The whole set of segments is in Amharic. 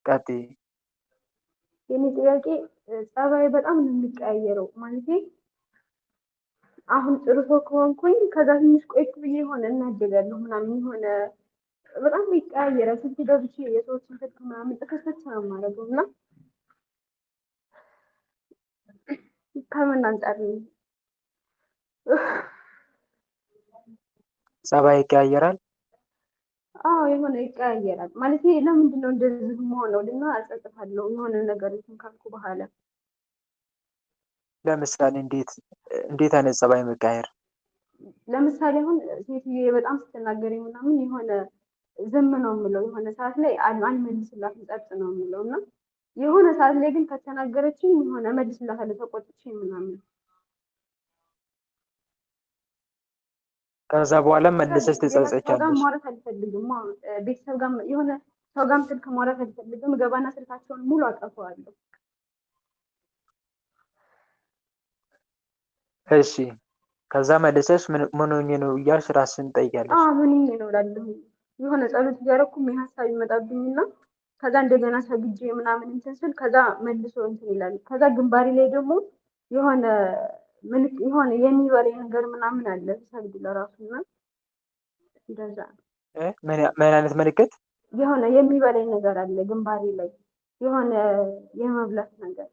ቀጥይ። የኔ ጥያቄ ጸባይ በጣም ነው የሚቀያየረው። ማለቴ አሁን ጥሩ ሰው ከሆንኩኝ ከዛ ትንሽ ቆይት ብዬ የሆነ እናደዳለሁ ምናምን የሆነ በጣም ይቀያየራል። ስልክ ገብቼ የሰዎችን ስልክ ምናምን ጥፍትፍ ነው የማደርገው እና ከምን አንጻር ነው? ጸባይ ይቀያየራል? አዎ የሆነ ይቀያየራል። ማለቴ ለምንድን ነው እንደዚህ የምሆነው ልና እጸጸታለሁ የሆነ ነገር እንትን ካልኩ በኋላ። ለምሳሌ እንዴት አይነት ጸባይ መቀያየር? ለምሳሌ አሁን ሴትዬ በጣም ስትናገረኝ ምናምን የሆነ ዝም ነው የምለው፣ የሆነ ሰዓት ላይ አልመልስላትም ጸጥ ነው የምለው እና የሆነ ሰዓት ላይ ግን ከተናገረችኝ የሆነ እመልስላታለሁ ተቆጥቼ ምናምን። ከዛ በኋላ መልሰሽ ሌላ ሰው ጋር ትጸጸቻለሽ? ማውራት አልፈልግም። ቤተሰብ ጋር የሆነ ሰው ጋርም ስልክ ማውራት አልፈልግም። ገባና ስልካቸውን ሙሉ አጠፋዋለሁ። እሺ ከዛ መልሰሽ ምን ሆኜ ነው እያልሽ ራስሽን ትጠይቂያለሽ? ምን ነው እላለሁ። የሆነ ጸሎት እያደረኩ ሀሳብ ይመጣብኝና ከዛ እንደገና ሰግጄ ምናምን እንትን ስል ከዛ መልሶ እንትን ይላል። ከዛ ግንባሬ ላይ ደግሞ የሆነ የሆነ የሚበላኝ ነገር ምናምን አለ ሰግድ ለራሱና እንደዛ ምን አይነት ምልክት? የሆነ የሚበላኝ ነገር አለ ግንባሬ ላይ የሆነ የመብላት ነገር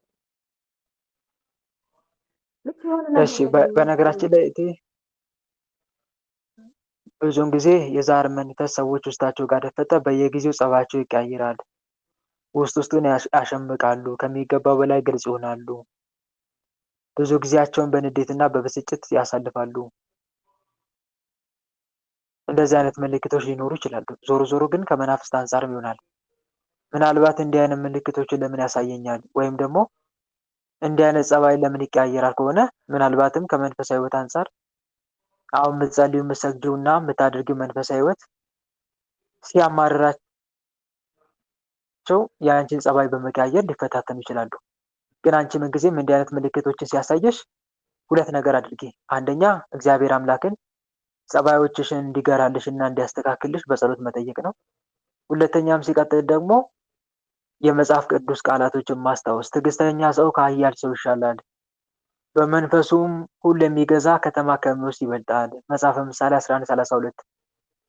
ልክ የሆነ ነገር እሺ በነገራችን ላይ ብዙውን ጊዜ የዛር መንፈስ ሰዎች ውስጣቸው ጋር ደፈጠ በየጊዜው ጸባያቸው ይቀያይራል። ውስጡን ያሸምቃሉ፣ ከሚገባው በላይ ግልጽ ይሆናሉ። ብዙ ጊዜያቸውን በንዴትና በብስጭት ያሳልፋሉ። እንደዚህ አይነት ምልክቶች ሊኖሩ ይችላሉ። ዞሮ ዞሮ ግን ከመናፍስት አንጻርም ይሆናል። ምናልባት እንዲህ አይነት ምልክቶችን ለምን ያሳየኛል ወይም ደግሞ እንዲህ አይነት ጸባይ ለምን ይቀያየራል ከሆነ ምናልባትም ከመንፈሳዊ ሕይወት አንጻር አሁን የምትጸልዩ የምትሰግጂውና የምታደርጊው መንፈሳዊ ሕይወት ሲያማርራቸው የአንቺን ጸባይ በመቀያየር ሊፈታተኑ ይችላሉ። ግን አንቺ ምንጊዜም እንዲህ አይነት ምልክቶችን ሲያሳየሽ ሁለት ነገር አድርጊ። አንደኛ እግዚአብሔር አምላክን ጸባዮችሽን እንዲገራልሽ እና እንዲያስተካክልሽ በጸሎት መጠየቅ ነው። ሁለተኛም ሲቀጥል ደግሞ የመጽሐፍ ቅዱስ ቃላቶችን ማስታወስ። ትዕግስተኛ ሰው ከኃያል ሰው ይሻላል፣ በመንፈሱም ሁሉ የሚገዛ ከተማ ከሚወስድ ይበልጣል። መጽሐፈ ምሳሌ 11:32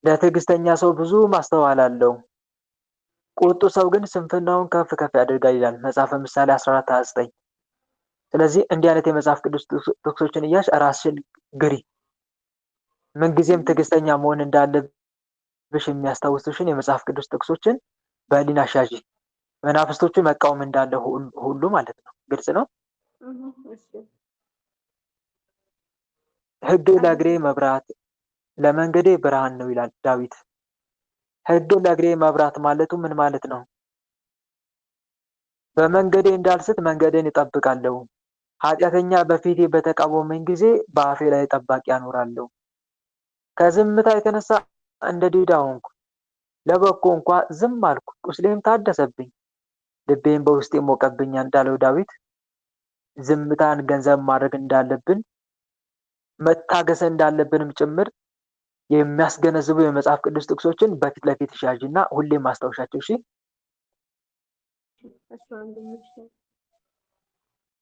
ለትዕግስተኛ ሰው ብዙ ማስተዋል አለው፣ ቁጡ ሰው ግን ስንፍናውን ከፍ ከፍ ያደርጋል ይላል መጽሐፈ ምሳሌ 14:29። ስለዚህ እንዲህ አይነት የመጽሐፍ ቅዱስ ጥቅሶችን እያልሽ ራስሽን ግሪ። ምንጊዜም ትዕግስተኛ መሆን እንዳለብሽ የሚያስታውሱሽን የመጽሐፍ ቅዱስ ጥቅሶችን በህሊናሽ ያዢ። መናፍስቶቹን መቃወም እንዳለ ሁሉ ማለት ነው። ግልጽ ነው። ሕግ ለእግሬ መብራት ለመንገዴ ብርሃን ነው ይላል ዳዊት። ሕግ ለእግሬ መብራት ማለቱ ምን ማለት ነው? በመንገዴ እንዳልስት መንገዴን እጠብቃለሁ። ኃጢአተኛ በፊቴ በተቃወመኝ ጊዜ በአፌ ላይ ጠባቂ አኖራለሁ። ከዝምታ የተነሳ እንደ ዲዳ ሆንኩ፣ ለበጎ እንኳ ዝም አልኩ፣ ቁስሌም ታደሰብኝ፣ ልቤም በውስጤ ሞቀብኝ እንዳለው ዳዊት ዝምታን ገንዘብ ማድረግ እንዳለብን መታገስ እንዳለብንም ጭምር የሚያስገነዝቡ የመጽሐፍ ቅዱስ ጥቅሶችን በፊት ለፊት ያዢ እና ሁሌም ማስታወሻቸው።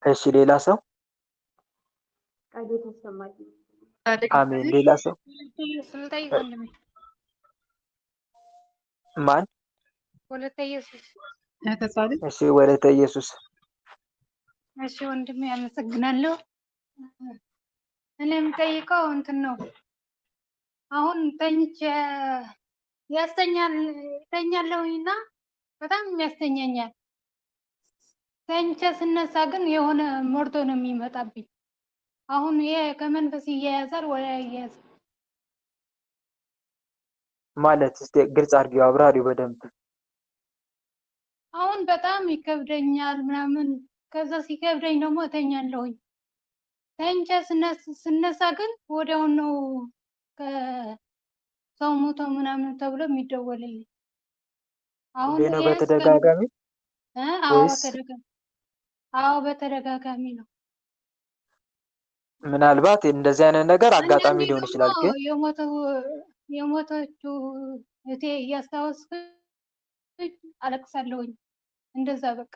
እሺ ሌላ ሰው? አሜን። ሌላ ሰው? ማን? ወለተ ኢየሱስ። እሺ ወለተ ኢየሱስ። እሺ ወንድሜ አመሰግናለሁ። እኔ የምጠይቀው እንትን ነው። አሁን ተኝቼ ተኛለሁኝና በጣም ያስተኛኛል። ተኝቼ ስነሳ ግን የሆነ ሞርቶ ነው የሚመጣብኝ። አሁን ይሄ ከመንፈስ ይያያዛል ወይ አያያዝም? ማለት እስቲ ግልጽ አድርጊው፣ አብራሪው በደንብ። አሁን በጣም ይከብደኛል ምናምን፣ ከዛ ሲከብደኝ ደግሞ እተኛለሁኝ። ተኝቼ ስነሳ ግን ወዲያው ነው ከሰው ሞቶ ምናምን ተብሎ የሚደወልልኝ። አሁን ነው በተደጋጋሚ ወይስ? አዎ በተደጋጋሚ ነው። ምናልባት እንደዚህ አይነት ነገር አጋጣሚ ሊሆን ይችላል። ግን የሞተችው እቴ እያስታወስኩኝ አለቅሳለሁኝ። እንደዛ በቃ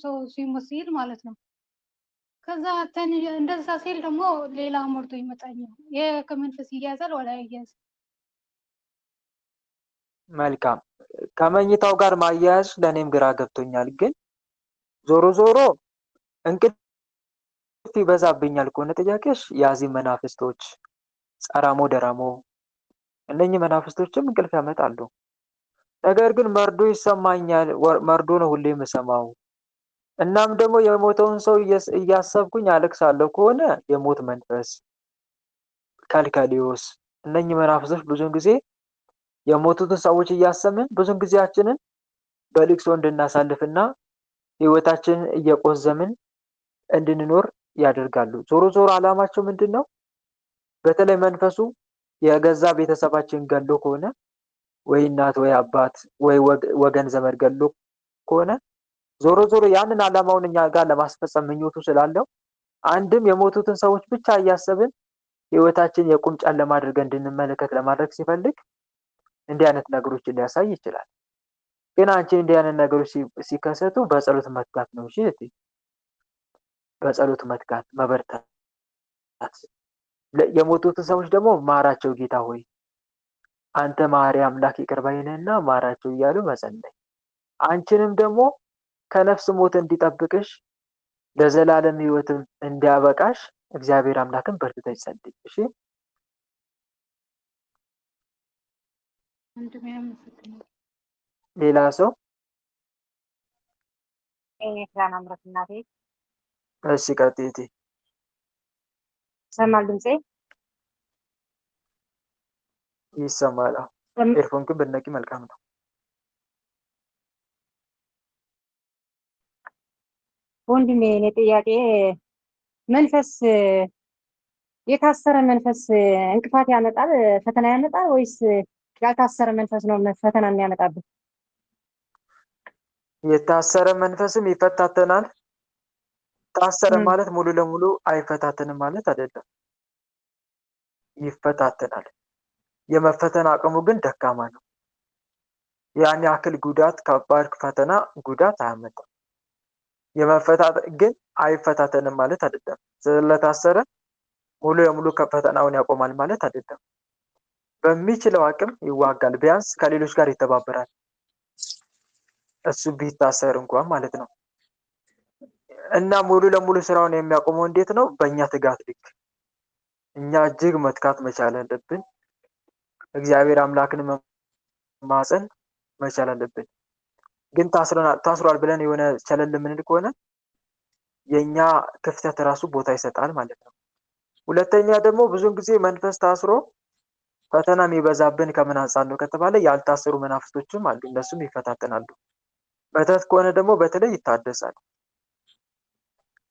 ሰው ሲሞት ሲል ማለት ነው። ከዛ እንደዛ ሲል ደግሞ ሌላ ሞርቶ ይመጣኛል። ይሄ ከመንፈስ ይያዛል ወላ ይያዝ? መልካም። ከመኝታው ጋር ማያያዝ ለእኔም ግራ ገብቶኛል። ግን ዞሮ ዞሮ እንቅልፍ ይበዛብኛል ከሆነ ጥያቄሽ ያዚ መናፍስቶች ጸራሞ ደራሞ እነኚህ መናፍስቶችም እንቅልፍ ያመጣሉ። ነገር ግን መርዶ ይሰማኛል። መርዶ ነው ሁሌ የምሰማው። እናም ደግሞ የሞተውን ሰው እያሰብኩኝ አለቅሳለሁ ከሆነ የሞት መንፈስ ከልከሊዮስ እነኚህ መናፍስቶች ብዙውን ጊዜ የሞቱትን ሰዎች እያሰብን ብዙውን ጊዜያችንን በልቅሶ እንድናሳልፍና ህይወታችንን እየቆዘምን እንድንኖር ያደርጋሉ። ዞሮ ዞሮ አላማቸው ምንድነው? በተለይ መንፈሱ የገዛ ቤተሰባችን ገሎ ከሆነ ወይ እናት ወይ አባት ወይ ወገን ዘመድ ገሎ ከሆነ ዞሮ ዞሮ ያንን አላማውን እኛ ጋር ለማስፈጸም ምኞቱ ስላለው አንድም የሞቱትን ሰዎች ብቻ እያሰብን ህይወታችን የቁም ጨለማ አድርገን እንድንመለከት ለማድረግ ሲፈልግ እንዲህ አይነት ነገሮችን ሊያሳይ ይችላል። ግን አንቺ እንዲህ አይነት ነገሮች ሲከሰቱ በጸሎት መትጋት ነው። እሺ እህቴ፣ በጸሎት መትጋት መበርታት። የሞቱትን ሰዎች ደግሞ ማራቸው ጌታ ሆይ አንተ መሐሪ አምላክ ይቅር ባይ ነህና ማራቸው እያሉ መጸለይ። አንቺንም ደግሞ ከነፍስ ሞት እንዲጠብቅሽ ለዘላለም ህይወትም እንዲያበቃሽ እግዚአብሔር አምላክን በርትተሽ ጸልይ። እሺ ሌላ ሰው? እኔ ክራና ምረት እናቴ። እሺ ቀጥይ እህቴ። ይሰማል ድምጼ? ይሰማል። ኤርፎን ግን ብትነቂ መልካም ነው። ወንድሜ እኔ ጥያቄ መንፈስ የታሰረ መንፈስ እንቅፋት ያመጣል፣ ፈተና ያመጣል ወይስ ያልታሰረ መንፈስ ነው ፈተና የሚያመጣብህ? የታሰረ መንፈስም ይፈታተናል። ታሰረ ማለት ሙሉ ለሙሉ አይፈታተንም ማለት አይደለም። ይፈታተናል። የመፈተን አቅሙ ግን ደካማ ነው። ያን ያክል ጉዳት ከባድ ፈተና ጉዳት አያመጣም። የመፈታት ግን አይፈታተንም ማለት አይደለም። ስለታሰረ ሙሉ ለሙሉ ከፈተናውን ያቆማል ማለት አይደለም። በሚችለው አቅም ይዋጋል። ቢያንስ ከሌሎች ጋር ይተባበራል። እሱ ቢታሰር እንኳን ማለት ነው። እና ሙሉ ለሙሉ ስራውን የሚያቆመው እንዴት ነው? በእኛ ትጋት ልክ እኛ እጅግ መትጋት መቻል አለብን። እግዚአብሔር አምላክን መማፀን መቻል አለብን። ግን ታስሯል ብለን የሆነ ቸለል የምንል ከሆነ የኛ ክፍተት ራሱ ቦታ ይሰጣል ማለት ነው። ሁለተኛ ደግሞ ብዙውን ጊዜ መንፈስ ታስሮ ፈተና የሚበዛብን ከምን አንፃር ነው ከተባለ ያልታሰሩ መናፍስቶችም አሉ፣ እነሱም ይፈታተናሉ። መተት ከሆነ ደግሞ በተለይ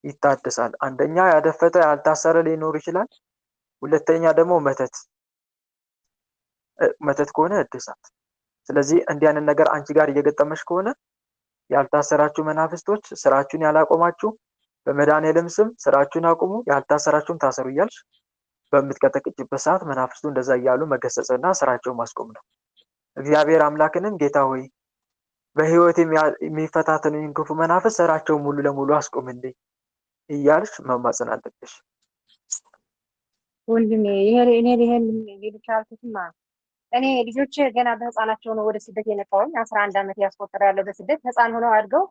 ይታደሳል። አንደኛ ያደፈጠ ያልታሰረ ሊኖር ይችላል። ሁለተኛ ደግሞ መተት ከሆነ እድሳት። ስለዚህ እንዲህ አይነት ነገር አንቺ ጋር እየገጠመሽ ከሆነ ያልታሰራችሁ መናፍስቶች ስራችሁን ያላቆማችሁ በመድኃኒዓለም ስም ስራችሁን አቁሙ፣ ያልታሰራችሁም ታሰሩ እያልሽ በምትቀጠቅጭበት ሰዓት መናፍስቱ እንደዛ እያሉ መገሰጽና ስራቸውን ማስቆም ነው። እግዚአብሔር አምላክንም ጌታ ሆይ በህይወት የሚፈታተኑኝ ክፉ መናፍስ ስራቸውን ሙሉ ለሙሉ አስቆምልኝ እያልሽ መማጸን አለብሽ። ወንድሜ እኔ ይሄን ሊልሽ አልኩትማ እኔ ልጆቼ ገና በህፃናቸው ነው ወደ ስደት የመጣሁኝ። 11 ዓመት ያስቆጠረ ያለው በስደት ህፃን ሆነው አድገው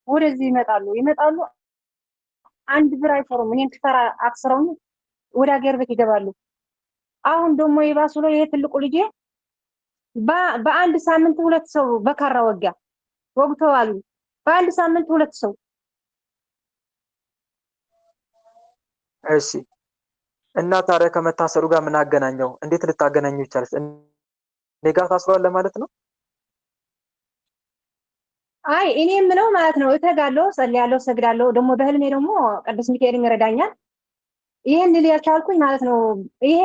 ወደዚህ ይመጣሉ። አንድ ብር አይፈሩም። እኔን ትፈራ አክስረውኝ ወደ ሀገር ቤት ይገባሉ። አሁን ደግሞ ይባሱ ነው ይሄ ትልቁ ልጄ በአንድ ሳምንት 2 ሰው በካራ ወግተዋል። በአንድ ሳምንት 2 ሰው። እሺ እና ታዲያ ከመታሰሩ ጋር ምን አገናኘው? እንዴት ልታገናኘው ይቻላል? እኔ ጋር ታስሯል ለማለት ነው? አይ እኔ የምለው ማለት ነው እተጋለሁ፣ ጸልያለሁ፣ ሰግዳለሁ። ደግሞ በህልሜ ደግሞ ቅዱስ ሚካኤልም ይረዳኛል። ይሄን ልል ያልቻልኩኝ ማለት ነው ይሄ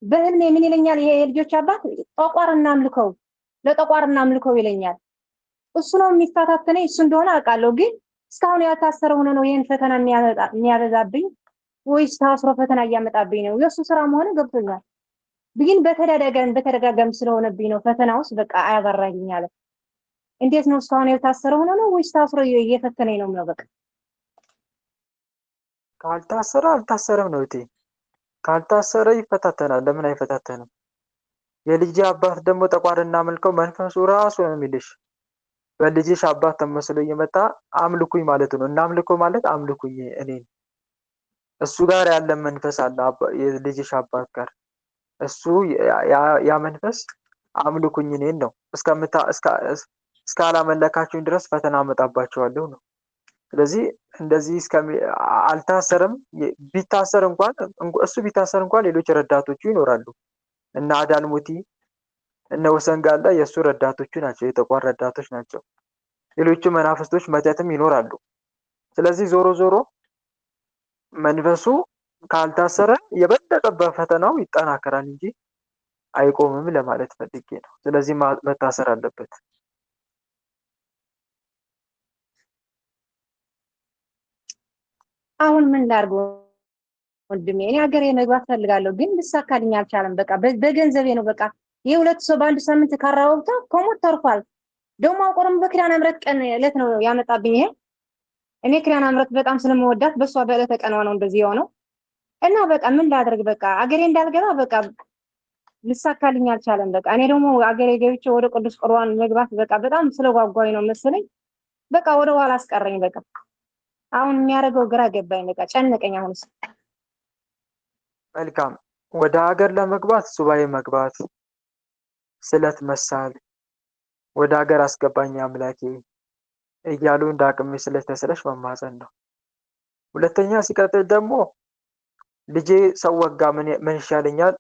በህልሜ ምን ይለኛል? ይሄ የልጆች አባት ጠቋርና አምልከው ይለኛል። እሱ ነው የሚፈታተነኝ። እሱ እንደሆነ አውቃለሁ። ግን እስካሁን ያልታሰረ ሆነ ነው ይሄን ፈተና የሚያበዛብኝ ወይስ ታስሮ ፈተና እያመጣብኝ ነው? የእሱ ስራ መሆኑ ገብቶኛል። ግን በተደጋጋሚ ስለሆነብኝ ነው ፈተና ውስጥ በቃ አያበራልኝ አለ። እንዴት ነው እስካሁን ያልታሰረ ሆኖ ነው ወይስ ታስሮ እየፈተነኝ ነው? በቃ ካልታሰረ አልታሰረም ነው እቴ። ካልታሰረ ይፈታተናል። ለምን አይፈታተንም? የልጅ አባት ደግሞ ጠቋርና መልከው መንፈሱ ራሱ ነው የሚልሽ። በልጅሽ አባት ተመስሎ እየመጣ አምልኩኝ ማለት ነው። እና አምልኮ ማለት አምልኩኝ እኔን። እሱ ጋር ያለ መንፈስ አለ የልጅሽ አባት ጋር። እሱ ያ መንፈስ አምልኩኝ እኔን ነው። እስካላመለካችሁኝ ድረስ ፈተና አመጣባችኋለሁ ነው። ስለዚህ እንደዚህ አልታሰርም። ቢታሰር እንኳን እሱ ቢታሰር እንኳን ሌሎች ረዳቶቹ ይኖራሉ። እና አዳልሙቲ እነ ወሰንጋላ የእሱ ረዳቶቹ ናቸው፣ የጠቋር ረዳቶች ናቸው። ሌሎቹ መናፍስቶች መተትም ይኖራሉ። ስለዚህ ዞሮ ዞሮ መንፈሱ ካልታሰረ የበለጠ በፈተናው ይጠናከራል እንጂ አይቆምም ለማለት ፈልጌ ነው። ስለዚህ መታሰር አለበት። አሁን ምን ላድርገው ወንድሜ? እኔ ሀገሬ መግባት ፈልጋለሁ ግን ልሳካልኝ አልቻለም። በቃ በገንዘቤ ነው። በቃ የሁለት ሰው በአንድ ሳምንት ካራ ወቅታ ከሞት ተርፏል። ደግሞ አቆርም በኪዳነ ምሕረት ቀን ዕለት ነው ያመጣብኝ። ይሄ እኔ ኪዳነ ምሕረት በጣም ስለምወዳት በሷ በዕለተ ቀኗ ነው እንደዚህ የሆነው እና በቃ ምን ላድርግ? በቃ አገሬ እንዳልገባ በቃ ልሳካልኝ አልቻለም። በቃ እኔ ደግሞ አገሬ ገብቼ ወደ ቅዱስ ቁርባን መግባት በቃ በጣም ስለጓጓኝ ነው መሰለኝ በቃ ወደ ኋላ አስቀረኝ። በቃ አሁን የሚያደርገው ግራ ገባኝ። በቃ ጨነቀኝ። አሁንስ መልካም፣ ወደ ሀገር ለመግባት ሱባኤ መግባት፣ ስለት መሳል፣ ወደ ሀገር አስገባኝ አምላኬ እያሉ እንደ አቅሜ ስለት ተስለሽ መማፀን ነው። ሁለተኛ ሲቀጥል ደግሞ ልጄ ሰው ወጋ ምን ይሻለኛል?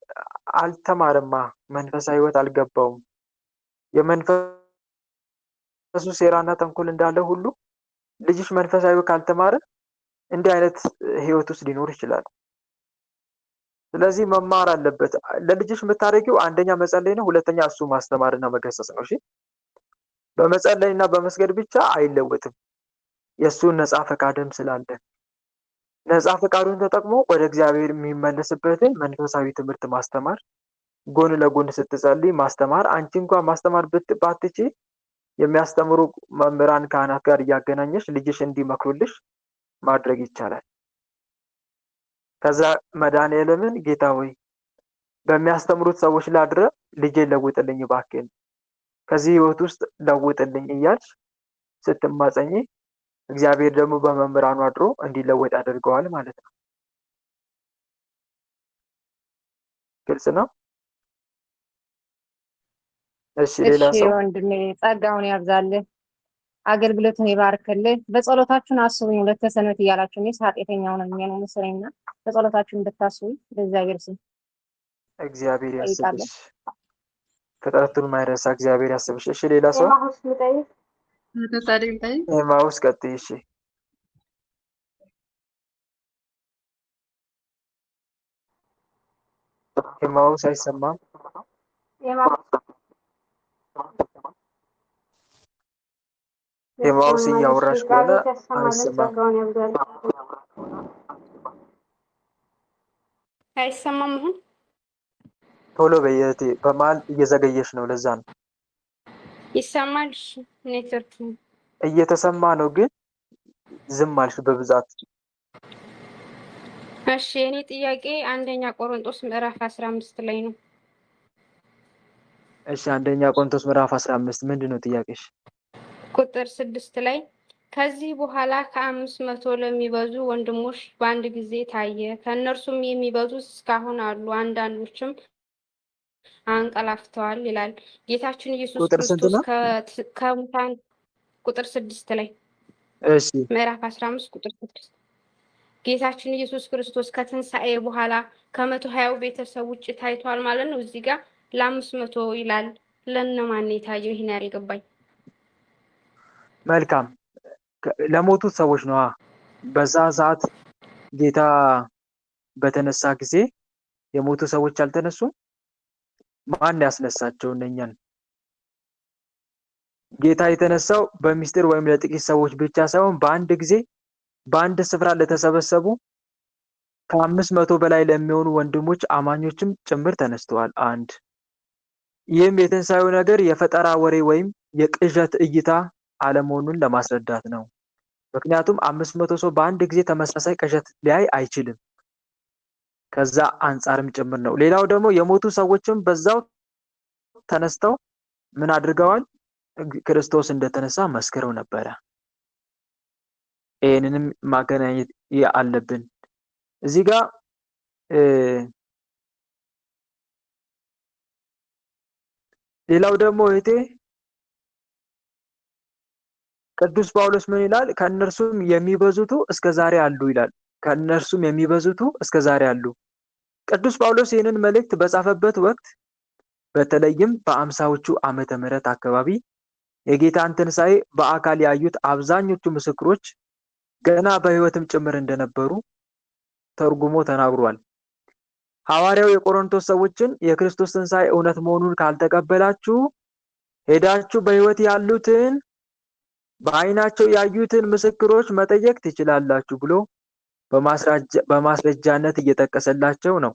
አልተማረማ፣ መንፈሳዊ ህይወት አልገባውም። የመንፈሱ ሴራና ተንኮል እንዳለ ሁሉ ልጅሽ መንፈሳዊ ካልተማረ እንዲህ አይነት ህይወት ውስጥ ሊኖር ይችላል። ስለዚህ መማር አለበት። ለልጅሽ የምታደርጊው አንደኛ መጸለይ ነው፣ ሁለተኛ እሱ ማስተማርና መገሰጽ ነው። እሺ፣ በመጸለይና በመስገድ ብቻ አይለወጥም። የእሱን ነፃ ፈቃድም ስላለ ነፃ ፈቃዱን ተጠቅሞ ወደ እግዚአብሔር የሚመለስበትን መንፈሳዊ ትምህርት ማስተማር፣ ጎን ለጎን ስትጸልይ ማስተማር። አንቺ እንኳን ማስተማር ባትቺ የሚያስተምሩ መምህራን ካህናት ጋር እያገናኘሽ ልጅሽ እንዲመክሩልሽ ማድረግ ይቻላል። ከዛ መድኃኒዓለምን ጌታ ሆይ በሚያስተምሩት ሰዎች ላይ አድረ ልጄን ለውጥልኝ እባክህን፣ ከዚህ ህይወት ውስጥ ለውጥልኝ እያልሽ ስትማጸኝ እግዚአብሔር ደግሞ በመምህራኑ አድሮ እንዲለወጥ ያደርገዋል ማለት ነው። ግልጽ ነው? እሺ፣ ሌላ ሰው? ወንድሜ ጸጋውን ያብዛልህ፣ አገልግሎትን ይባርክልህ። በጸሎታችሁን አስቡኝ። ሁለተ ሰንበት እያላችሁ እኔ ኃጢአተኛው ነኝ ነው መሰለኝና በጸሎታችሁን እንድታስቡኝ በእግዚአብሔር ስም እግዚአብሔር ያስብሽ። ፍጥረቱን ማይረሳ እግዚአብሔር ያስብሽ። እሺ፣ ሌላ ሰው? ኤማሁስ ቀጥይ። እሺ፣ ኤማሁስ አይሰማም። ኤማሁስ እያወራሽ ከሆነ አይሰማም። አይሰማም። አሁን ቶሎ በየቴ በመሀል እየዘገየሽ ነው። ለዛ ነው። ይሰማል? ኔትወርክ እየተሰማ ነው ግን ዝም አልሽ በብዛት። እሺ፣ የኔ ጥያቄ አንደኛ ቆሮንቶስ ምዕራፍ 15 ላይ ነው። እሺ፣ አንደኛ ቆሮንቶስ ምዕራፍ 15 ምንድነው ጥያቄሽ? ቁጥር 6 ላይ ከዚህ በኋላ ከ500 ለሚበዙ ወንድሞች በአንድ ጊዜ ታየ። ከእነርሱም የሚበዙት እስካሁን አሉ፣ አንዳንዶችም አንቀላፍተዋል ይላል። ጌታችን ኢየሱስ ክርስቶስ ከሙታን ቁጥር 6 ላይ እሺ፣ ምዕራፍ 15 ቁጥር 6 ጌታችን ኢየሱስ ክርስቶስ ከትንሣኤ በኋላ ከ120 ቤተሰብ ውጭ ታይቷል ማለት ነው። እዚህ ጋር ለ500 ይላል። ለነማን የታየው? ይሄን ያልገባኝ። መልካም፣ ለሞቱት ሰዎች ነው። በዛ ሰዓት ጌታ በተነሳ ጊዜ የሞቱ ሰዎች አልተነሱም። ማን ያስነሳቸው? እነኛን ጌታ የተነሳው በሚስጥር ወይም ለጥቂት ሰዎች ብቻ ሳይሆን በአንድ ጊዜ በአንድ ስፍራ ለተሰበሰቡ ከ500 በላይ ለሚሆኑ ወንድሞች አማኞችም ጭምር ተነስተዋል። አንድ ይህም የትንሣኤው ነገር የፈጠራ ወሬ ወይም የቅዠት እይታ አለመሆኑን ለማስረዳት ነው። ምክንያቱም 500 ሰው በአንድ ጊዜ ተመሳሳይ ቅዠት ሊያይ አይችልም። ከዛ አንጻርም ጭምር ነው። ሌላው ደግሞ የሞቱ ሰዎችም በዛው ተነስተው ምን አድርገዋል? ክርስቶስ እንደተነሳ መስክረው ነበረ። ይህንንም ማገናኘት አለብን። እዚህ ጋር ሌላው ደግሞ እህቴ ቅዱስ ጳውሎስ ምን ይላል? ከእነርሱም የሚበዙቱ እስከ ዛሬ አሉ ይላል። ከእነርሱም የሚበዙቱ እስከ ዛሬ አሉ። ቅዱስ ጳውሎስ ይህንን መልእክት በጻፈበት ወቅት በተለይም በአምሳዎቹ ዓመተ ምህረት አካባቢ የጌታን ትንሣኤ በአካል ያዩት አብዛኞቹ ምስክሮች ገና በሕይወትም ጭምር እንደነበሩ ተርጉሞ ተናግሯል። ሐዋርያው የቆሮንቶስ ሰዎችን የክርስቶስ ትንሣኤ እውነት መሆኑን ካልተቀበላችሁ ሄዳችሁ በሕይወት ያሉትን በዓይናቸው ያዩትን ምስክሮች መጠየቅ ትችላላችሁ ብሎ በማስረጃነት እየጠቀሰላቸው ነው።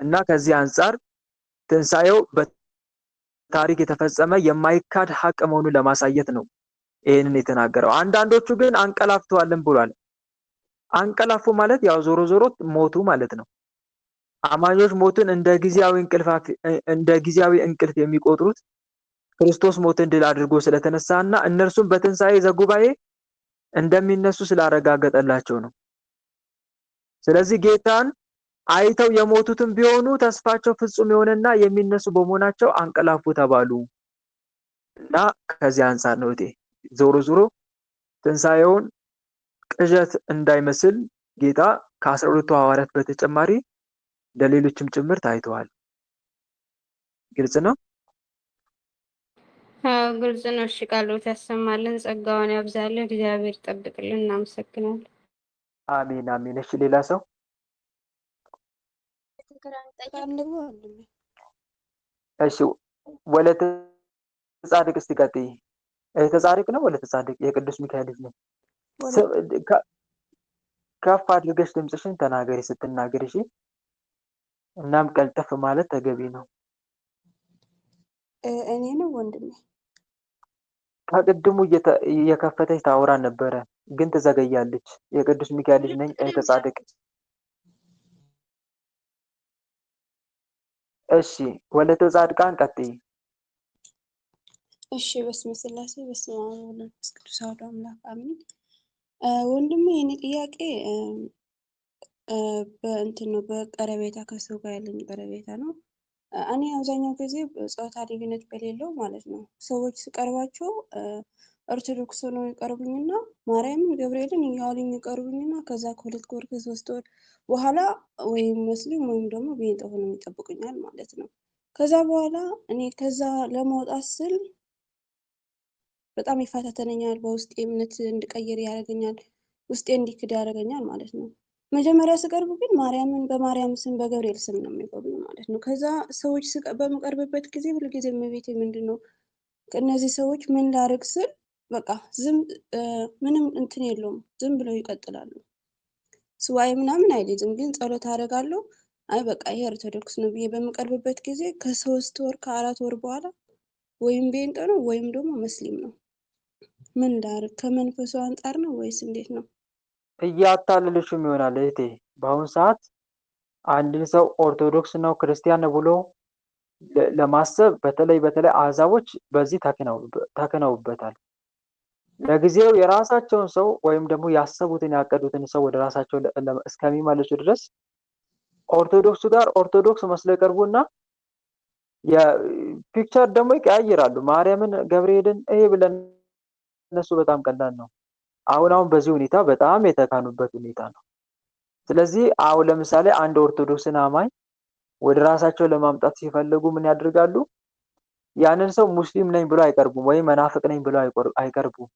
እና ከዚህ አንጻር ትንሣኤው በታሪክ የተፈጸመ የማይካድ ሀቅ መሆኑን ለማሳየት ነው ይህንን የተናገረው። አንዳንዶቹ ግን አንቀላፍተዋልን ብሏል። አንቀላፉ ማለት ያው ዞሮ ዞሮ ሞቱ ማለት ነው። አማኞች ሞትን እንደ ጊዜያዊ እንቅልፍ የሚቆጥሩት ክርስቶስ ሞትን ድል አድርጎ ስለተነሳና እነርሱም በትንሣኤ ዘጉባኤ እንደሚነሱ ስላረጋገጠላቸው ነው። ስለዚህ ጌታን አይተው የሞቱትም ቢሆኑ ተስፋቸው ፍጹም የሆነና የሚነሱ በመሆናቸው አንቀላፉ ተባሉ እና ከዚህ አንጻር ነው ዞሮ ዞሮ ትንሣኤውን ቅዠት እንዳይመስል ጌታ ከ12ቱ ሐዋርያት በተጨማሪ ለሌሎችም ጭምር ታይተዋል። ግልጽ ነው? ግልጽ ነው። እሺ፣ ቃሎት ያሰማልን፣ ጸጋውን ያብዛልን፣ እግዚአብሔር ይጠብቅልን። እናመሰግናለን። አሜን አሜን። እሺ፣ ሌላ ሰው? እሺ፣ ወለተ ጻድቅ እስቲ ቀጥይ። እህተ ጻድቅ ነው ወለተ ጻድቅ? የቅዱስ ሚካኤል ልጅ ነው። ከፍ አድርገሽ ድምፅሽን ተናገሪ ስትናገሪ። እሺ። እናም ቀልጠፍ ማለት ተገቢ ነው። እኔ ነው ወንድሜ። ከቅድሙ እየከፈተች ታወራ ነበረ፣ ግን ትዘገያለች። የቅዱስ ሚካኤል ልጅ ነኝ እህተ ጻድቅ። እሺ፣ ወለተ ጻድቃን ቀጥይ። እሺ። በስመ ስላሴ በስመ አብ ወወልድ ወመንፈስ ቅዱስ አሐዱ አምላክ አሜን። ወንድሜ የኔ ጥያቄ በእንትን ነው፣ በቀረቤታ ከሰው ጋር ያለኝ ቀረቤታ ነው። እኔ አብዛኛው ጊዜ ጾታ ልዩነት በሌለው ማለት ነው ሰዎች ስቀርባቸው ኦርቶዶክስ ሆነው ይቀርቡኝና ማርያምን ገብርኤልን እያሉኝ ይቀርቡኝና ከዛ ከ2 ወር ከ3 ወር በኋላ ወይም ሙስሊም ወይም ደግሞ ቤንጥ ሆነው ይጠብቁኛል ማለት ነው። ከዛ በኋላ እኔ ከዛ ለማውጣት ስል በጣም ይፈታተነኛል። በውስጤ እምነት እንድቀይር ያደርገኛል፣ ውስጤ እንዲክድ ያደርገኛል ማለት ነው። መጀመሪያ ስቀርብ ግን ማርያምን በማርያም ስም በገብርኤል ስም ነው የሚቀርቡኝ ማለት ነው። ከዛ ሰዎች በምቀርብበት ጊዜ ሁልጊዜ እመቤቴ ምንድነው ከእነዚህ ሰዎች ምን ላድርግ ስል በቃ ዝም ምንም እንትን የለውም፣ ዝም ብለው ይቀጥላሉ። ስዋይ ምናምን አይልም፣ ግን ጸሎት አደርጋለሁ። አይ በቃ ይሄ ኦርቶዶክስ ነው ብዬ በምቀርብበት ጊዜ ከ3 ወር ከ4 ወር በኋላ ወይም ቤንጦ ነው ወይም ደግሞ ሙስሊም ነው። ምን ላድርግ? ከመንፈሱ አንጻር ነው ወይስ እንዴት ነው? እያታለልሽም ይሆናል እህቴ። በአሁኑ ሰዓት አንድን ሰው ኦርቶዶክስ ነው ክርስቲያን ነው ብሎ ለማሰብ በተለይ አሕዛቦች በዚህ ተክነውበታል። ለጊዜው የራሳቸውን ሰው ወይም ደግሞ ያሰቡትን ያቀዱትን ሰው ወደ ራሳቸው እስከሚመልሱ ድረስ ኦርቶዶክሱ ጋር ኦርቶዶክስ መስለው ይቀርቡና የፒክቸር ደግሞ ይቀያይራሉ። ማርያምን ገብርኤልን ይሄ ብለን እነሱ በጣም ቀላል ነው። አሁን በዚህ ሁኔታ በጣም የተካኑበት ሁኔታ ነው። ስለዚህ አሁን ለምሳሌ አንድ ኦርቶዶክስን አማኝ ወደ ራሳቸው ለማምጣት ሲፈልጉ ምን ያደርጋሉ? ያንን ሰው ሙስሊም ነኝ ብሎ አይቀርቡም፣ ወይ መናፍቅ ነኝ ብሎ አይቀርቡም።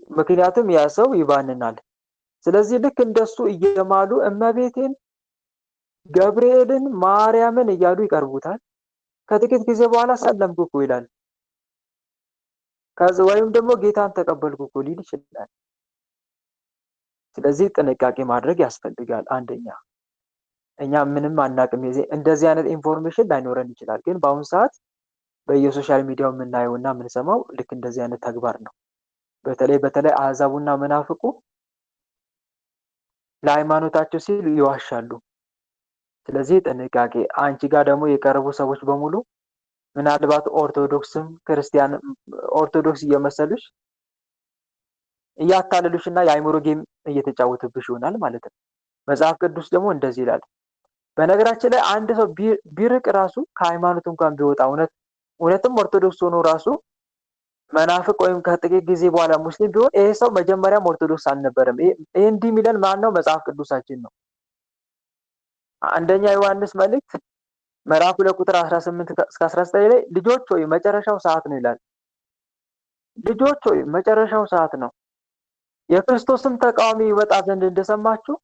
ምክንያቱም ያ ሰው ይባንናል። ስለዚህ ልክ እንደሱ እየማሉ እመቤቴን፣ ገብርኤልን፣ ማርያምን እያሉ ይቀርቡታል። ከጥቂት ጊዜ በኋላ ሰለምኩ እኮ ይላል። ከዛ ወይም ደግሞ ጌታን ተቀበልኩ እኮ ሊል ይችላል። ስለዚህ ጥንቃቄ ማድረግ ያስፈልጋል። አንደኛ እኛ ምንም አናቅም፣ እንደዚህ አይነት ኢንፎርሜሽን ላይኖረን ይችላል። ግን በአሁኑ ሰዓት በየሶሻል ሚዲያው የምናየውና የምንሰማው ልክ እንደዚህ አይነት ተግባር ነው። በተለይ አሕዛቡና መናፍቁ ለሃይማኖታቸው ሲሉ ይዋሻሉ። ስለዚህ ጥንቃቄ። አንቺ ጋር ደግሞ የቀረቡ ሰዎች በሙሉ ምናልባት ኦርቶዶክስም ክርስቲያንም ኦርቶዶክስ እየመሰሉሽ እያታለሉሽና የአእምሮ ጌም እየተጫወቱብሽ ይሆናል ማለት ነው። መጽሐፍ ቅዱስ ደግሞ እንደዚህ ይላል። በነገራችን ላይ አንድ ሰው ቢርቅ ራሱ ከሃይማኖት እንኳን ቢወጣ እውነትም ኦርቶዶክስ ሆኖ ራሱ መናፍቅ ወይም ከጥቂት ጊዜ በኋላ ሙስሊም ቢሆን ይሄ ሰው መጀመሪያም ኦርቶዶክስ አልነበረም። ይሄ እንዲህ የሚለን ማን ነው? መጽሐፍ ቅዱሳችን ነው። አንደኛ ዮሐንስ መልእክት ምዕራፍ 2 ቁጥር 18 እስከ 19 ላይ ልጆች ሆይ መጨረሻው ሰዓት ነው ይላል። ልጆች ሆይ መጨረሻው ሰዓት ነው፣ የክርስቶስም ተቃዋሚ ይወጣ ዘንድ እንደሰማችሁ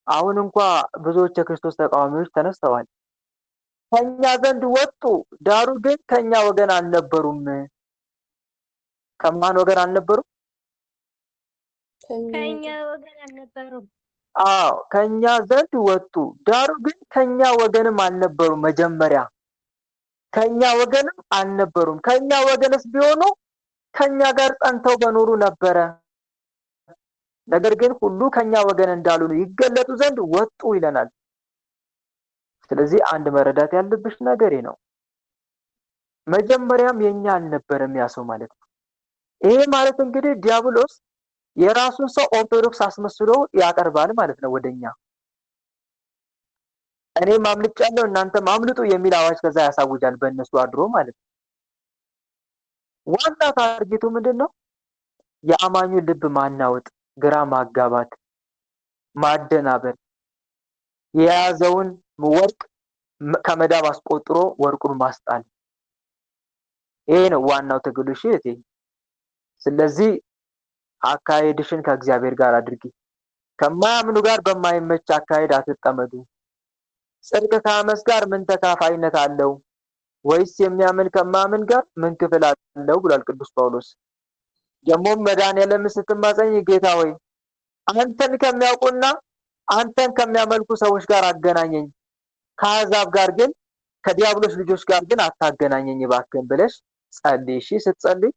አሁን እንኳ ብዙዎች የክርስቶስ ተቃዋሚዎች ተነስተዋል። ከኛ ዘንድ ወጡ፣ ዳሩ ግን ከኛ ወገን አልነበሩም። ከማን ወገን አልነበሩም? ከኛ ወገን አልነበሩም። አዎ ከኛ ዘንድ ወጡ፣ ዳሩ ግን ከኛ ወገንም አልነበሩም። መጀመሪያ ከኛ ወገንም አልነበሩም። ከኛ ወገንስ ቢሆኑ ከኛ ጋር ጸንተው በኖሩ ነበረ። ነገር ግን ሁሉ ከኛ ወገን እንዳልሆኑ ይገለጡ ዘንድ ወጡ ይለናል። ስለዚህ አንድ መረዳት ያለብሽ ነገር ነው። መጀመሪያም የኛ አልነበረም ያ ሰው ማለት ነው። ይሄ ማለት እንግዲህ ዲያብሎስ የራሱን ሰው ኦርቶዶክስ አስመስሎ ያቀርባል ማለት ነው ወደኛ። እኔ ማምልጫለሁ እናንተ ማምልጡ የሚል አዋጅ ከዛ ያሳውጃል በእነሱ አድሮ ማለት ነው። ዋና ታርጌቱ ምንድነው? የአማኙን ልብ ማናወጥ፣ ግራ ማጋባት፣ ማደናበር፣ የያዘውን ወርቅ ከመዳብ አስቆጥሮ ወርቁን ማስጣል። ይሄ ነው ዋናው ትግሉ። እሺ እቴ፣ ስለዚህ አካሄድሽን ከእግዚአብሔር ጋር አድርጊ። ከማያምኑ ጋር በማይመች አካሄድ አትጠመዱ። ጽድቅ ከአመፅ ጋር ምን ተካፋይነት አለው? ወይስ የሚያምን ከማያምን ጋር ምን ክፍል አለው ብሏል ቅዱስ ጳውሎስ። ደግሞም መድኃኒዓለምን ስትማጸኝ ጌታ ሆይ አንተን ከሚያውቁና አንተን ከሚያመልኩ ሰዎች ጋር አገናኘኝ፣ ከአሕዛብ ጋር ግን ከዲያብሎስ ልጆች ጋር ግን አታገናኘኝ እባክህን ብለሽ ጸልይ። እሺ ስትጸልይ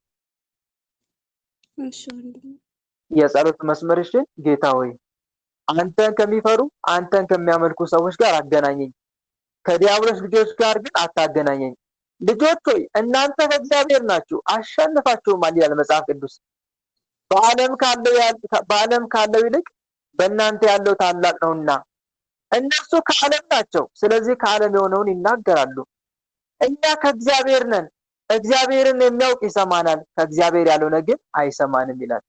የጸሎት መስመርሽን ጌታ ሆይ አንተን ከሚፈሩ አንተን ከሚያመልኩ ሰዎች ጋር አገናኘኝ፣ ከዲያብሎስ ልጆች ጋር ግን አታገናኘኝ። ልጆች ሆይ እናንተ ከእግዚአብሔር ናችሁ አሸንፋችሁማል ይላል መጽሐፍ ቅዱስ። በዓለም ካለው ይልቅ በእናንተ ያለው ታላቅ ነውና። እነሱ ከዓለም ናቸው፣ ስለዚህ ከዓለም የሆነውን ይናገራሉ። እኛ ከእግዚአብሔር ነን፣ እግዚአብሔርን የሚያውቅ ይሰማናል፣ ከእግዚአብሔር ያልሆነ ግን አይሰማንም ይላል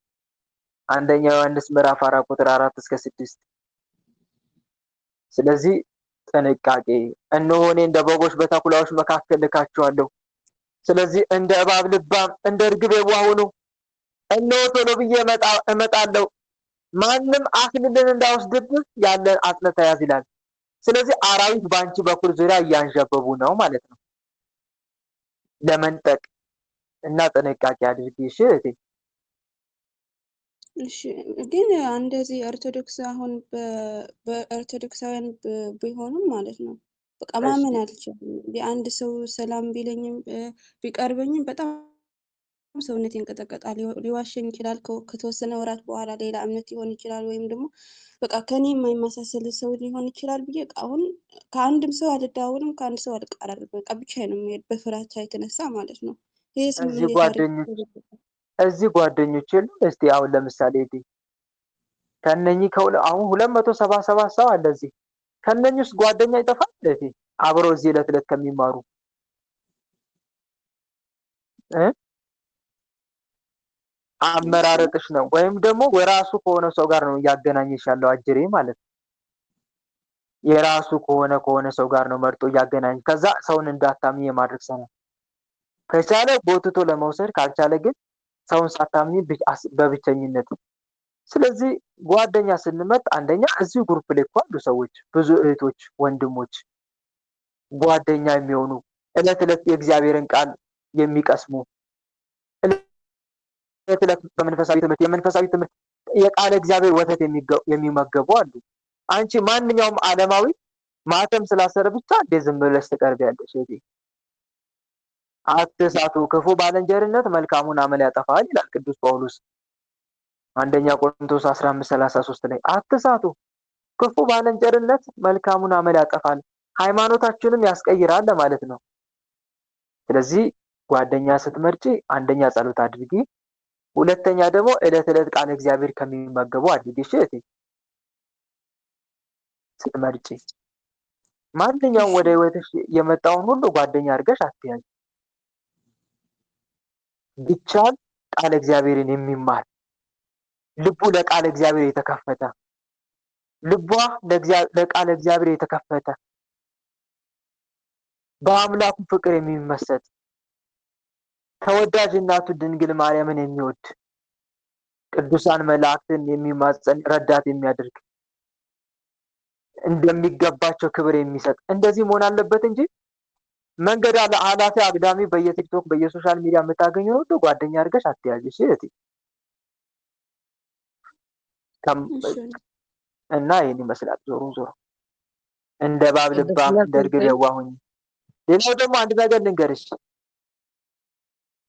አንደኛ ዮሐንስ ምዕራፍ 4 ቁጥር 4 እስከ 6። ስለዚህ ጥንቃቄ። እነሆ እኔ እንደ በጎች በተኩላዎች መካከል ልካችኋለሁ። ስለዚህ እንደ እባብ ልባም እንደ እርግብ የዋህ ሁኑ። እነሆ ቶሎ ብዬ እመጣለሁ፣ ማንም አክሊልን እንዳይወስድብህ ያለን አጽንተህ ያዝ ይላል። ስለዚህ አራዊት በአንቺ በኩል ዙሪያ እያንዣበቡ ነው ማለት ነው ለመንጠቅ እና ጥንቃቄ አድርጊ። እሺ እህቴ። እሺ ግን እንደዚህ ኦርቶዶክስ አሁን በኦርቶዶክሳውያን ቢሆኑም ማለት ነው በቃ ማመን አልችልም። የአንድ ሰው ሰላም ቢለኝም ቢቀርበኝም በጣም ሰውነት ይንቀጠቀጣል። ሊዋሸኝ ይችላል። ከተወሰነ ወራት በኋላ ሌላ እምነት ሊሆን ይችላል፣ ወይም ደግሞ በቃ ከኔ የማይመሳሰል ሰው ሊሆን ይችላል ብዬ አሁን ከአንድም ሰው አልደዋወልም፣ ከአንድ ሰው አልቀራረብም። በቃ ብቻዬን ነው የምሄድ በፍራቻ የተነሳ ማለት ነው። ይሄ እዚህ ጓደኞች የሉ እስቲ አሁን ለምሳሌ ከነኚህ አሁን 277 ሰው አለ እዚህ። ከነኚህ ውስጥ ጓደኛ ይጠፋል ለቲ አብረው እዚህ ዕለት ዕለት ከሚማሩ አመራረጥሽ ነው፣ ወይም ደግሞ የራሱ ከሆነ ሰው ጋር ነው እያገናኘሽ ያለው አጅሬ ማለት ነው። የራሱ ከሆነ ሰው ጋር ነው መርጦ እያገናኘ ከዛ ሰውን እንዳታምኚ የማድረግ ሰው ነው። ከቻለ ቦትቶ ለመውሰድ ካልቻለ ግን ሰውን ሳታምኚ በብቸኝነት። ስለዚህ ጓደኛ ስንመጥ አንደኛ እዚህ ግሩፕ ላይ እኮ አሉ ሰዎች ብዙ እህቶች ወንድሞች ጓደኛ የሚሆኑ ዕለት ዕለት የእግዚአብሔርን ቃል የሚቀስሙ ዕለት ዕለት የመንፈሳዊ ትምህርት የቃለ እግዚአብሔር ወተት የሚመገቡ አሉ። አንቺ ማንኛውም ዓለማዊ ማተም ስላሰረ ብቻ እንደ ዝም ብለሽ ትቀርቢያለሽ? አትሳቱ፣ ክፉ ባልንጀርነት መልካሙን አመል ያጠፋል ይላል ቅዱስ ጳውሎስ አንደኛ ቆሮንቶስ 15:33 ላይ። አትሳቱ፣ ክፉ ባልንጀርነት መልካሙን አመል ያጠፋል፣ ሃይማኖታችንም ያስቀይራል ለማለት ነው። ስለዚህ ጓደኛ ስትመርጪ አንደኛ ጸሎት አድርጊ፣ ሁለተኛ ደግሞ ዕለት ዕለት ቃል እግዚአብሔር ከሚመገቡ አድርጊ። እሺ እህቴ፣ ስትመርጪ ማንኛውም ወደ ህይወትሽ የመጣውን ሁሉ ጓደኛ አድርገሽ አትያዥ። ቢቻል ቃል እግዚአብሔርን የሚማር ልቡ ለቃል እግዚአብሔር የተከፈተ ልቧ ለቃል እግዚአብሔር የተከፈተ በአምላኩ ፍቅር የሚመሰጥ ተወዳጅ እናቱ ድንግል ማርያምን የሚወድ ቅዱሳን መላእክትን የሚማጸን ረዳት የሚያደርግ እንደሚገባቸው ክብር የሚሰጥ እንደዚህ መሆን አለበት እንጂ መንገድ ኃላፊ አግዳሚ በየቲክቶክ በየሶሻል ሚዲያ የምታገኘው ሁሉ ጓደኛ አድርገሽ አትያዥ። እሺ እህቴ። እና ይህን ይመስላል ዞሮ ዞሮ እንደ እባብ ልባም እንደ እርግብ የዋህ ሁኚ። ሌላው ደግሞ አንድ ነገር ልንገርሽ፣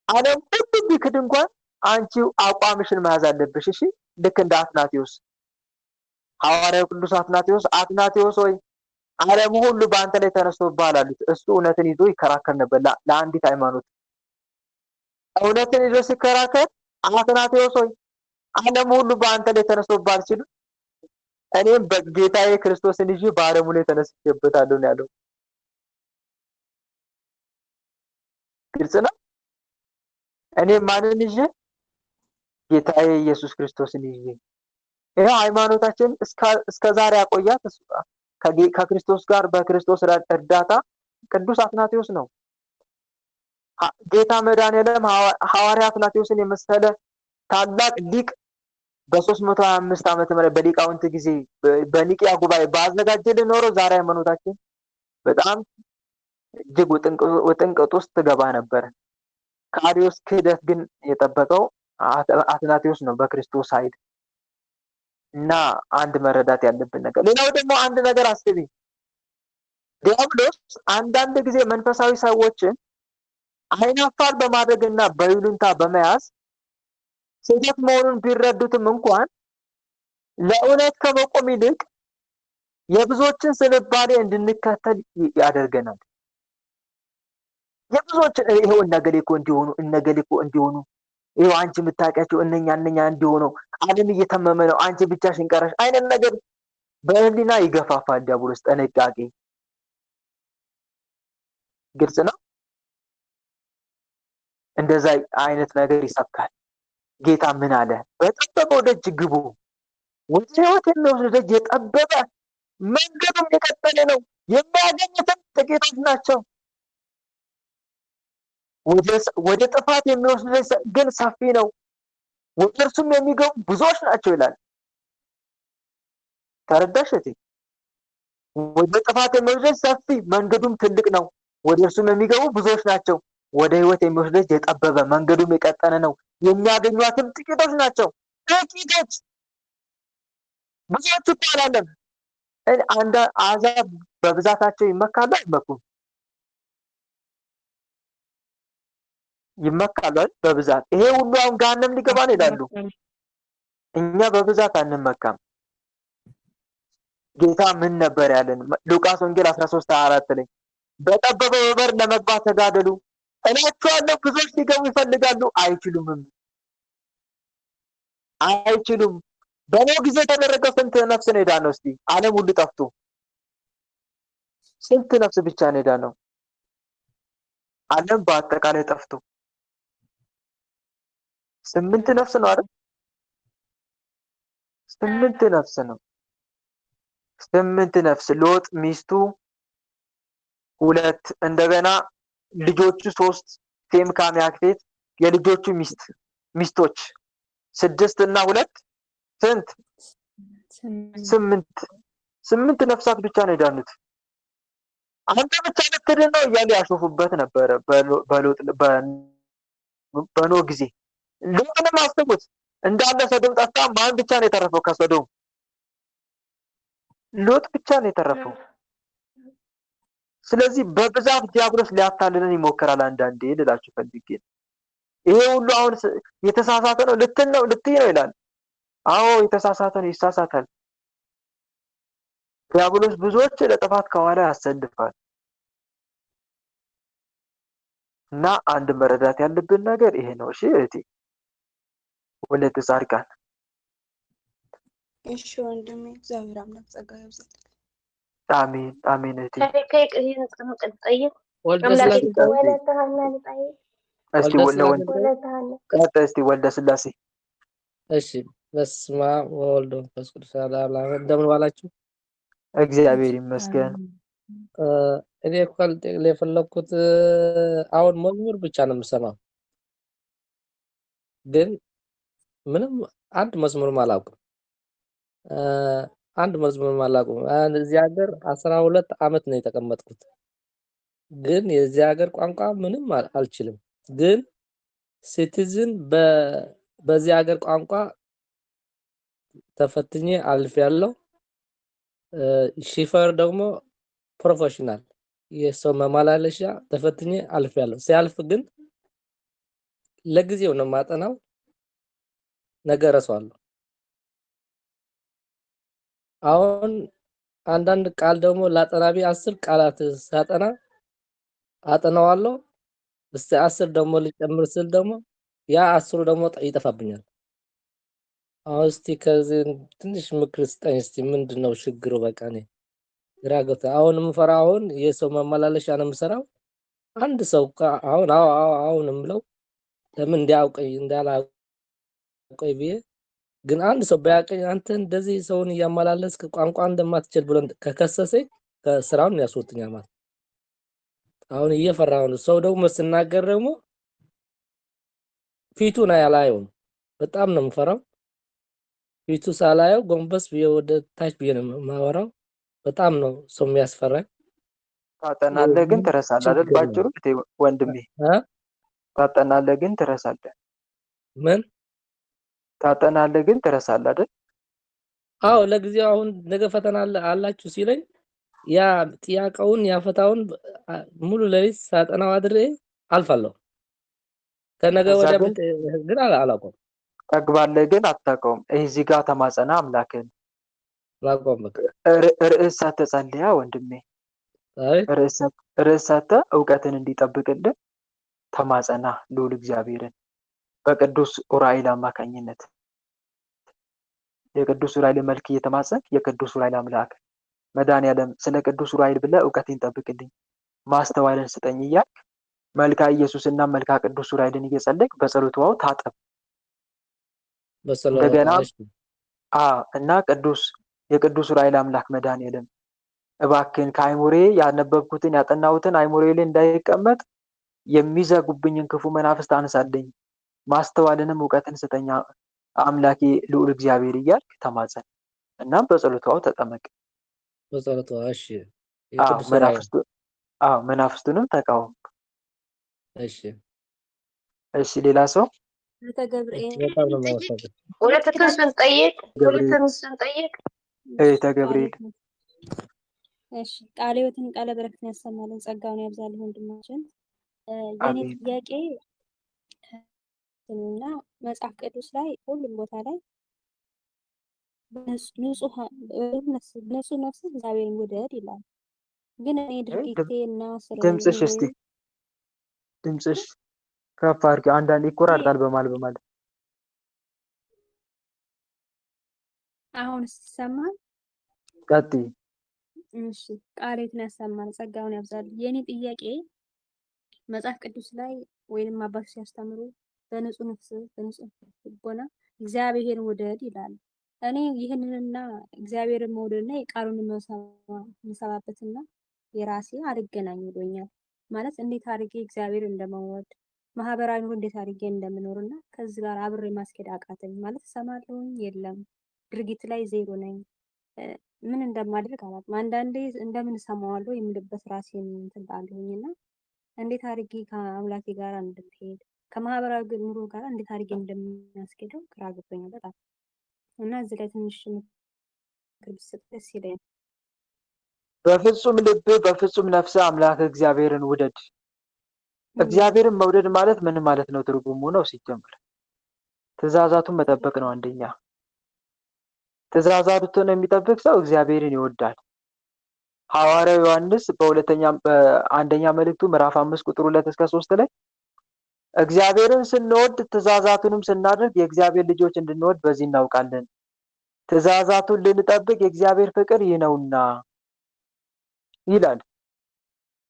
ዓለም ሁሉ ቢክድ እንኳን አንቺ አቋምሽን መያዝ አለብሽ። እሺ ልክ እንደ አትናቴዎስ ሐዋርያው ቅዱስ አትናቴዎስ ሆይ ዓለም ሁሉ በአንተ ላይ ተነስቶብሃል አሉት። እሱ እውነትን ይዞ ይከራከር ነበር ለአንዲት ሃይማኖት። እውነትን ይዞ ሲከራከር አትናቴዎስ ሆይ ዓለም ሁሉ በአንተ ላይ ተነስቶብሃል ሲሉ እኔም በጌታዬ ክርስቶስን ይዤ በዓለሙ ላይ ተነስቼበታለሁ ነው ያለው። ግልጽ ነው። እኔም ማንን ይዤ? ጌታዬ ኢየሱስ ክርስቶስን ይዤ። ይሄ ሃይማኖታችን እስከ ዛሬ ያቆያት ከክርስቶስ ጋር በክርስቶስ እርዳታ ቅዱስ አትናቴዎስ ነው። ጌታ መድኃኔዓለም ሐዋርያ አትናቴዎስን የመሰለ ታላቅ ሊቅ በ325 ዓመተ ምህረት በሊቃውንት ጊዜ በኒቂያ ጉባኤ ባዘጋጀልን ኖሮ ዛሬ ሃይማኖታችን በጣም እጅግ ውጥንቅጥ ውስጥ ትገባ ነበር። ከአርዮስ ክህደት ግን የጠበቀው አትናቴዎስ ነው በክርስቶስ ኃይል። እና አንድ መረዳት ያለብን ነገር፣ ሌላው ደግሞ አንድ ነገር አስቢ። ዲያብሎስ አንዳንድ ጊዜ መንፈሳዊ ሰዎችን አይናፋር በማድረግና በይሉንታ በመያዝ ስህተት መሆኑን ቢረዱትም እንኳን ለእውነት ከመቆም ይልቅ የብዙዎችን ስልባሌ እንድንከተል ያደርገናል። የብዙዎችን ይሄው እነገሌ እኮ እንዲሆኑ ይሄው አንቺ የምታውቂያቸው እነኛ እንዲሆኑ ዓለም እየተመመ ነው አንቺ ብቻሽን ቀረሽ አይነት ነገር በህሊና ይገፋፋል ዲያብሎስ። ጥንቃቄ። ግልጽ ነው። እንደዛ አይነት ነገር ይሰብካል። ጌታ ምን አለ? በጠበበው ደጅ ግቡ፣ ወደ ሕይወት የሚወስድ ደጅ የጠበበ መንገዱም የቀጠለ ነው፣ የሚያገኙትም ጥቂቶች ናቸው። ወደ ጥፋት የሚወስድ ደጅ ግን ሰፊ ነው፣ ወደ እርሱም የሚገቡ ብዙዎች ናቸው ይላል። ተረዳሽ እህቴ? ወደ ጥፋት የሚወስድ ደጅ ሰፊ መንገዱም ትልቅ ነው፣ ወደ እርሱም የሚገቡ ብዙዎች ናቸው። ወደ ሕይወት የሚወስድ ደጅ የጠበበ መንገዱም የቀጠነ ነው፣ የሚያገኟትም ጥቂቶች ናቸው። ጥቂቶች ብዙዎች እኮ አላለም። አንድ አሕዛብ በብዛታቸው ይመካሉ አይመኩም? ይመካሉ በብዛት። ይሄ ሁሉ አሁን ገሃነም ሊገባ ነው ይላሉ። እኛ በብዛት አንመካም። ጌታ ምን ነበር ያለን? ሉቃስ ወንጌል 13:24 ላይ በጠበበው በር ለመግባት ተጋደሉ እላችኋለሁ ብዙዎች ሊገቡ ይፈልጋሉ አይችሉም። በኖህ ጊዜ የተደረገው ስንት ነፍስ ነው የዳነው? እስቲ ዓለም ሁሉ ጠፍቶ ስንት ነፍስ ብቻ ነው የዳነው? ዓለም በአጠቃላይ ጠፍቶ 8 ነፍስ ነው አይደል? 8 ነፍስ ነው። 8 ነፍስ። ሎጥ ሚስቱ 2 እንደገና ልጆቹ 3 ሴም ካም ያፌት የልጆቹ ሚስቶች 6 እና 2 ስንት? 8 ነፍሳት ብቻ ነው የዳኑት። አንተ ብቻ ልትድን ነው እያሉ ያሾፉበት ነበረ በኖህ ጊዜ። ሎጥንም አስቡት፣ እንዳለ ሰዶም ጠፋ። ማን ብቻ ነው የተረፈው? ከሰዶም ሎጥ ብቻ ነው የተረፈው። ስለዚህ በብዛት ዲያብሎስ ሊያታልለን ይሞክራል አንዳንዴ ልላችሁ ፈልጌ ነው። ይሄ ሁሉ አሁን የተሳሳተ ነው ልትይ ነው ይላል። አዎ የተሳሳተ ነው፣ ይሳሳታል። ዲያብሎስ ብዙዎች ለጥፋት ከኋላ ያሰልፋል። እና አንድ መረዳት ያለብን ነገር ይሄ ነው። እሺ እህቴ ወለተ ጻድቃን። እሺ ወንድሜ፣ እግዚአብሔር አምላክ ጸጋ ያብዛልህ። አሜን አሜን እህቴ። ከፈከክ ይሄን ጠይቅ ወልደ አምላክ ስላሴ ወለተሃና ልጠይቅ እስቲ ወለተሃና እስቲ ወልደ ስላሴ። እሺ በስመ አብ ወወልድ ወመንፈስ ቅዱስ አሐዱ አምላክ። እንደምን ዋላችሁ? እግዚአብሔር ይመስገን። እኔ እኮ የፈለኩት አሁን መዝሙር ብቻ ነው የምሰማው፣ ግን ምንም አንድ መዝሙር አላውቅም። አንድ መዝሙር አላውቅም። እዚህ ሀገር 12 ዓመት ነው የተቀመጥኩት፣ ግን የዚህ ሀገር ቋንቋ ምንም አልችልም። ግን ሲቲዝን በዚህ ሀገር ቋንቋ ተፈትኜ አልፌያለሁ። ሺፈር ደግሞ ፕሮፌሽናል የሰው መመላለሻ ተፈትኜ አልፌያለሁ። ሲያልፍ ግን ለጊዜው ነው ማጠናው፣ ነገ እረሳዋለሁ። አሁን አንዳንድ ቃል ደግሞ ላጠናቢ 10 ቃላት ሳጠና አጠናዋለሁ። እስቲ 10 ደግሞ ልጨምር ስል ደግሞ ያ 10ሩ ደግሞ ይጠፋብኛል። አሁን እስቲ ከዚህ ትንሽ ምክር ስጠኝ እስቲ። ምንድነው ችግሩ? በቃ እኔ ግራ ገብቶ አሁን የምፈራው አሁን የሰው መመላለሻ ነው የምሰራው። አንድ ሰው አሁን የምለው ለምን እንዳላውቀኝ ብዬ፣ ግን አንድ ሰው ባያውቀኝ አንተ እንደዚህ ሰውን እያመላለስክ ቋንቋ እንደማትችል ብሎ ከከሰሰኝ ከስራውን ያስወጥኛል ማለት። አሁን እየፈራሁ ነው። ሰው ደግሞ ስናገር ደግሞ ፊቱን አላየውም። በጣም ነው የምፈራው። ፊቱ ሳላየው ጎንበስ ብዬ ወደ ታች ብዬ ነው የማወራው። በጣም ነው ሰው የሚያስፈራኝ። ታጠናለህ ግን ትረሳለህ አይደል? ባጭሩ ወንድሜ ታጠናለህ ግን ትረሳለህ። ምን ታጠናለህ ግን ትረሳለህ አይደል? አዎ ለጊዜው አሁን ነገ ፈተና አላችሁ ሲለኝ ያ ጥያቄውን ያፈታውን ሙሉ ሌሊት ሳጠናው አድሬ አልፋለሁ። ከነገ ወዲያ ግን አላውቀውም። ጠግባለህ ግን አታውቀውም። እዚህ ጋር ተማጸና አምላክን። አላውቀውም። ርዕስ ሳትጸልያ ወንድሜ፣ ርዕስ ሳተ እውቀትን እንዲጠብቅልን ተማጸና ልዑል እግዚአብሔርን በቅዱስ ኡራኤል አማካኝነት። የቅዱስ ኡራኤል መልክ እየተማጸንክ የቅዱስ ኡራኤል አምላክ መድኃኒዓለም ስለ ቅዱስ ኡራኤል ብለህ እውቀቴን ጠብቅልኝ፣ ማስተዋልን ስጠኝ እያልክ መልካ ኢየሱስና መልካ ቅዱስ ኡራኤልን እየጸለይክ በጸሎት ውሃው ታጠብ። እንደገና እና የቅዱስ ኡራኤል አምላክ መድኃኒዓለም እባክን ከአይሙሬ ያነበብኩትን ያጠናሁትን አይሙሬ ላይ እንዳይቀመጥ የሚዘጉብኝን ክፉ መናፍስት አንሳልኝ፣ ማስተዋልንም እውቀትን ስጠኛ አምላኬ ልዑል እግዚአብሔር እያልክ ተማጸን። እናም በጸሎት ውሃው ተጠመቅ። በጸሎት ውሃው እሺ። መናፍስቱንም ተቃወም። እሺ ሌላ ሰው ሁለቱን ስንጠይቅ ገብርኤል እሺ ቃለ ሕይወትን ቃለ በረከትን ያሰማልን፣ ጸጋውን ያብዛልን ወንድማችን። የኔ ጥያቄ እና መጽሐፍ ቅዱስ ላይ ሁሉም ቦታ ላይ ንጹህ ነፍስ እግዚአብሔርን ውደድ ይላል። ግን እኔ ድርጊቴ እና ድምፅሽ ከፍ አድርጊ። አንዳንዴ ይቆራርጣል በማለት አሁን ይሰማል? ቀጥይ። እሺ ቃሌትን ያሰማል፣ ጸጋውን ያብዛል። የኔ ጥያቄ መጽሐፍ ቅዱስ ላይ ወይንም አባቶች ሲያስተምሩ በንጹህ ነፍስ በንጹህ ልቦና እግዚአብሔርን ውደድ ይላል። እኔ ይህንንና እግዚአብሔርን መውደድና የቃሉን መሰባበትና የራሴ አልገናኝ ብሎኛል። ማለት እንዴት አድርጌ እግዚአብሔር እንደመወድ ማህበራዊ ኑሮ እንዴት አድርጌ እንደምኖርና ከዚህ ጋር አብሬ ማስኬድ አቃተኝ። ማለት እሰማለሁኝ የለም ድርጊት ላይ ዜሮ ነኝ። ምን እንደማድረግ አላውቅም። አንዳንዴ እንደምን እሰማዋለሁ የምልበት ራሴን እንትን ባለሁኝና እንዴት አድርጌ ከአምላኬ ጋር እንድትሄድ ከማህበራዊ ኑሮ ጋር እንዴት አድርጌ እንደምናስኬደው ግራ ገብቶኛል በጣም እና እዚህ ላይ ትንሽ ምክር ብትሰጥ ደስ ይለኛል። በፍጹም ልብ በፍጹም ነፍስ አምላክ እግዚአብሔርን ውደድ። እግዚአብሔርን መውደድ ማለት ምን ማለት ነው? ትርጉሙ ነው ሲጀምር ትእዛዛቱን መጠበቅ ነው። አንደኛ ትእዛዛቱን የሚጠብቅ ሰው እግዚአብሔርን ይወዳል። ሐዋርያው ዮሐንስ በአንደኛ መልእክቱ ምዕራፍ 5 ቁጥር 2 እስከ 3 ላይ እግዚአብሔርን ስንወድ ትእዛዛቱንም ስናደርግ የእግዚአብሔር ልጆች እንድንወድ በዚህ እናውቃለን፣ ትእዛዛቱን ልንጠብቅ የእግዚአብሔር ፍቅር ይህ ነውና ይላል።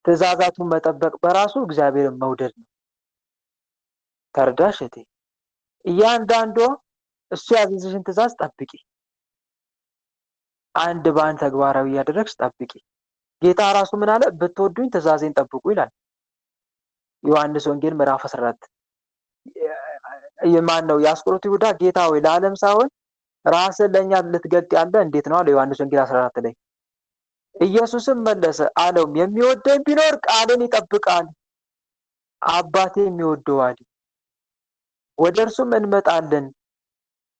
ትእዛዛቱን መጠበቅ በራሱ እግዚአብሔርን መውደድ ነው። ተረዳሽ እቴ? እያንዳንዷ እሱ ያዘዘሽን ትእዛዝ ጠብቂ፣ አንድ በአንድ ተግባራዊ እያደረግሽ ጠብቂ። ጌታ ራሱ ምን አለ? ብትወዱኝ ትእዛዜን ጠብቁ ይላል። ዮሐንስ ወንጌል ምዕራፍ 14 የማን ነው? የአስቆሮቱ ይሁዳ ጌታ ሆይ ለዓለም ሳይሆን ራስን ለእኛ ልትገልጥ ያለ እንዴት ነው አለ። ዮሐንስ ወንጌል 14 ላይ ኢየሱስም መለሰ አለውም የሚወደኝ ቢኖር ቃልን ይጠብቃል፣ አባቴ የሚወደዋል፣ ወደ እርሱም እንመጣለን፣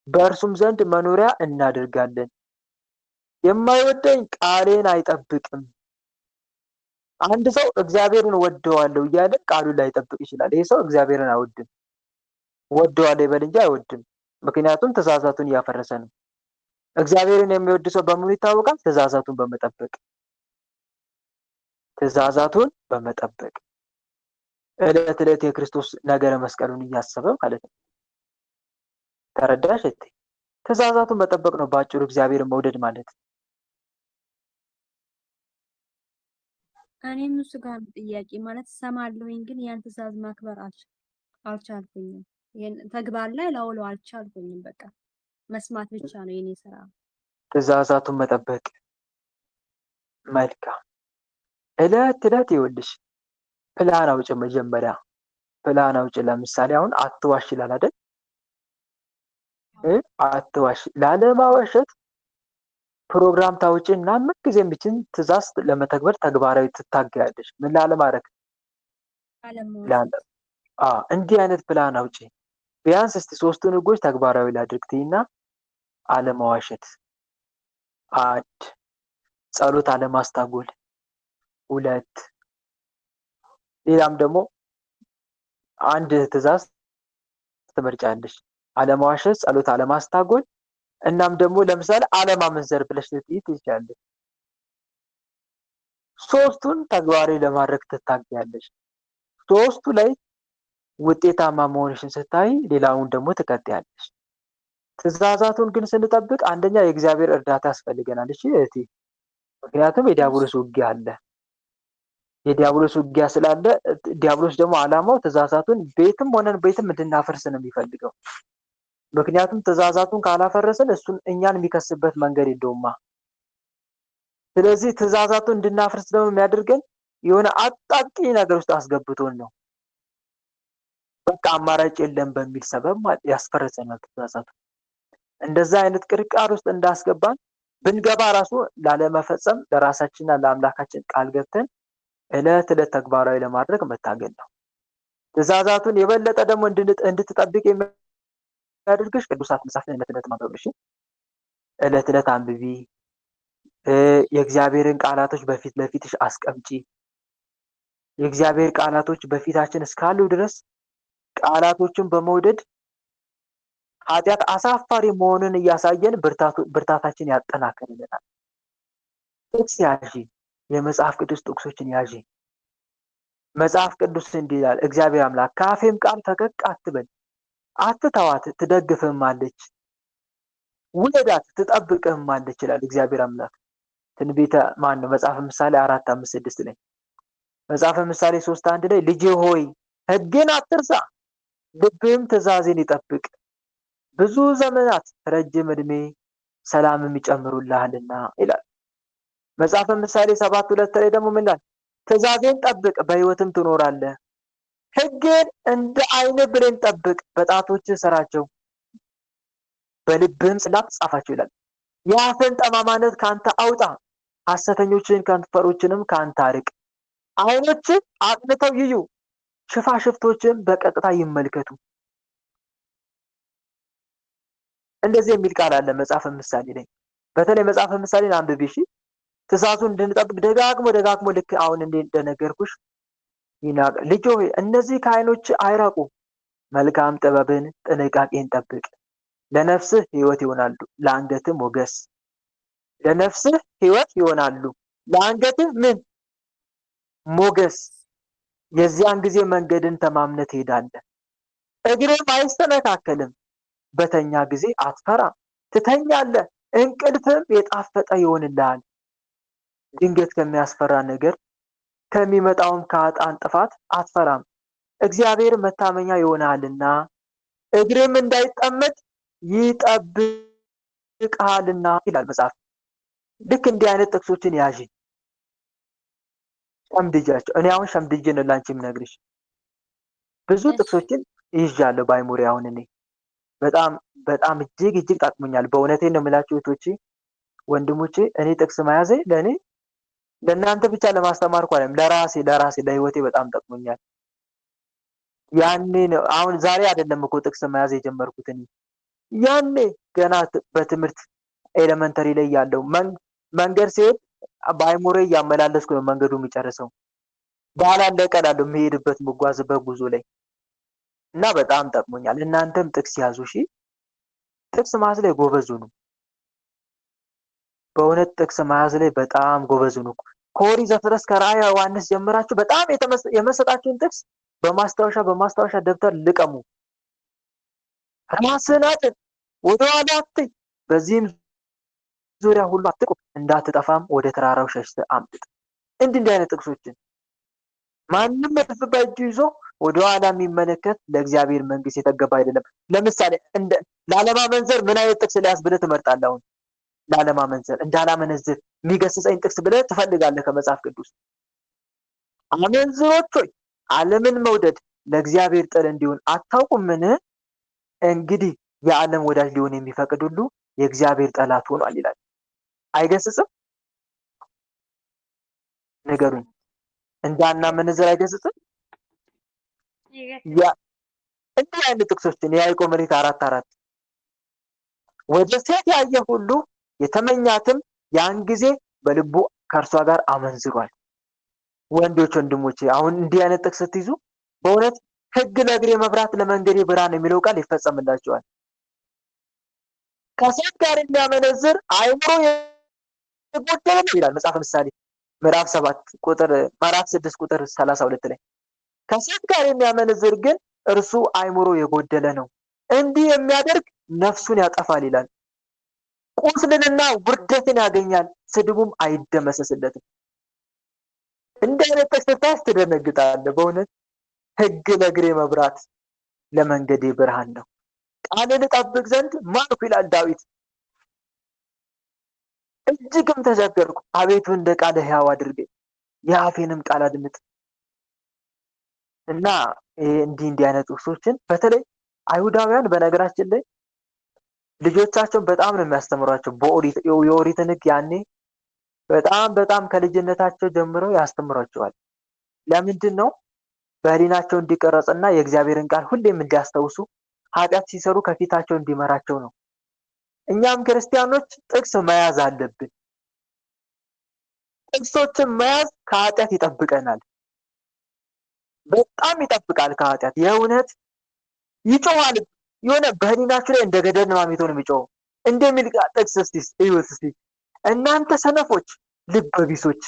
በእርሱም ዘንድ መኖሪያ እናደርጋለን። የማይወደኝ ቃሌን አይጠብቅም። አንድ ሰው እግዚአብሔርን ወደዋለሁ እያለ ቃሉን ላይጠብቅ ይችላል። ይሄ ሰው እግዚአብሔርን አይወድም። ወደዋለሁ ይበል እንጂ አይወድም። ምክንያቱም ትእዛዛቱን እያፈረሰ ነው። እግዚአብሔርን የሚወድ ሰው በሙሉ ይታወቃል። ትእዛዛቱን በመጠበቅ ዕለት ዕለት የክርስቶስ ነገረ መስቀሉን እያሰበ ማለት ነው። ተረዳሽ እቴ? ትእዛዛቱን መጠበቅ ነው በአጭሩ እግዚአብሔርን መውደድ ማለት። እኔም እሱ ጋር ጥያቄ ማለት ሰማለሁኝ፣ ግን ያን ትእዛዝ ማክበር አልቻልኩኝም። ይሄን ተግባር ላይ ላውለው አልቻልኩኝም። በቃ መስማት ብቻ ነው የኔ ስራ። ትእዛዛቱን መጠበቅ መልካም። ዕለት ዕለት ይኸውልሽ ፕላን አውጭ። መጀመሪያ ፕላን አውጭ። ለምሳሌ አሁን አትዋሽ ይላል አይደል? አትዋሽ። ላለማዋሸት ፕሮግራም ታውጪና ምን ጊዜም ብቻን ትእዛዝ ለመተግበር ተግባራዊ ትታገያለሽ። ምን ላለማድረግ? እንዲህ አይነት ፕላን አውጪ። ቢያንስ እስቲ 3ቱን ህጎች ተግባራዊ ላድርግ ትይና አለማዋሸት 1፣ ጸሎት አለማስታጎል 2፣ ሌላም ደግሞ አንድ ትእዛዝ ትመርጫለሽ። አለማዋሸት፣ ጸሎት አለማስታጎል እናም ደግሞ ለምሳሌ አለማመንዘር ብለሽ ልትይ ትችላለሽ። 3ቱን ተግባራዊ ለማድረግ ትታገያለሽ። 3ቱ ላይ ውጤታማ መሆንሽን ስታይ ሌላውን ደግሞ ትቀጥያለሽ። ትእዛዛቱን ግን ስንጠብቅ አንደኛ የእግዚአብሔር እርዳታ ያስፈልገናል። እሺ እህቴ፣ ምክንያቱም የዲያብሎስ ውጊያ አለ። የዲያብሎስ ውጊያ ስላለ ዲያብሎስ ደግሞ ዓላማው ትእዛዛቱን ቤትም ሆነን ቤትም እንድናፈርስ ነው የሚፈልገው። ምክንያቱም ትእዛዛቱን ካላፈረስን እሱን እኛን የሚከስበት መንገድ የለውማ። ስለዚህ ትእዛዛቱን እንድናፈርስ ደግሞ የሚያደርገን የሆነ አጣቂ ነገር ውስጥ አስገብቶን ነው። በቃ አማራጭ የለም በሚል ሰበብ ያስፈርሰናል ትእዛዛቱ። እንደዛ አይነት ቅርቃር ውስጥ እንዳስገባን ብንገባ ራሱ ላለመፈጸም ለራሳችንና ለአምላካችን ቃል ገብተን ዕለት ዕለት ተግባራዊ ለማድረግ መታገል ነው። ትእዛዛቱን የበለጠ ደግሞ እንድትጠብቅ የሚያደርግሽ ቅዱሳት መጻሕፍትን ዕለት ዕለት ማንበብ። እሺ ዕለት ዕለት አንብቢ። የእግዚአብሔርን ቃላቶች በፊት ለፊትሽ አስቀምጪ። የእግዚአብሔር ቃላቶች በፊታችን እስካሉ ድረስ ቃላቶችን በመውደድ ኃጢአት አሳፋሪ መሆኑን እያሳየን ብርታታችን ያጠናክርልናል። ጥቅስ ያዢ፣ የመጽሐፍ ቅዱስ ጥቅሶችን ያዢ። መጽሐፍ ቅዱስ እንዲህ ይላል፣ እግዚአብሔር አምላክ ከአፌም ቃል ፈቀቅ አትበል፣ አትተዋት፣ ትደግፍህማለች፣ ውደዳት፣ ትጠብቅህማለች ይላል እግዚአብሔር አምላክ። ትንቢተ ማነው? መጽሐፈ ምሳሌ 4:5-6 ላይ፣ መጽሐፈ ምሳሌ 3:1 ላይ ልጄ ሆይ ሕጌን አትርሳ፣ ልብህም ትእዛዜን ይጠብቅ፣ ብዙ ዘመናት ረጅም ዕድሜ ሰላምም ይጨምሩልሃልና ይላል። መጽሐፈ ምሳሌ 7:2 ላይ ደግሞ ምን ይላል? ትእዛዜን ጠብቅ በሕይወትም ትኖራለህ፣ ሕጌን እንደ ዓይንህ ብሌን ጠብቅ፣ በጣቶችህ ስራቸው፣ በልብህም ጽላት ጻፋቸው ይላል። የአፍህን ጠማማነት ካንተ አውጣ፣ ሐሰተኞችን ከንፈሮችንም ካንተ አርቅ። ዓይኖችህ አቅንተው ይዩ፣ ሽፋሽፍቶችን በቀጥታ ይመልከቱ። እንደዚህ የሚል ቃል አለ መጽሐፈ ምሳሌ ላይ። በተለይ መጽሐፈ ምሳሌን አንብቢ እሺ። ትእዛዙን እንድንጠብቅ ደጋግሞ ልክ አሁን እንደነገርኩሽ ልጅ ሆይ እነዚህ ከዓይኖች አይራቁ፣ መልካም ጥበብን ጥንቃቄን ጠብቅ፣ ለነፍስህ ሕይወት ይሆናሉ ለአንገትህ ሞገስ። ለነፍስህ ሕይወት ይሆናሉ ለአንገትህ ምን ሞገስ። የዚያን ጊዜ መንገድን ተማምነህ ትሄዳለህ፣ እግርህም አይስተነካከልም። በተኛ ጊዜ አትፈራም፣ ትተኛለህ፣ እንቅልፍም የጣፈጠ ይሆንልሃል። ድንገት ከሚያስፈራ ነገር ከሚመጣውም ከኃጥአን ጥፋት አትፈራም፣ እግዚአብሔር መታመኛ ይሆናልና እግርም እንዳይጠመድ ይጠብቅሃልና ይላል መጽሐፍ። ልክ እንዲህ አይነት ጥቅሶችን ያዥ፣ ሸምድጃቸው። እኔ አሁን ሸምድጄ ነው ላንቺ የምነግርሽ። ብዙ ጥቅሶችን ይዣለሁ ባይሞሪ። አሁን እኔ በጣም እጅግ ጠቅሞኛል። በእውነቴን ነው የምላችሁ እህቶቼ፣ ወንድሞቼ። እኔ ጥቅስ መያዜ ለእኔ ለእናንተ ብቻ ለማስተማር እኮ አይደለም፣ ለራሴ ለህይወቴ በጣም ጠቅሞኛል። ያኔ ነው አሁን ዛሬ አይደለም እኮ ጥቅስ መያዝ የጀመርኩት እኔ ያኔ ገና በትምህርት ኤሌመንተሪ ላይ ያለው መንገድ ሲሄድ በአይሞሬ እያመላለስኩ ነው መንገዱ የሚጨርሰው። ባላለቀ እላለሁ የሚሄድበት የምጓዝበት ጉዞ ላይ እና በጣም ጠቅሞኛል። እናንተም ጥቅስ ያዙ እሺ። ጥቅስ መያዝ ላይ ጎበዙ ነው። በእውነት ጥቅስ መያዝ ላይ በጣም ጎበዙ ነው። ከኦሪት ዘፍጥረት እስከ ራዕየ ዮሐንስ ጀምራችሁ በጣም የመሰጣችሁን ጥቅስ በማስታወሻ ደብተር ልቀሙ። ራስህን አጥን፣ ወደኋላ አትይ፣ በዚህም ዙሪያ ሁሉ አትቁም፣ እንዳትጠፋም ወደ ተራራው ሸሽተህ አምልጥ። እንዲህ አይነት ጥቅሶችን ማንም እርፍ በእጁ ይዞ ወደኋላ የሚመለከት ለእግዚአብሔር መንግስት የተገባ አይደለም። ለምሳሌ ላለማመንዘር ምን አይነት ጥቅስ ሊያዝ ብለህ ትመርጣለህ? አሁን ላለማመንዘር እንዳላመነዝር የሚገስጸኝ ጥቅስ ብለህ ትፈልጋለህ ከመጽሐፍ ቅዱስ? አመንዝሮች ሆይ ዓለምን መውደድ ለእግዚአብሔር ጥል እንዲሆን አታውቁምን? እንግዲህ የዓለም ወዳጅ ሊሆን የሚፈቅድ ሁሉ የእግዚአብሔር ጠላት ሆኗል ይላል። አይገስጽም? ንገሩኝ። እንዳናመነዝር አይገስጽም? እንዲህ አይነት ጥቅሶችን የያዕቆብ መልእክት 4:4 ወደ ሴት ያየ ሁሉ የተመኛትም ያን ጊዜ በልቡ ከእርሷ ጋር አመንዝሯል። ወንዶች ወንድሞቼ፣ አሁን እንዲህ አይነት ጥቅስ ስትይዙ በእውነት ሕግ ለእግሬ መብራት ለመንገዴ ብርሃን የሚለው ቃል ይፈጸምላቸዋል። ከሴት ጋር የሚያመነዝር አእምሮ የጎደለ ነው ይላል መጽሐፈ ምሳሌ ምዕራፍ 6 ቁጥር 32 ላይ። ከሴት ጋር የሚያመነዝር ግን እርሱ አእምሮ የጎደለ ነው፣ እንዲህ የሚያደርግ ነፍሱን ያጠፋል ይላል። ቁስልንና ውርደትን ያገኛል፣ ስድቡም አይደመሰስለትም። እንዲህ አይነት ጥቅስ ትደነግጣለህ። በእውነት ሕግ ለእግሬ መብራት ለመንገዴ ብርሃን ነው፣ ቃልን እጠብቅ ዘንድ ማልኩ ይላል ዳዊት። እጅግም ተቸገርኩ፣ አቤቱ እንደ ቃልህ ሕያው አድርገኝ፣ የአፌንም ቃል አድምጥ። እና እንዲህ አይነት ጥቅሶችን በተለይ አይሁዳውያን በነገራችን ላይ ልጆቻቸውን በጣም ነው የሚያስተምሯቸው። የኦሪትን ሕግ ያኔ በጣም ከልጅነታቸው ጀምረው ያስተምሯቸዋል። ለምንድን ነው? በህሊናቸው እንዲቀረጽና የእግዚአብሔርን ቃል ሁሌም እንዲያስታውሱ፣ ኃጢአት ሲሰሩ ከፊታቸው እንዲመራቸው ነው። እኛም ክርስቲያኖች ጥቅስ መያዝ አለብን። ጥቅሶችን መያዝ ከኃጢአት ይጠብቀናል። በጣም ይጠብቃል ከኃጢአት። የእውነት ይጮሃል። የሆነ በህሊናችሁ ላይ እንደ ገደል ነው ማሚቶ ነው የሚጮኸው። እንደሚል ጥቅስ እስቲ እናንተ ሰነፎች፣ ልበ ቢሶች፣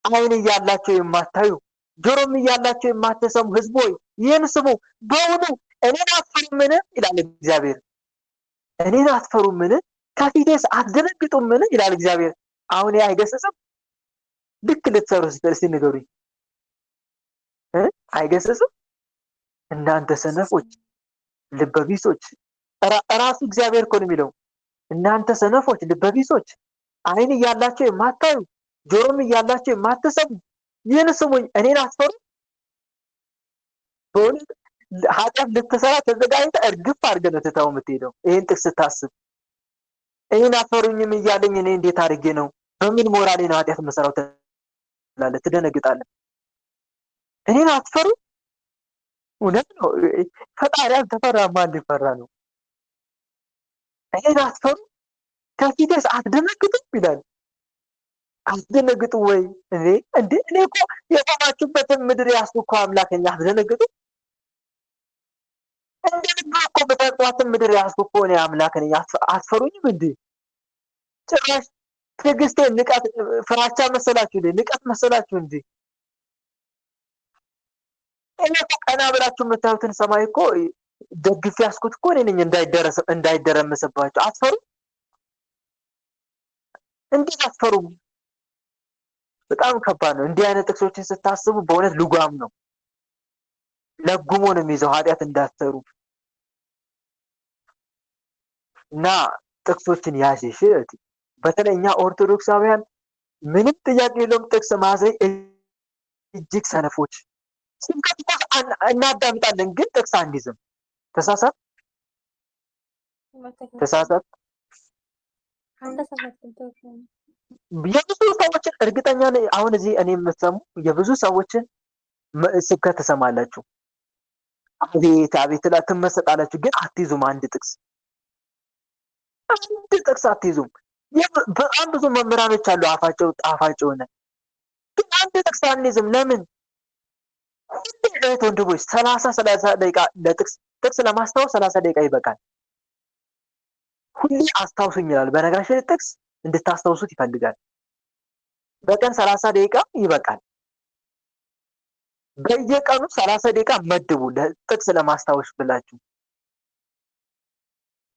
ዓይን እያላቸው የማታዩ ጆሮም እያላቸው የማትሰሙ ሕዝብ ሆይ ይህን ስሙ። በውኑ እኔን አትፈሩምን? ይላል እግዚአብሔር። እኔን አትፈሩምን? ከፊቴስ አትደነግጡምን? ይላል እግዚአብሔር። አሁን አይገስጽም? ልክ ልትሰሩ እስቲ ንገሩኝ። አይገስጽም? እናንተ ሰነፎች፣ ልበቢሶች። ራሱ እግዚአብሔር እኮ ነው የሚለው። እናንተ ሰነፎች፣ ልበቢሶች፣ ዓይን እያላቸው የማታዩ ጆሮም እያላቸው የማትሰሙ ይህን ስሙኝ፣ እኔን አትፈሩ? በእውነት ኃጢአት ልትሰራ ተዘጋጅተህ እርግፍ አድርገህ ነው ትተኸው የምትሄደው። ይህን ጥቅስ ስታስብ እኔን አትፈሩኝም እያለኝ እኔ እንዴት አድርጌ ነው በምን ሞራሌ ነው ኃጢአት የምሰራው ትላለህ፣ ትደነግጣለህ። እኔን አትፈሩ? እውነት ነው። ፈጣሪ አልተፈራ ማን ሊፈራ ነው? እኔን አትፈሩ? ከፊቴስ አትደነግጡም ይላል። አትደነግጡ ወይ? እንዴ እኔ እኮ የቆማችሁበትን ምድር ያስኩ እኮ አምላክ ነኝ። አትደነግጡ? እንደ ልብ እኮ በተቋትን ምድር ያስኩ እኮ እኔ አምላክ ነኝ። አትፈሩኝም እንዴ? ጭራሽ ትዕግስቴ ንቀት ፍራቻ መሰላችሁ እንዴ? ንቀት መሰላችሁ እንዴ? እኔ እኮ ቀና ብላችሁ የምታዩትን ሰማይ እኮ ደግፌ ያስኩት እኮ እኔ ነኝ፣ እንዳይደረመስባችሁ። አትፈሩ? እንዴት አትፈሩም? በጣም ከባድ ነው። እንዲህ አይነት ጥቅሶችን ስታስቡ በእውነት ልጓም ነው፣ ለጉሞ ነው የሚይዘው ኃጢአት እንዳትሰሩ እና ጥቅሶችን ያዥሽ። በተለይ እኛ ኦርቶዶክሳውያን ምንም ጥያቄ የለውም ጥቅስ ማዘይ እጅግ ሰነፎች። ስብከት እኮ እናዳምጣለን ግን ጥቅስ አንይዝም። ተሳሳት። የብዙ ሰዎችን እርግጠኛ ነኝ አሁን እዚህ እኔ የምትሰሙ የብዙ ሰዎችን ስብከት ትሰማላችሁ። አቤት አቤት ትመሰጣላችሁ፣ ግን አትይዙም። አንድ ጥቅስ አትይዙም። በጣም ብዙ መምህራኖች አሉ አፋቸው ጣፋጭ ሆነ፣ ግን አንድ ጥቅስ አንይዝም። ለምን? ሁሌ ወንድሞች 30 ደቂቃ ጥቅስ ለማስታወስ 30 ደቂቃ ይበቃል። ሁሌ አስታውሱኝ ይላል። በነገራችን ላይ ጥቅስ እንድታስታውሱት ይፈልጋል። በቀን 30 ደቂቃ ይበቃል። በየቀኑ 30 ደቂቃ መድቡ ጥቅስ ለማስታወስ ብላችሁ።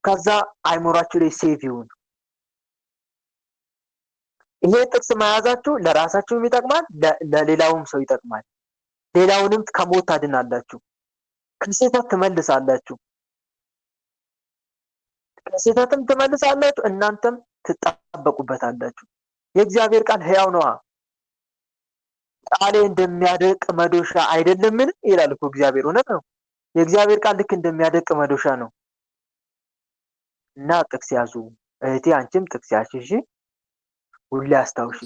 ከዛ አይሞራችሁ ላይ ሴቭ ይሁን። ይሄ ጥቅስ መያዛችሁ ለራሳችሁም ይጠቅማል፣ ለሌላውም ሰው ይጠቅማል። ሌላውንም ከሞት ታድናላችሁ፣ ከስህተት ትመልሳላችሁ። ከስህተትም ትመልሳላችሁ፣ እናንተም ትጣበቁበታላችሁ። የእግዚአብሔር ቃል ሕያው ነዋ። ቃሌ እንደሚያደቅ መዶሻ አይደለምን ይላል እኮ እግዚአብሔር። እውነት ነው። የእግዚአብሔር ቃል ልክ እንደሚያደቅ መዶሻ ነው። እና ጥቅስ ያዙ እህቴ፣ አንቺም ጥቅስ ያዥ፣ ሁሌ አስታውሺ።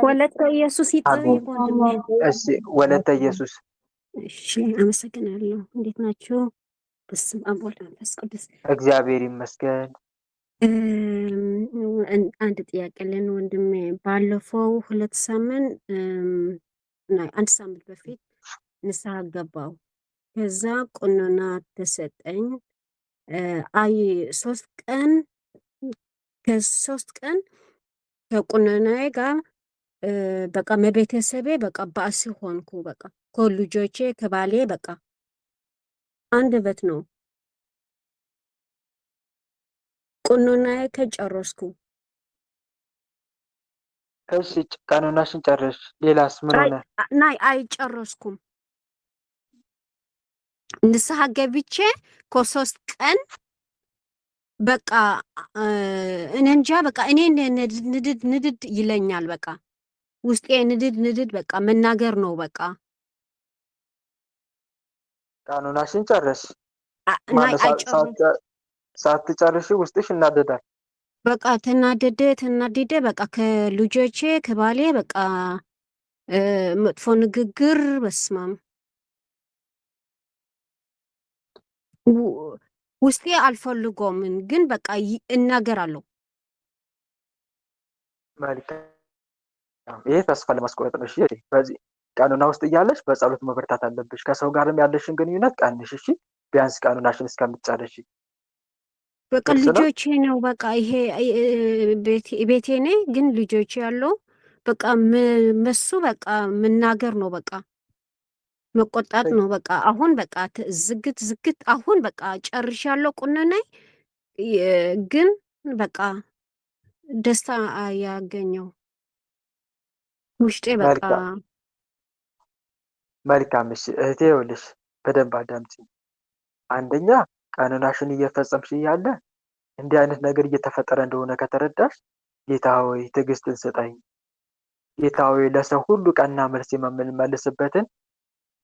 ወለተ ኢየሱስ ይጠይቅ ወንድሜ። እሺ ወለተ ኢየሱስ። እሺ አመሰግናለሁ። እንዴት ናችሁ? በስመ አብ ወወልድ ወመንፈስ ቅዱስ። እግዚአብሔር ይመስገን። አንድ ጥያቄ ለን ወንድሜ፣ ባለፈው 2 ሳምንት አንድ ሳምንት በፊት ንስሐ ገባው። ከዛ ቁንና ተሰጠኝ። 3 ቀን ከቁንናዬ ጋር በቃ መቤተሰቤ በቃ ባስ ሆንኩ። በቃ ከልጆቼ ከባሌ በቃ አንድ በት ነው። ቁንናዬ ከጨረስኩ እሺ ቀኑናሽን ጨረሽ። ሌላስ ምን ሆነ? ናይ አይጨረስኩም። ንስሐ ገብቼ ከ3 ቀን በቃ እኔ እንጃ በቃ እኔ ንድድ ይለኛል። በቃ ውስጤ ንድድ በቃ መናገር ነው። በቃ ቀኑናሽን ጨረሽ። ሳትጨርሺ ውስጥሽ እናደዳል። በቃ ተናደደ በቃ ከልጆቼ ከባሌ በቃ መጥፎ ንግግር በስማም ውስጤ አልፈልጎም፣ ግን በቃ እናገራለሁ። መልካም። ይሄ ተስፋ ለማስቆረጥ ነው። እሺ በዚህ ቀኑና ውስጥ እያለሽ በጸሎት መበርታት አለብሽ። ከሰው ጋርም ያለሽን ግንኙነት ቀንሽ። እሺ ቢያንስ ቀኑናሽን እስከምትጨርሺ። በቃ ልጆቼ ነው በቃ ይሄ ቤቴ ነኝ፣ ግን ልጆቼ ያለው በቃ መሱ በቃ መናገር ነው። በቃ መቆጣት ነው። በቃ አሁን በቃ ዝግት አሁን በቃ ጨርሻለሁ። ቁንናይ ግን በቃ ደስታ ያገኘው ውሽጤ በቃ መልካም። እሺ እህቴ ይኸውልሽ በደንብ አዳምጪ። አንደኛ ቀኑናሽን እየፈጸምሽ እያለ እንዲህ አይነት ነገር እየተፈጠረ እንደሆነ ከተረዳሽ ጌታ ሆይ ትዕግስትን ስጠኝ፣ ጌታ ሆይ ለሰው ሁሉ ቀና መልስ የምመልስበትን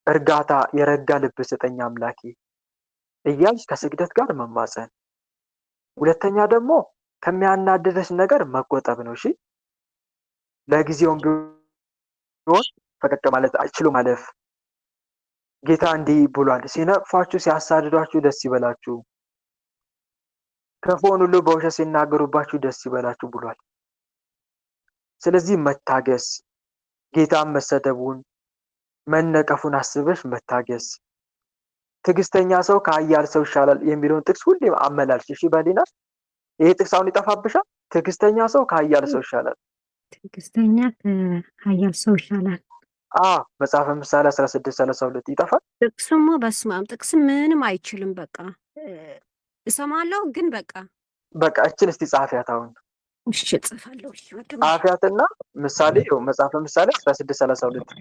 እርጋታ የረጋ ልብ ስጠኝ አምላኬ እያልሽ ከስግደት ጋር መማፀን። ሁለተኛ ደግሞ ከሚያናድደሽ ነገር መቆጠብ ነው። እሺ ለጊዜውም ቢሆን ፈቀቅ ማለት አይችሉ ማለፍ። ጌታ እንዲህ ብሏል፣ ሲነቅፏችሁ ሲያሳድዷችሁ ደስ ይበላችሁ፣ ክፉውን ሁሉ በውሸት ሲናገሩባችሁ ደስ ይበላችሁ ብሏል። ስለዚህ መታገስ፣ ጌታን መሰደቡን መነቀፉን አስበሽ መታገስ። ትዕግስተኛ ሰው ከኃያል ሰው ይሻላል የሚለውን ጥቅስ ሁሌ አመላልሽ። እሺ በሊና ይሄ ጥቅስ አሁን ይጠፋብሻል። ትዕግስተኛ ሰው ከኃያል ሰው ይሻላል። ትዕግስተኛ ከኃያል ሰው ይሻላል። መጽሐፈ ምሳሌ 16:32 ይጠፋል። ጥቅስማ በስመ አብ ጥቅስ ምንም አይችልም። በቃ እሰማለሁ ግን በቃ እችን እስቲ ጻፊያት አሁን። እሺ እጽፋለሁ። እሺ ጻፊያትና ምሳሌ መጽሐፈ ምሳሌ 16:32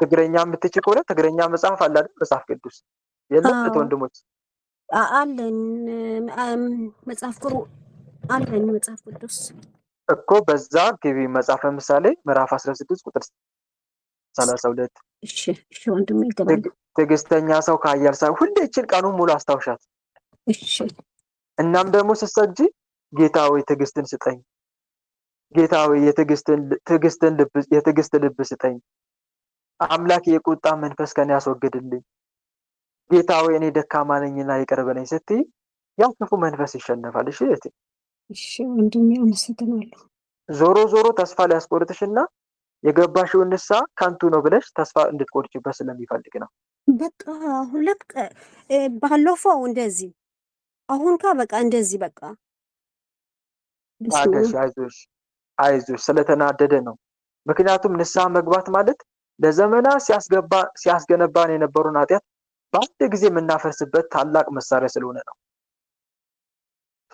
ትግረኛ የምትችል ከሆነ ትግረኛ መጽሐፍ አለ አይደል? መጽሐፍ ቅዱስ የለም? ወንድሞች አለን መጽሐፍ አለን መጽሐፍ ቅዱስ እኮ በዛ ግቢ። መጽሐፈ ምሳሌ ምዕራፍ 16 ቁጥር 32። እሺ ወንድሜ ይገባል። ትዕግስተኛ ሰው ከኃያል ሰው ሁሌ ይችን ቀኑን ሙሉ አስታውሻት። እሺ እናም ደግሞ ስትሰግጂ ጌታ ሆይ ትዕግስትን ስጠኝ፣ ጌታ ሆይ የትዕግስት ልብ ስጠኝ፣ አምላክ የቁጣ መንፈስ ከኔ ያስወግድልኝ፣ ጌታ ሆይ እኔ ደካማ ነኝና ይቅር በለኝ ስትይ ያ ክፉ መንፈስ ይሸነፋል። እሺ እህቴ። እሺ ወንድሜ አመሰግናለሁ። ዞሮ ተስፋ ሊያስቆርጥሽና የገባሽውን ንስሐ ከንቱ ነው ብለሽ ተስፋ እንድትቆርጭበት ስለሚፈልግ ነው። በቃ ሁለት ባለፈው እንደዚህ አሁን በቃ እንደዚህ በቃ ታገሽ፣ አይዞሽ ስለተናደደ ነው። ምክንያቱም ንስሐ መግባት ማለት ለዘመናት ሲያስገነባን የነበሩን ኃጢአት በአንድ ጊዜ የምናፈርስበት ታላቅ መሳሪያ ስለሆነ ነው።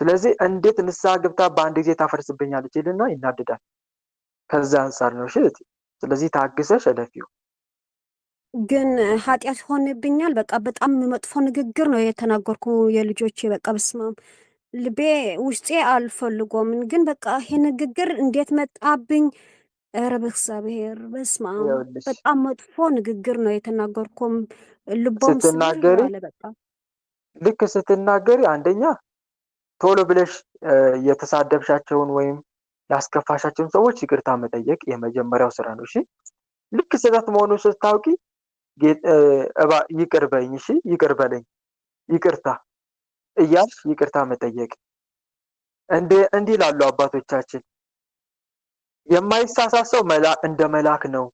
ስለዚህ እንዴት ንስሐ ገብታ በአንድ ጊዜ ታፈርስብኛለች ይልና ይናደዳል። ከዛ አንፃር ነው። እሺ ስለዚህ ታግሰሽ እለፊው። ግን ኃጢአት ሆነብኛል። በቃ በጣም መጥፎ ንግግር ነው የተናገርኩ የልጆቼ በቃ በስማም ልቤ ውስጤ አልፈልጎም። ግን በቃ ይሄ ንግግር እንዴት መጣብኝ? ኧረ በእግዚአብሔር በስማም በጣም መጥፎ ንግግር ነው የተናገርኩም። ልቦም ስትናገሪ በቃ ልክ ስትናገሪ አንደኛ ቶሎ ብለሽ የተሳደብሻቸውን ወይም ያስከፋሻቸውን ሰዎች ይቅርታ መጠየቅ የመጀመሪያው ስራ ነው። እሺ ልክ ስህተት መሆኑን ስታውቂ ይቅር በይኝ፣ እሺ ይቅር በለኝ፣ ይቅርታ እያልሽ ይቅርታ መጠየቅ። እንዲህ ላሉ አባቶቻችን የማይሳሳት ሰው እንደ መልአክ ነው።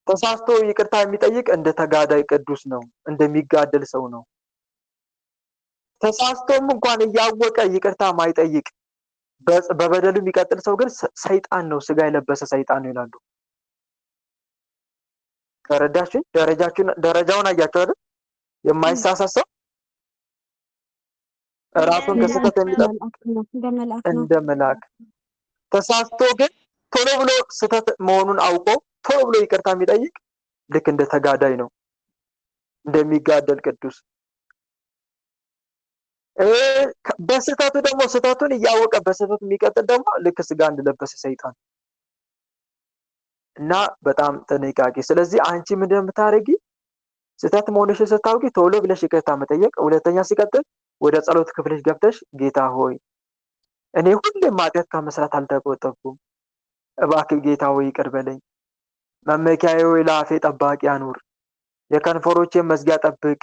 ተሳስቶ ይቅርታ የሚጠይቅ እንደ ተጋዳይ ቅዱስ ነው፣ እንደሚጋደል ሰው ነው። ተሳስቶም እንኳን እያወቀ ይቅርታ ማይጠይቅ በበደሉ የሚቀጥል ሰው ግን ሰይጣን ነው፣ ስጋ የለበሰ ሰይጣን ነው ይላሉ። ተረዳችሁ? ደረጃውን አያችሁ አይደል? የማይሳሳት ሰው ራሱን ከስህተት የሚጠብቅ እንደ መልአክ፣ ተሳስቶ ግን ቶሎ ብሎ ስህተት መሆኑን አውቆ ቶሎ ብሎ ይቅርታ የሚጠይቅ ልክ እንደ ተጋዳይ ነው፣ እንደሚጋደል ቅዱስ። በስህተቱ ደግሞ ስህተቱን እያወቀ በስህተት የሚቀጥል ደግሞ ልክ ስጋ እንደለበሰ ሰይጣን እና በጣም ጥንቃቄ። ስለዚህ አንቺ ምንድን የምታደርጊ ስህተት መሆንሽን ስታውቂ ቶሎ ብለሽ ይቅርታ መጠየቅ። ሁለተኛ ሲቀጥል ወደ ጸሎት ክፍልሽ ገብተሽ ጌታ ሆይ እኔ ሁሌም ኃጢአት ከመስራት አልተቆጠብኩም፣ እባክህ ጌታ ሆይ ይቅር በለኝ፣ መመኪያዬ ሆይ ለአፌ ጠባቂ አኑር፣ የከንፈሮቼን መዝጊያ ጠብቅ፣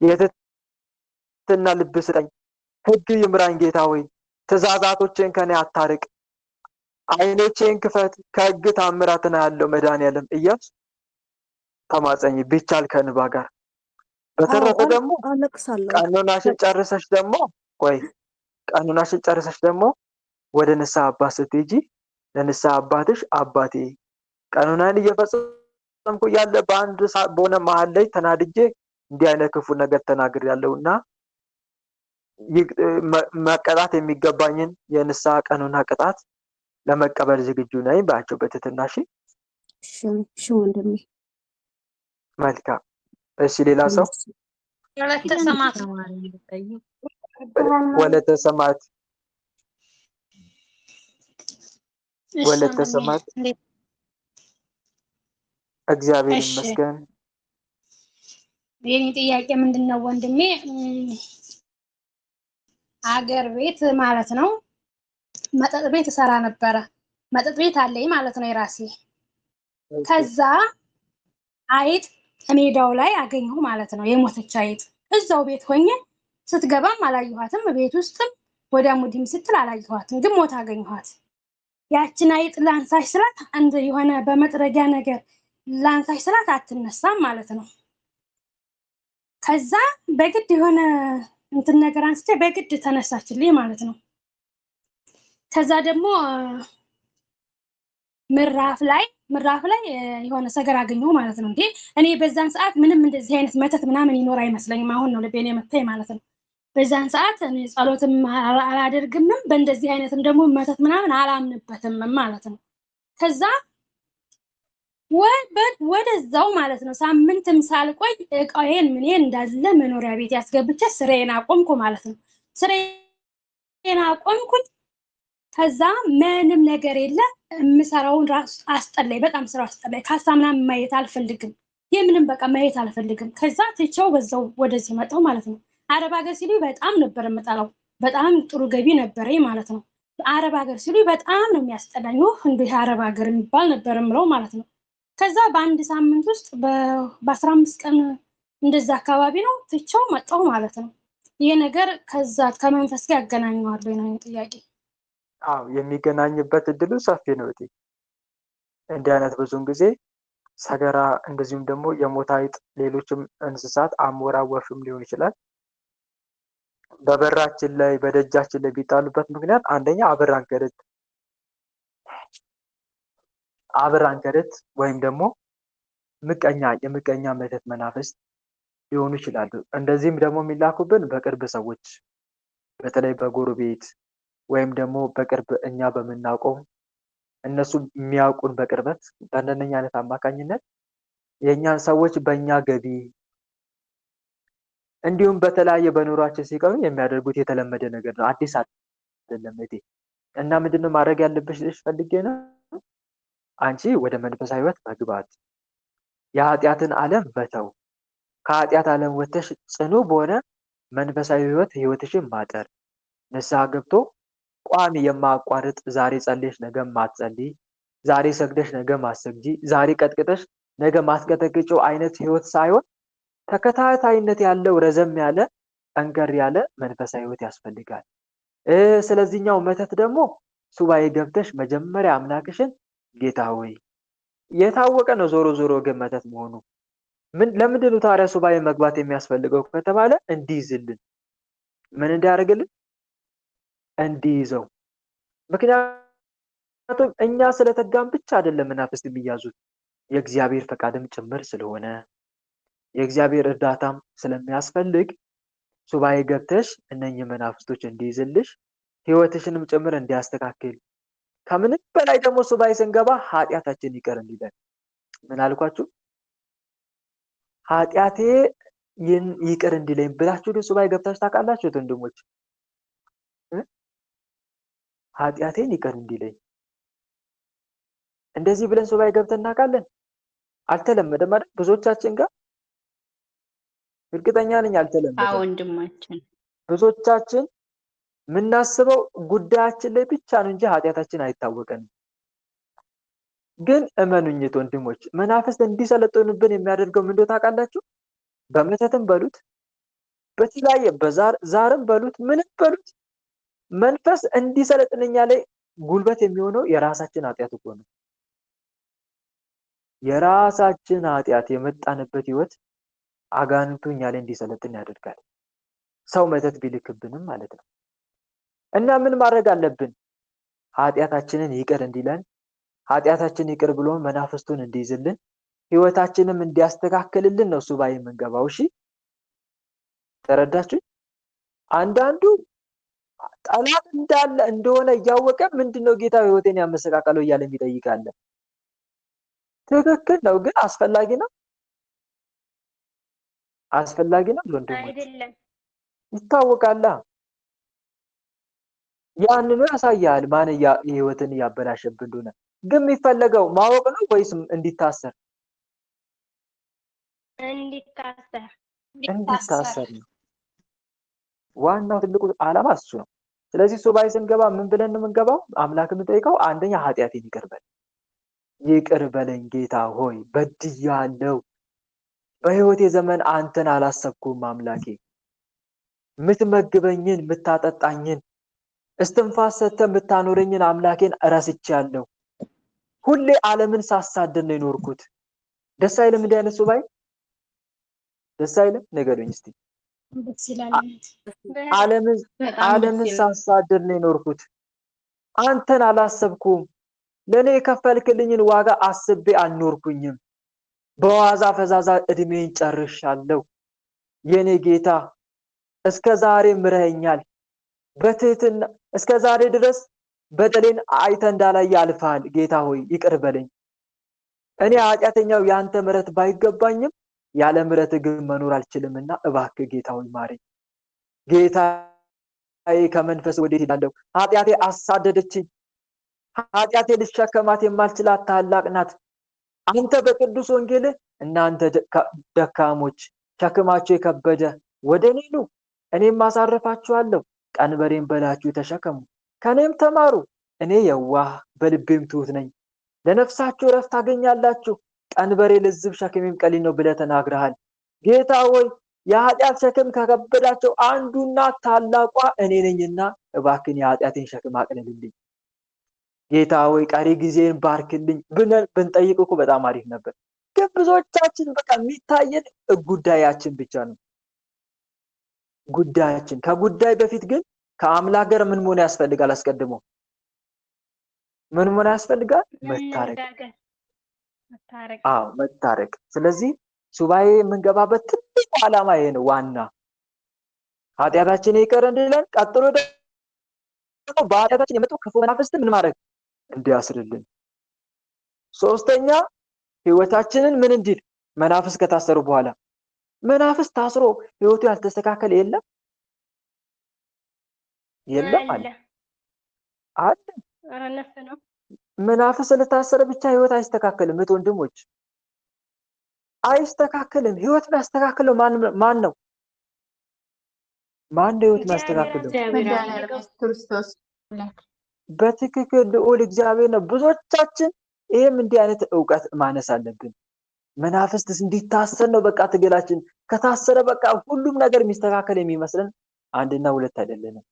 የትህትና ልብ ስጠኝ፣ ሕግ ይምራኝ ጌታ ሆይ፣ ትእዛዛቶችን ከኔ አታርቅ፣ ዓይኖቼን ክፈት፣ ከሕግ ታምራትን አያለው መድኃኒዓለም እያልሽ ተማጸኝ፣ ቢቻል ከንባ ጋር። በተረፈ ደግሞ ቀኖናሽን ጨርሰሽ ደግሞ ወደ ንስሐ አባት ስትሄጂ ለንስሐ አባትሽ አባቴ ቀኖናን እየፈጸምኩ ያለ በሆነ መሀል ላይ ተናድጄ እንዲህ አይነት ክፉ ነገር ተናግሬያለሁና መቀጣት የሚገባኝን የንስሐ ቀኖና ቅጣት ለመቀበል ዝግጁ ነኝ ባቸው በትህትና። እሺ ወንድሜ መልካም። እሺ ሌላ ሰው ወለተ ሰማዕት እግዚአብሔር ይመስገን። የኔ ጥያቄ ምንድነው ወንድሜ? አገር ቤት ማለት ነው መጠጥ ቤት እሰራ ነበረ። መጠጥ ቤት አለኝ ማለት ነው የራሴ። ከዛ አይጥ ሜዳው ላይ አገኘሁ ማለት ነው፣ የሞተች አይጥ። እዛው ቤት ሆኜ ስትገባም አላየኋትም። ቤት ውስጥም ወዲያም ወዲህም ስትል አላየኋትም። ግን ሞታ አገኘኋት። ያችን አይጥ ላንሳሽ ስላት አንድ የሆነ በመጥረጊያ ነገር ላንሳሽ ስላት አትነሳም ማለት ነው። ከዛ በግድ የሆነ እንትን ነገር አንስቼ በግድ ተነሳችልኝ ማለት ነው። ከዛ ደግሞ ምዕራፍ ላይ የሆነ ሰገር አገኘሁ ማለት ነው። እንዴ እኔ በዛን ሰዓት ምንም እንደዚህ አይነት መተት ምናምን ይኖር አይመስለኝም። አሁን ነው ልቤን የመታኝ ማለት ነው። በዛን ሰዓት እኔ ጸሎትም አላደርግምም በእንደዚህ አይነትም ደግሞ መተት ምናምን አላምንበትም ማለት ነው። ከዛ ወደዛው ማለት ነው ሳምንትም ሳልቆይ እቃዬን ምኔን እንዳለ መኖሪያ ቤት ያስገብቼ ስራዬን አቆምኩ ማለት ነው። ስራዬን አቆምኩኝ። ከዛ ምንም ነገር የለ የምሰራውን ራሱ አስጠላኝ። በጣም ስራ አስጠላኝ። ካሳ ምናምን ማየት አልፈልግም። የምንም በቃ ማየት አልፈልግም። ከዛ ትቼው በዛው ወደዚህ መጣሁ ማለት ነው። አረብ ሀገር ሲሉኝ በጣም ነበር የምጠላው። በጣም ጥሩ ገቢ ነበረኝ ማለት ነው። አረብ ሀገር ሲሉኝ በጣም ነው የሚያስጠላኝ። እንዲህ አረብ ሀገር የሚባል ነበር የምለው ማለት ነው። ከዛ በአንድ ሳምንት ውስጥ በ15 ቀን እንደዛ አካባቢ ነው ትቼው መጣሁ ማለት ነው። ይሄ ነገር ከዛ ከመንፈስ ጋር ያገናኘዋለሁ ነው ጥያቄ። አዎ የሚገናኝበት እድሉ ሰፊ ነው። እንዲህ አይነት ብዙውን ጊዜ ሰገራ እንደዚሁም ደግሞ የሞት አይጥ፣ ሌሎችም እንስሳት አሞራ፣ ወፍም ሊሆን ይችላል በበራችን ላይ በደጃችን ላይ ቢጣሉበት ምክንያት አንደኛ አብራንከርት ወይም ደግሞ የምቀኛ መተት መናፍስት ሊሆኑ ይችላሉ። እንደዚህም ደግሞ የሚላኩብን በቅርብ ሰዎች በተለይ በጎረቤት ወይም ደግሞ በቅርብ እኛ በምናውቀው እነሱ የሚያውቁን በቅርበት በእንደነኛ አይነት አማካኝነት የእኛን ሰዎች በእኛ ገቢ እንዲሁም በተለያየ በኑሯችን ሲቀሩ የሚያደርጉት የተለመደ ነገር ነው። አዲስ አይደለም እቴ። እና ምንድነው ማድረግ ያለብሽ ልሽ ፈልጌ ነው አንቺ ወደ መንፈሳዊ ህይወት መግባት፣ የኃጢአትን ዓለም መተው፣ ከኃጢአት ዓለም ወጥተሽ ጽኑ በሆነ መንፈሳዊ ህይወትሽን ማጠር፣ ንስሐ ገብቶ ቋሚ የማያቋርጥ ዛሬ ጸልየሽ ነገ ማትጸልይ፣ ዛሬ ሰግደሽ ነገ ማትሰግጂ፣ ዛሬ ቀጥቅጠሽ ነገ ማትቀጠቅጪው አይነት ህይወት ሳይሆን ተከታታይነት ያለው ረዘም ያለ ጠንከር ያለ መንፈሳዊ ህይወት ያስፈልጋል። ስለዚህኛው መተት ደግሞ ሱባኤ ገብተሽ መጀመሪያ አምላክሽን ጌታ ሆይ የታወቀ ነው ዞሮ ዞሮ ግን መተት መሆኑ ለምንድን ነው ታዲያ ሱባኤ መግባት የሚያስፈልገው ከተባለ እንዲይዝልን ምን እንዲያደርግልን እንዲይዘው። ምክንያቱም እኛ ስለተጋም ብቻ አይደለም መናፍስት የሚያዙት የእግዚአብሔር ፈቃድም ጭምር ስለሆነ የእግዚአብሔር እርዳታም ስለሚያስፈልግ ሱባኤ ገብተሽ እነኚህ መናፍስቶች እንዲይዝልሽ ህይወትሽንም ጭምር እንዲያስተካክል ከምንም በላይ ደግሞ ሱባኤ ስንገባ ኃጢአታችን ይቀር እንዲለን ምን አልኳችሁ? ኃጢአቴ ይቅር እንዲለኝ ብላችሁ ግን ሱባኤ ገብታችሁ ታውቃላችሁ ወንድሞች? ኃጢአቴን ይቅር እንዲለኝ እንደዚህ ብለን ሱባኤ ገብተን እናውቃለን? አልተለመደም አይደል? ብዙዎቻችን ጋር እርግጠኛ ነኝ አልተለመደም። ወንድማችን ብዙዎቻችን የምናስበው ጉዳያችን ላይ ብቻ ነው እንጂ ኃጢአታችን አይታወቀንም። ግን እመኑኝ ወንድሞች መናፍስት እንዲሰለጥኑብን የሚያደርገው ምን እንደሆነ ታውቃላችሁ? በመተትም በሉት በተለያየ ዛርም በሉት ምንም በሉት መንፈስ እንዲሰለጥንኛ ላይ ጉልበት የሚሆነው የራሳችን ኃጢአት እኮ ነው። የራሳችን ኃጢአት የመጣንበት ህይወት አጋንንቱ እኛ ላይ እንዲሰለጥን ያደርጋል። ሰው መተት ቢልክብንም ማለት ነው። እና ምን ማድረግ አለብን? ኃጢአታችንን ይቅር እንዲለን ኃጢአታችን ይቅር ብሎ መናፍስቱን እንዲይዝልን ህይወታችንም እንዲያስተካክልልን ነው ሱባኤ የምንገባው። እሺ ተረዳችሁ? አንዳንዱ ጠላት እንዳለ እንደሆነ እያወቀ ምንድነው ጌታ ህይወቴን ያመሰቃቀለው እያለ የሚጠይቃለ። ትክክል ነው፣ ግን አስፈላጊ ነው ወንድሞች? አይደለም። ይታወቃል። ያንኑ ያሳያል ማን ህይወትን እያበላሸብን እንደሆነ። ግን የሚፈለገው ማወቅ ነው ወይስ እንዲታሰር? እንዲታሰር ነው። ዋናው ትልቁ ዓላማ እሱ ነው። ስለዚህ ሱባኤ ስንገባ ምን ብለን ነው የምንገባው? አምላክ የምንጠይቀው አንደኛ ኃጢአቴን ይቅር በለኝ ጌታ ሆይ በድያለሁ፣ በህይወቴ ዘመን አንተን አላሰብኩም አምላኬ፣ ምትመግበኝን ምታጠጣኝን እስትንፋስ ሰጥተህ ምታኖረኝን አምላኬን እረስቻለሁ። ሁሌ ዓለምን ሳሳድድ ነው የኖርኩት። ደስ አይልም? እንዲህ አይነት ሱባኤ ደስ አይልም? ንገሩኝ እስቲ። ደስ ይላል። ዓለምን ሳሳድድ ነው የኖርኩት። አንተን አላሰብኩም። ለኔ የከፈልክልኝን ዋጋ አስቤ አልኖርኩኝም። በዋዛ ፈዛዛ እድሜን ጨርሻለሁ። የኔ ጌታ እስከ ዛሬ ምረኸኛል። በትህትና እስከ ዛሬ ድረስ በደሌን አይተህ እንዳላይ ያልፋል። ጌታ ሆይ ይቅር በለኝ። እኔ ኃጢአተኛው ያንተ ምሕረት ባይገባኝም ያለ ምሕረት ግን መኖር አልችልምና እባክህ ጌታ ሆይ ማረኝ። ጌታዬ ከመንፈስ ወዴት ሄዳለሁ? ኃጢአቴ አሳደደችኝ። ኃጢአቴ ልሸከማት የማልችላት ታላቅ ናት። አንተ በቅዱስ ወንጌል እናንተ ደካሞች ሸክማችሁ የከበደ ወደ እኔ ኑ እኔም አሳርፋችኋለሁ፣ ቀንበሬን በላችሁ ተሸከሙ፣ ከኔም ተማሩ፣ እኔ የዋህ በልቤም ትሁት ነኝ፣ ለነፍሳችሁ እረፍት ታገኛላችሁ። ቀንበሬ ልዝብ ሸክሜም ቀሊል ነው ብለህ ተናግረሃል። ጌታ ሆይ የኃጢአት ሸክም ከከበዳቸው አንዱና ታላቋ እኔ ነኝና እባክህን የኃጢአቴን ሸክም አቅልልልኝ። ጌታ ሆይ ቀሪ ጊዜን ባርክልኝ ብንጠይቅ እኮ በጣም አሪፍ ነበር። ግን ብዙዎቻችን በቃ የሚታየን ጉዳያችን ብቻ ነው። ጉዳያችን ከጉዳይ በፊት ግን ከአምላክ ጋር ምን መሆን ያስፈልጋል? አስቀድሞ ምን መሆን ያስፈልጋል? መታረቅ። አዎ መታረቅ። ስለዚህ ሱባኤ የምንገባበት ትልቁ ዓላማ ይሄ ነው። ዋና ኃጢአታችን ይቅር እንዲለን፣ ቀጥሎ ደግሞ በኃጢአታችን የመጡ ክፉ መናፍስትን ምን ማድረግ እንዲያስርልን፣ ሶስተኛ ህይወታችንን ምን እንዲል መናፍስ ከታሰሩ በኋላ መናፍስ ታስሮ ህይወቱ ያልተስተካከለ የለም አለ። መናፍስ ስለታሰረ ብቻ ህይወት አይስተካከልም። ወንድሞች አይስተካከልም። ህይወት የሚያስተካክለው ማን ነው? ማን ነው ህይወት የሚያስተካክለው? ክርስቶስ። በትክክል ልዑል እግዚአብሔር ነው። ብዙዎቻችን ይሄም እንዲህ አይነት ዕውቀት ማነስ አለብን። መናፍስት እንዲታሰር ነው በቃ ትግላችን። ከታሰረ በቃ ሁሉም ነገር የሚስተካከል የሚመስለን አንድና ሁለት አይደለንም።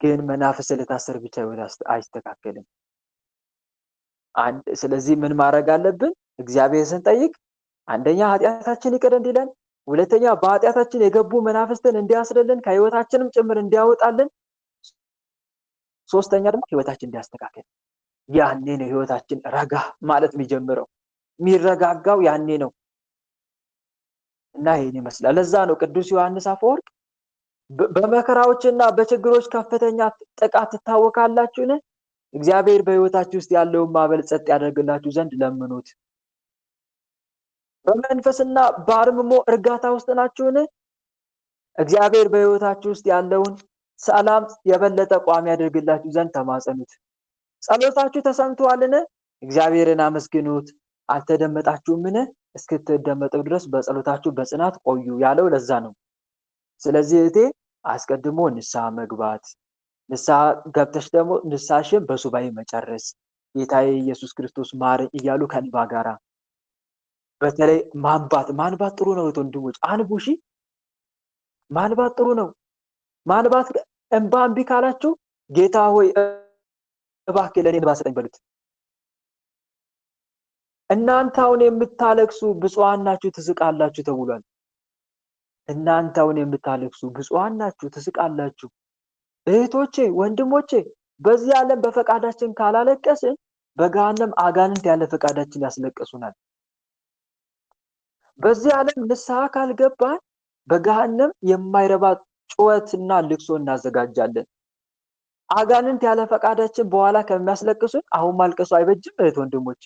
ግን መናፍስ ስለታሰረ ብቻ ህይወት አይስተካከልም። ስለዚህ ምን ማድረግ አለብን? እግዚአብሔር ስንጠይቅ አንደኛ ኃጢአታችን ይቅር እንዲለን፣ ሁለተኛ በኃጢአታችን የገቡ መናፍስትን እንዲያስርልን ከህይወታችንም ጭምር እንዲያወጣልን፣ ሶስተኛ ደግሞ ህይወታችን እንዲያስተካክል። ያኔ ነው ህይወታችን ረጋ ማለት የሚጀምረው። የሚረጋጋው ያኔ ነው። እና ይሄን ይመስላል። ለዛ ነው ቅዱስ ዮሐንስ አፈወርቅ በመከራዎችና በችግሮች ከፍተኛ ጥቃት ትታወቃላችሁን? እግዚአብሔር በህይወታችሁ ውስጥ ያለውን ማዕበል ጸጥ ያደርግላችሁ ዘንድ ለምኑት። በመንፈስና በአርምሞ እርጋታ ውስጥ ናችሁን? እግዚአብሔር በህይወታችሁ ውስጥ ያለውን ሰላም የበለጠ ቋሚ ያደርግላችሁ ዘንድ ተማጸኑት። ጸሎታችሁ ተሰምቷልን? እግዚአብሔርን አመስግኑት። አልተደመጣችሁምን? እስክትደመጡ ድረስ በጸሎታችሁ በጽናት ቆዩ ያለው ለዛ ነው። ስለዚህ እህቴ አስቀድሞ ንስሐ መግባት፣ ንስሐ ገብተሽ ደግሞ ንስሐሽን በሱባኤ መጨረስ፣ ጌታዬ ኢየሱስ ክርስቶስ ማረኝ እያሉ ከእንባ ጋራ በተለይ ማንባት ጥሩ ነው። ወንድሞች አንቡ። እሺ ማንባት ጥሩ ነው። ማንባት እንባ እምቢ ካላችሁ ጌታ ሆይ እባክህ ለኔ እንባ ስጠኝ በሉት። እናንተ አሁን የምታለቅሱ ብፁዓን ናችሁ ትስቃላችሁ ተብሏል። እናንተ አሁን የምታለቅሱ ብፁዓን ናችሁ ትስቃላችሁ። እህቶቼ ወንድሞቼ፣ በዚህ ዓለም በፈቃዳችን ካላለቀስን በገሃነም አጋንንት ያለ ፈቃዳችን ያስለቅሱናል። በዚህ ዓለም ንስሐ ካልገባን በገሃነም የማይረባ ጩኸትና ልቅሶ እናዘጋጃለን። አጋንንት ያለ ፈቃዳችን በኋላ ከሚያስለቅሱን አሁን ማልቀሱ አይበጅም? እህት ወንድሞች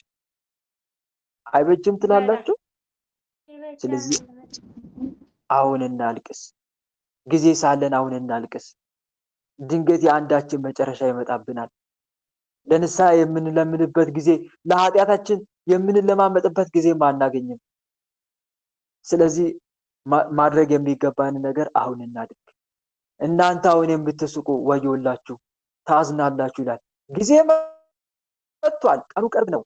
አይበጅም ትላላችሁ? ስለዚህ አሁን እናልቅስ። ጊዜ ሳለን አሁን እናልቅስ። ድንገት የአንዳችን መጨረሻ ይመጣብናል። ለንስሐ የምንለምንበት ጊዜ፣ ለኃጢአታችን የምንለማመጥበት ጊዜ አናገኝም። ስለዚህ ማድረግ የሚገባን ነገር አሁን እናድርግ። እናንተ አሁን የምትስቁ ወዮላችሁ ታዝናላችሁ ይላል። ጊዜ መጥቷል፣ ቀኑ ቅርብ ነው።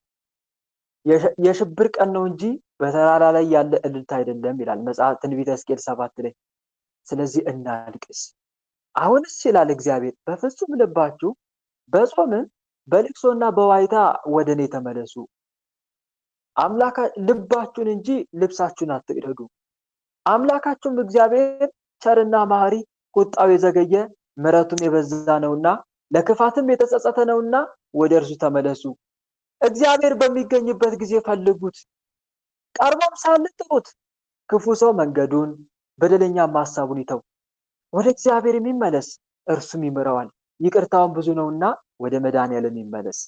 የሽብር ቀን ነው እንጂ በተራራ ላይ ያለ እልልታ አይደለም ይላል መጽሐፍ ትንቢተ ሕዝቅኤል 7 ላይ። ስለዚህ እናልቅስ። አሁንስ ይላል እግዚአብሔር በፍጹም ልባችሁ በጾምም በልቅሶና በዋይታ ወደ እኔ ተመለሱ። አምላካ ልባችሁን እንጂ ልብሳችሁን አትቅደዱ። አምላካችሁም እግዚአብሔር ቸርና መሐሪ፣ ቁጣው የዘገየ ምሕረቱም የበዛ ነውና ለክፋትም የተጸጸተ ነውና ወደ እርሱ ተመለሱ። እግዚአብሔር በሚገኝበት ጊዜ ፈልጉት፣ ቀርቦም ሳለ ጥሩት። ክፉ ሰው መንገዱን በደለኛም ሐሳቡን ይተው፣ ወደ እግዚአብሔር የሚመለስ እርሱም ይምረዋል፣ ይቅርታውን ብዙ ነውና ወደ መድኃኔዓለም ይመለስ።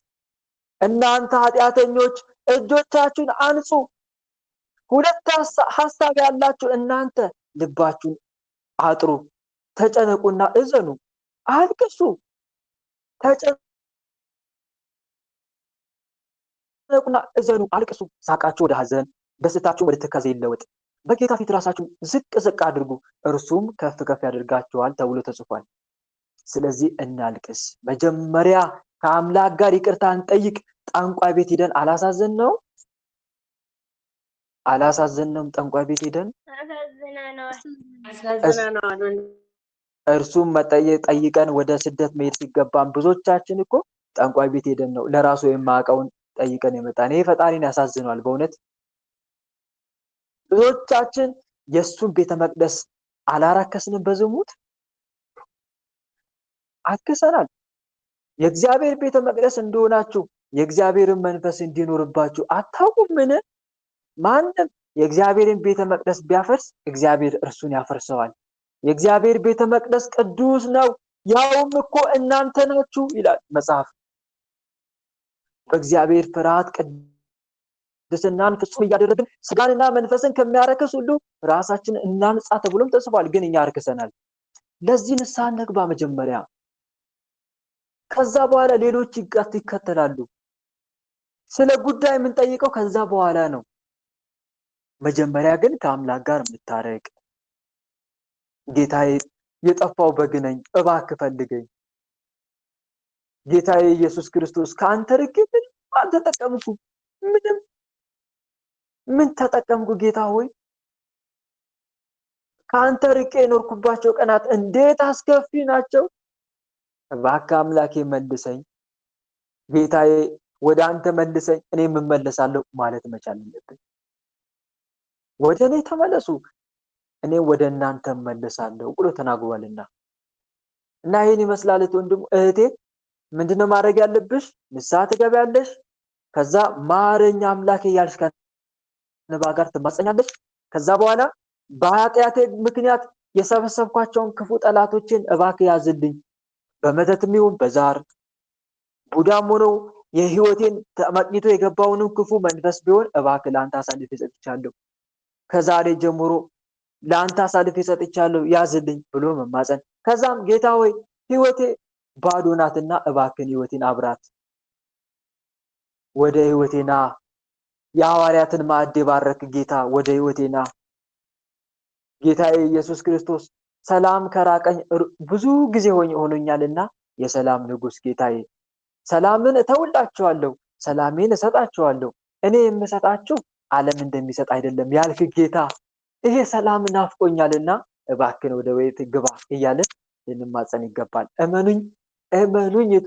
እናንተ ኃጢአተኞች እጆቻችሁን አንጹ። ሁለት ሐሳብ ያላችሁ እናንተ ልባችሁን አጥሩ። ተጨነቁና እዘኑ፣ አልቅሱ። ተጨነቁና እዘኑ፣ አልቅሱ። ሳቃችሁ ወደ ሐዘን፣ ደስታችሁ ወደ ትካዜ ይለወጥ። በጌታ ፊት ራሳችሁን ዝቅ ዝቅ አድርጉ፣ እርሱም ከፍ ከፍ ያደርጋችኋል ተብሎ ተጽፏል። ስለዚህ እናልቅስ። መጀመሪያ ከአምላክ ጋር ይቅርታ እንጠይቅ። ጠንቋይ ቤት ሄደን አላሳዘንነውም? ጠንቋይ ቤት ሄደን እርሱም ጠይቀን ወደ ስደት መሄድ ሲገባን ብዙዎቻችን እኮ ጠንቋይ ቤት ሄደን ነው ለራሱ የማያውቀውን ጠይቀን የመጣን። ይሄ ፈጣሪን ያሳዝነዋል በእውነት። ብዙዎቻችን የእሱን ቤተ መቅደስ አላረከስንም፣ በዝሙት አክሰናል። የእግዚአብሔር ቤተ መቅደስ እንደሆናችሁ የእግዚአብሔርን መንፈስ እንዲኖርባችሁ አታውቁምን? ማንም የእግዚአብሔርን ቤተ መቅደስ ቢያፈርስ እግዚአብሔር እርሱን ያፈርሰዋል። የእግዚአብሔር ቤተ መቅደስ ቅዱስ ነው፣ ያውም እኮ እናንተ ናችሁ ይላል መጽሐፍ። በእግዚአብሔር ፍርሃት ቅድስናን ፍጹም እያደረግን ስጋንና መንፈስን ከሚያረክስ ሁሉ ራሳችን እናንጻ ተብሎም ተጽፏል። ግን እኛ አርክሰናል። ለዚህ ንስሐ እንግባ መጀመሪያ። ከዛ በኋላ ሌሎች ይከተላሉ። ስለ ጉዳይ የምንጠይቀው ከዛ በኋላ ነው። መጀመሪያ ግን ከአምላክ ጋር የምታረቅ ጌታዬ የጠፋው በግ ነኝ እባክህ ፈልገኝ። ጌታዬ ኢየሱስ ክርስቶስ ከአንተ ርቄ ምንም አልተጠቀምኩ። ምን ተጠቀምኩ ጌታ ሆይ? ከአንተ ርቄ የኖርኩባቸው ቀናት እንዴት አስከፊ ናቸው። እባክህ አምላኬ መልሰኝ፣ ጌታዬ ወደ አንተ መልሰኝ፣ እኔም እመለሳለሁ ማለት መቻል አለብን። ወደ እኔ ተመለሱ እኔ ወደ እናንተ እመለሳለሁ ብሎ ተናግሯልና እና ይሄን ይመስላል። ወንድም እህቴ ምንድነው ማድረግ ያለብሽ? ንስሐ ትገቢያለሽ። ከዛ ማረኝ አምላኬ ያልሽ ከንባ ጋር ትማጸኛለሽ። ከዛ በኋላ በኃጢአቴ ምክንያት የሰበሰብኳቸውን ክፉ ጠላቶችን እባክህ ያዝልኝ፣ በመተትም ይሁን በዛር ቡዳም ሆኖ የህይወቴን ተመቅኝቶ የገባውንም ክፉ መንፈስ ቢሆን እባክህ ለአንተ አሳልፌ ሰጥቻለሁ፣ ከዛሬ ጀምሮ ለአንተ አሳልፌ ሰጥቻለሁ ያዝልኝ ብሎ መማጸን። ከዛም ጌታ ሆይ ህይወቴ ባዶ ናትና እባክህን ህይወቴን አብራት፣ ወደ ህይወቴና የሐዋርያትን ማዕድ የባረክ ጌታ ወደ ህይወቴና ጌታዬ ኢየሱስ ክርስቶስ ሰላም ከራቀኝ ብዙ ጊዜ ሆኖኛልና የሰላም ንጉስ ጌታዬ ሰላምን እተውላችኋለሁ፣ ሰላሜን እሰጣችኋለሁ፣ እኔ የምሰጣችሁ ዓለም እንደሚሰጥ አይደለም ያልክ ጌታ ይሄ ሰላም ናፍቆኛልና እባክህን ወደ ቤት ግባ እያልን ልንማጸን ይገባል። እመኑኝ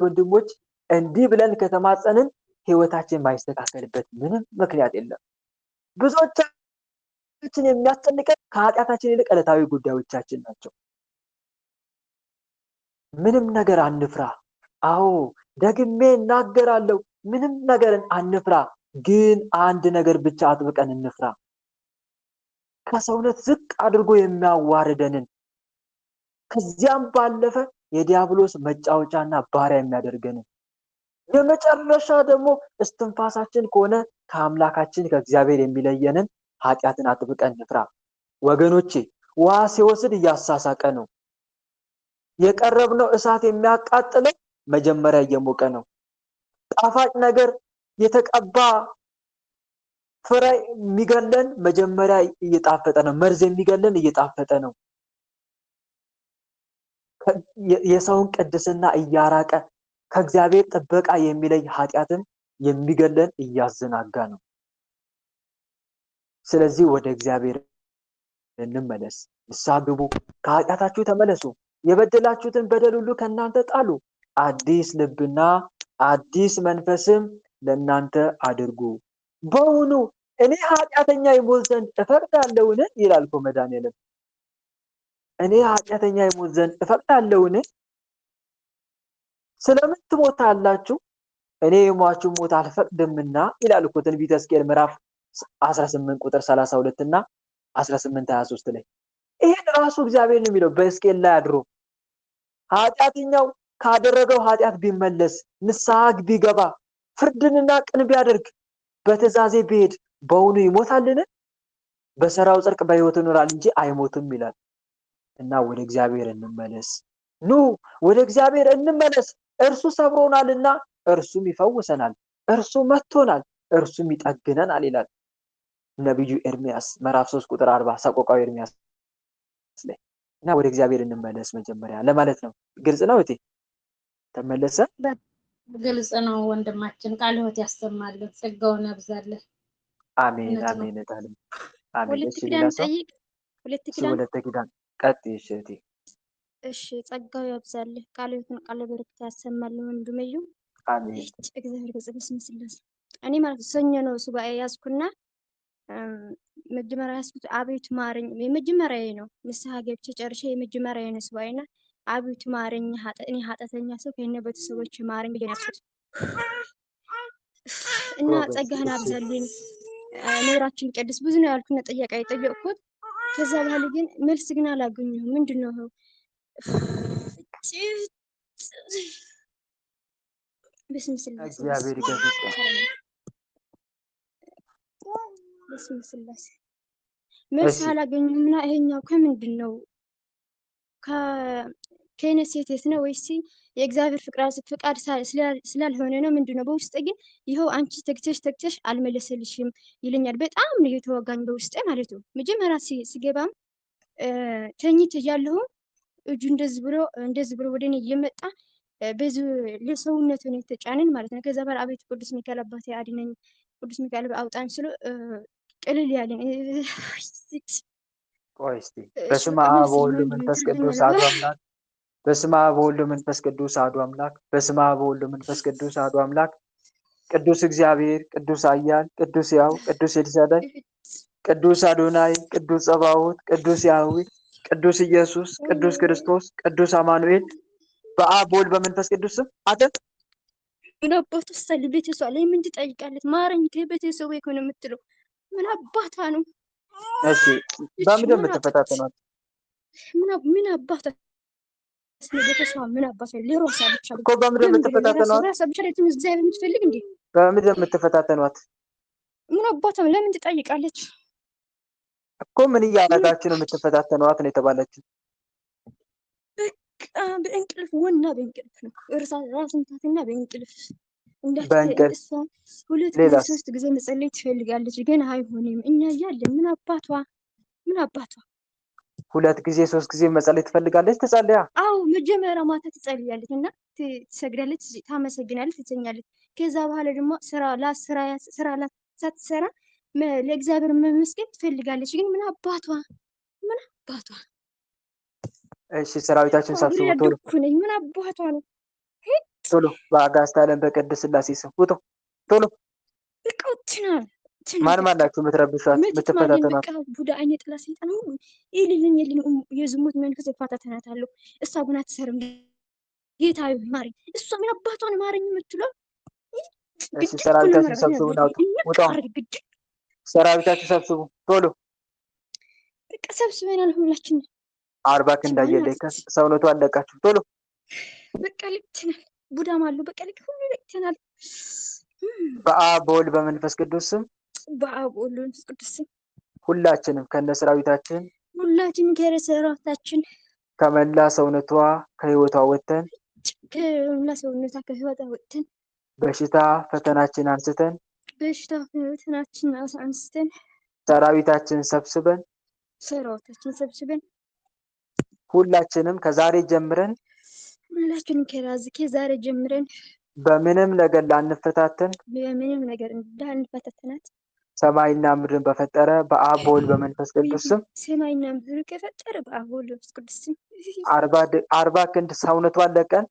ወንድሞች፣ እንዲህ ብለን ከተማጸንን ህይወታችን ማይስተካከልበት ምንም ምክንያት የለም። ብዙዎቻችን የሚያስጨንቀን ከኃጢአታችን ይልቅ ዕለታዊ ጉዳዮቻችን ናቸው። ምንም ነገር አንፍራ። አዎ ደግሜ እናገራለሁ፣ ምንም ነገርን አንፍራ። ግን አንድ ነገር ብቻ አጥብቀን እንፍራ፣ ከሰውነት ዝቅ አድርጎ የሚያዋርደንን ከዚያም ባለፈ የዲያብሎስ መጫወቻና ባሪያ የሚያደርገንን የመጨረሻ ደግሞ እስትንፋሳችን ከሆነ ከአምላካችን ከእግዚአብሔር የሚለየንን ኃጢአትን አጥብቀን እንፍራ። ወገኖቼ ውሃ ሲወስድ እያሳሳቀ ነው። የቀረብነው እሳት የሚያቃጥለው መጀመሪያ እየሞቀ ነው። ጣፋጭ ነገር የተቀባ ፍሬ የሚገለን መጀመሪያ እየጣፈጠ ነው። መርዝ የሚገለን እየጣፈጠ ነው። የሰውን ቅድስና እያራቀ ከእግዚአብሔር ጥበቃ የሚለይ ኃጢአትን የሚገለን እያዘናጋ ነው። ስለዚህ ወደ እግዚአብሔር እንመለስ። ንስሐ ግቡ፣ ከኃጢአታችሁ ተመለሱ፣ የበደላችሁትን በደል ሁሉ ከእናንተ ጣሉ፣ አዲስ ልብና አዲስ መንፈስም ለእናንተ አድርጉ። በውኑ እኔ ኃጢአተኛ ይሞት ዘንድ እፈቅዳለሁን? ይላል እኮ መድኃኒዓለም። እኔ ኃጢአተኛ ይሞት ዘንድ እፈቅዳለሁን? ስለምን ትሞታላችሁ? እኔ የሟቹን ሞት አልፈቅድምና ይላል እኮ ትንቢተ ሕዝቅኤል ምዕራፍ 18 ቁጥር 32 እና 18 23 ላይ። ይሄን ራሱ እግዚአብሔር ነው የሚለው በሕዝቅኤል ላይ አድሮ። ኃጢአተኛው ካደረገው ኃጢአት ቢመለስ፣ ንስሐ ቢገባ፣ ፍርድንና ቅን ቢያደርግ፣ በትእዛዜ ቢሄድ በውኑ ይሞታልን? በሰራው ጽድቅ በሕይወት ይኖራል እንጂ አይሞትም ይላል። እና ወደ እግዚአብሔር እንመለስ። ኑ ወደ እግዚአብሔር እንመለስ። እርሱ ሰብሮናልና እርሱም ይፈውሰናል፣ እርሱ መጥቶናል፣ እርሱም ይጠግነናል ይላል ነቢዩ ኤርሚያስ ምዕራፍ 3 ቁጥር 40 ሰቆቃው ኤርሚያስ ላይ። እና ወደ እግዚአብሔር እንመለስ መጀመሪያ ለማለት ነው። ግልጽ ነው እቴ? ተመለሰ? ግልጽ ነው ወንድማችን። ቃለ ሕይወት ያሰማልን፣ ጸጋውን ያብዛልን። አሜን አሜን አሜን አሜን። ሁለት እሺ ኪዳን ሌላ ሰው? ጠይቅ። ሁለት እሺ ኪዳን። ሁለት ኪዳን ቀጥይ። እሺ እቴ። እሺ ጸጋው ያብዛልህ፣ ቃለ ሕይወትን ቃለ በረከት ያሰማልን ወንድምዩ። አሜን እግዚአብሔር በጽድቅ ስላሴ። እኔ ማለት ሰኞ ነው ሱባኤ ያዝኩና መጀመሪያ ያዝኩት አቤቱ ማረኝ። የመጀመሪያዬ ነው ንስሐ ገብቼ ጨርሼ የመጀመሪያዬ ነው ሱባኤና አቤቱ ማረኝ፣ እኔ ኃጢአተኛ ሰው ከእነ ቤተሰቦቼ ማረኝ ብዬ ነው ያዝኩት እና ጸጋህን አብዛልኝ፣ ኑራችን ቀድስ ብዙ ነው ያልኩና ጥያቄ የጠየቅኩት። ከዛ በኋላ ግን መልስ ግን አላገኘሁም። ምንድን ነው በስመ ስላሴ እግዚአብሔር ይገስጽ። በስመ ስላሴ መልስ እሺ አላገኘሁም እና ይሄኛው ከምንድን ነው ከእኔ ሴት ነው ወይስ የእግዚአብሔር ፍቃድ ስላልሆነ ነው? ምንድን ነው? በውስጤ ግን ይኸው አንቺ ተግተሽ አልመለሰልሽም ይለኛል። በጣም ነው የተወጋኝ በውስጤ ማለት ነው። መጀመሪያ ሲገባም ተኝቼ እያለሁ እጁ እንደዚህ ብሎ ወደ እኔ እየመጣ ብዙ ለሰውነቱ ነው የተጫነን ማለት ነው። ከዛ በኋላ አቤቱ ቅዱስ ሚካኤል አባቴ አድነኝ፣ ቅዱስ ሚካኤል አውጣኝ ስለ ቅልል ያለን። ቆይ እስቲ በስመ አብ ወወልድ ወመንፈስ ቅዱስ አሐዱ አምላክ በስመ አብ ወወልድ ወመንፈስ ቅዱስ አሐዱ አምላክ በስመ አብ ወወልድ ወመንፈስ ቅዱስ አሐዱ አምላክ ቅዱስ እግዚአብሔር ቅዱስ ኃያል ቅዱስ ሕያው ቅዱስ ኤልሳዳይ ቅዱስ አዶናይ ቅዱስ ጸባኦት ቅዱስ ያህዌ ቅዱስ ኢየሱስ ቅዱስ ክርስቶስ ቅዱስ አማኑኤል በአብ በወልድ በመንፈስ ቅዱስ ስም አተት ምን አባቱ ሰል ቤተሰብ ላይ ምን ትጠይቃለች? ማረኝ ከቤተሰቡ እኮ ነው የምትለው። ምን አባቷ ነው? እሺ በምንድን ነው የምትፈታተኗት? ምን አባቷ ቤተሰብ ምን አባቷ ሊሮሳ ብቻ እኮ በምንድን ነው የምትፈታተኗት? ራሳ ብቻ ላይ ትንሽ እግዚአብሔር የምትፈልግ እንዴ? በምንድን ነው የምትፈታተኗት? ምን አባቷ ለምን ትጠይቃለች? እኮ ምን እያደረጋችሁ ነው የምትፈታተኗት ነው የተባለችው? በእንቅልፍ ወና በእንቅልፍ ነው ራስን ታትና በእንቅልፍ በእንቅልፍ እሷ ሁለት ጊዜ ሶስት ጊዜ መጸለይ ትፈልጋለች፣ ግን አይሆንም። እኛ እያለን ምን አባቷ ሁለት ጊዜ ሶስት ጊዜ መጸለይ ትፈልጋለች። ትጸልያ? አዎ መጀመሪያ ማታ ትጸልያለች እና ትሰግዳለች፣ ታመሰግናለች፣ ትተኛለች። ከዛ በኋላ ደግሞ ስራ ሳትሰራ ለእግዚአብሔር መመስገን ትፈልጋለች። ግን ምን አባቷ እሺ ሰራዊታችን ሰብስቡ ቶሎ። ምን አባቷ ነው? ቶሎ በአጋዕዝተ ዓለም በቅድስት ሥላሴ ስም ውጡ ቶሎ። ማን ናችሁ የምትረብሿት የምትፈታተኗት? ቡዳ አይነ ጥላ ሰይጣን ሁሉ ይልልኝ የዝሙት መንፈስ እፋታተናታለሁ። እሷ ግን አትሰርም። ጌታዬ ማረኝ። እሷ ምን አባቷን ማረኝ የምትለው? እሺ ሰራዊታችን ሰብስቡ ናውጡ ውጡ። ሰራዊታችን ሰብስቡ ቶሎ። በቃ ሰብስበናል ሁላችን 40 ክንድ አየለከ ሰውነቱ አለቃችሁ ቶሎ። በቃ ልክተናል። ቡዳም አሉ በቃ ልክ ሁሉ ልክተናል። በአብ በወልድ በመንፈስ ቅዱስ ስም በአብ ወልድ በመንፈስ ቅዱስ ስም ሁላችንም ከነሰራዊታችን ከመላ ሰውነቷ ከህይወቷ ወጥተን በሽታ ፈተናችን አንስተን ሰራዊታችን ሰብስበን ሁላችንም ከዛሬ ጀምረን በምንም ነገር ላንፈታተን ሰማይና ምድርን በፈጠረ በአብ በወልድ በመንፈስ ቅዱስ ስም ሰማይና ምድር ከፈጠረ በአብ በወልድ በመንፈስ ቅዱስ ስም 40 ክንድ ሰውነቷን ለቀን